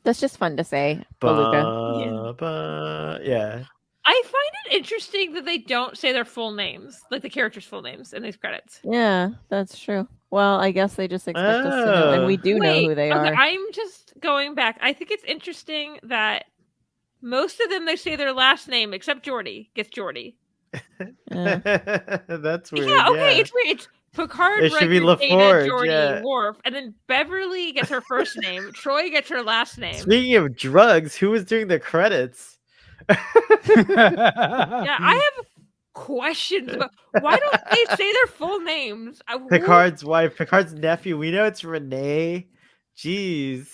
That's just fun to say. Beluga. Yeah. I find it interesting that they don't say their full names, like the characters' full names in these credits. Yeah, that's true. Well, I guess they just expect us to know, and we do know who they are. I'm just going back. I think it's interesting that most of them they say their last name, except Geordi gets Geordi. Yeah. That's weird. Yeah, okay, yeah. it's weird. It's Picard, It should be Riker, Data, LaForge, Geordi, yeah. Worf, and then Beverly gets her first name. Troy gets her last name. Speaking of drugs, who was doing the credits? Yeah, I have questions about why don't they say their full names? Picard's wife, Picard's nephew. We know it's Renee. Jeez.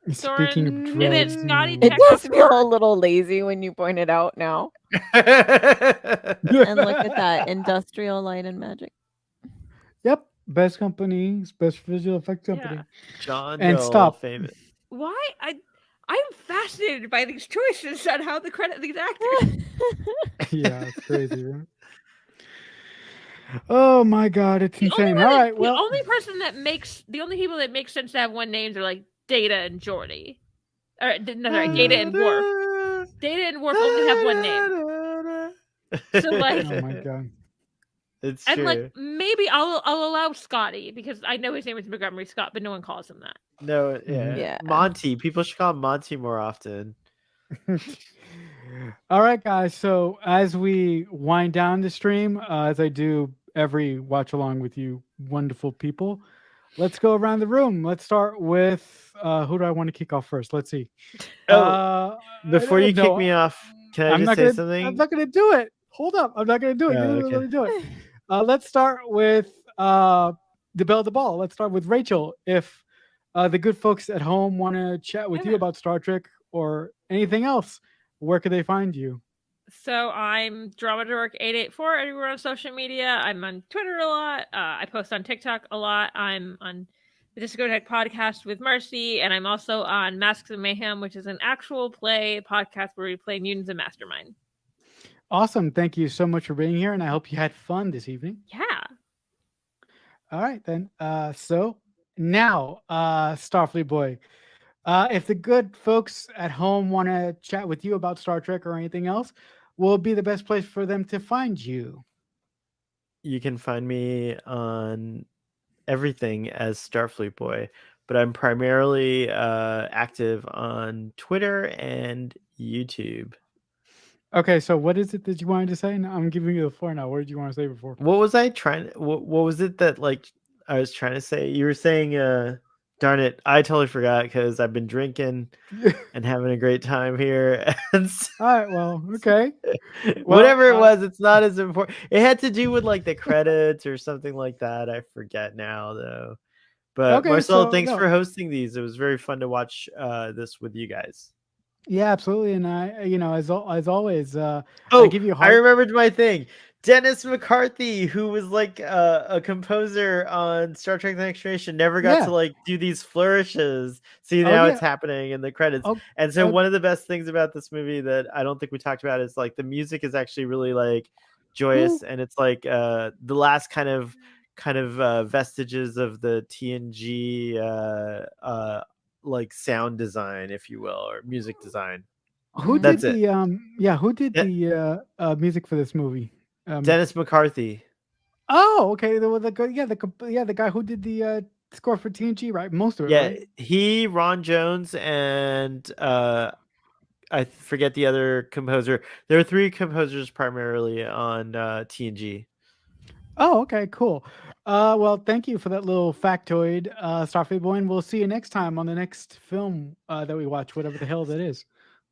Speaking of Soren, drugs, and then Scotty It Check does feel a little lazy when you point it out now. And look at that industrial light and magic. Yep, best company, best visual effects company. Yeah. John And Doe, stop. Why? famous. I'm fascinated by these choices on how they credit these actors. Yeah, it's crazy, right? Oh my god, it's insane. All right, well, the only people that make sense to have one names are like Data and Geordi. Or no, sorry, Data and Worf. Data and Worf only have one name. So like, oh my god. It's and true. like maybe I'll allow Scotty because I know his name is Montgomery Scott, but no one calls him that. No, yeah. Yeah. Monty. People should call him Monty more often. All right, guys. So as we wind down the stream, as I do every watch along with you wonderful people, let's go around the room. Let's start with who do I want to kick off first? Let's see. Before you no, kick me off, can I I'm just not say gonna, something? I'm not going to do it. Hold up. I'm not going to do it. Oh, Let okay. me do it. Let's start with the bell the ball. Let's start with Rachel. If the good folks at home want to chat with you Yeah. about Star Trek or anything else, where could they find you? So I'm Dramadork884 everywhere on social media. I'm on Twitter a lot. I post on TikTok a lot. I'm on the Discotheque podcast with Marcy, and I'm also on Masks of Mayhem, which is an actual play podcast where we play Mutants and Mastermind. Awesome. Thank you so much for being here, and I hope you had fun this evening. Yeah. All right, then. So now, Starfleet Boy, If the good folks at home want to chat with you about Star Trek or anything else, will be the best place for them to find you? You can find me on everything as Starfleet Boy, but I'm primarily active on Twitter and YouTube. Okay, so what is it that you wanted to say? No, I'm giving you the floor now. What did you want to say before? What was I trying? What was it that like I was trying to say? You were saying, darn it, I totally forgot because I've been drinking and having a great time here. And All right, well, okay. whatever it Well, was, it's not as important. It had to do with like the credits or something like that. I forget now though. But okay, Marcelo, so thanks no, for hosting these. It was very fun to watch this with you guys. yeah, absolutely. And I, as always, I Oh, give you a I heart. remembered my thing. Dennis McCarthy, who was like a composer on Star Trek: The Next Generation, never got to Yeah. like do these flourishes. See, Oh now it's yeah. happening in the credits. Oh, And so oh, one of the best things about this movie that I don't think we talked about is like the music is actually really like joyous, ooh. and it's like the last kind of vestiges of the TNG like sound design, if you will, or music design. Who That's did it. who did De- the music for this movie? Dennis McCarthy. Oh, okay. The guy who did the score for TNG, right? Most of it, Yeah, right? he, Ron Jones, and I forget the other composer. There are three composers primarily on TNG. Oh, okay, cool. Well, thank you for that little factoid, Starfleet Boy, and we'll see you next time on the next film that we watch, whatever the hell that is.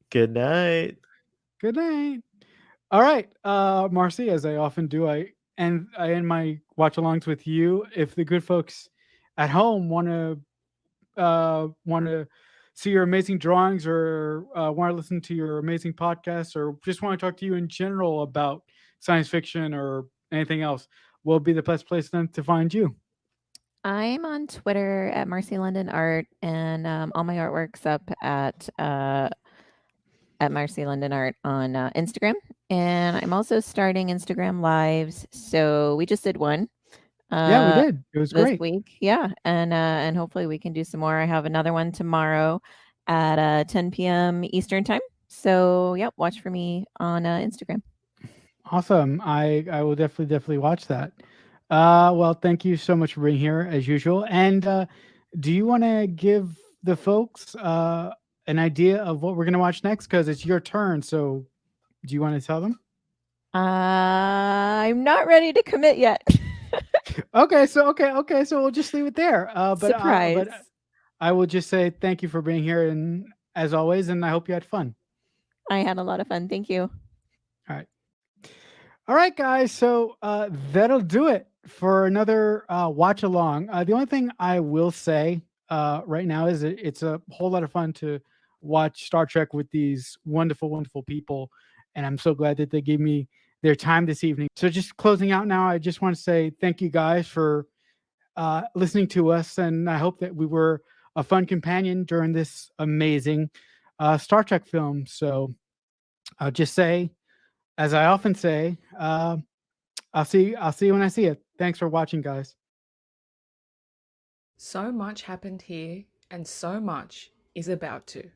Good night. Good night. All right, Marcy, as I often do, I end my watch-alongs with you. If the good folks at home want to see your amazing drawings, or want to listen to your amazing podcasts, or just want to talk to you in general about science fiction or anything else, will be the best place then to find you. I'm on Twitter at Marcy London Art, and all my artwork's up at Marcy London Art on Instagram. And I'm also starting Instagram lives. So we just did one Yeah, we did. It was this great. week. Yeah. And hopefully we can do some more. I have another one tomorrow at 10 p.m. Eastern time. So yeah, watch for me on Instagram. Awesome. I will definitely watch that. Well, thank you so much for being here as usual. And do you want to give the folks an idea of what we're going to watch next? Because it's your turn. So do you want to tell them? I'm not ready to commit yet. Okay. So we'll just leave it there. Surprise. I will just say thank you for being here, and as always, and I hope you had fun. I had a lot of fun. Thank you. All right. All right, guys. So that'll do it for another watch along. The only thing I will say right now is it's a whole lot of fun to watch Star Trek with these wonderful, wonderful people. And I'm so glad that they gave me their time this evening. So just closing out now, I just want to say thank you guys for listening to us. And I hope that we were a fun companion during this amazing Star Trek film. So I'll just say, as I often say, I'll see you when I see it. Thanks for watching, guys. So much happened here, and so much is about to.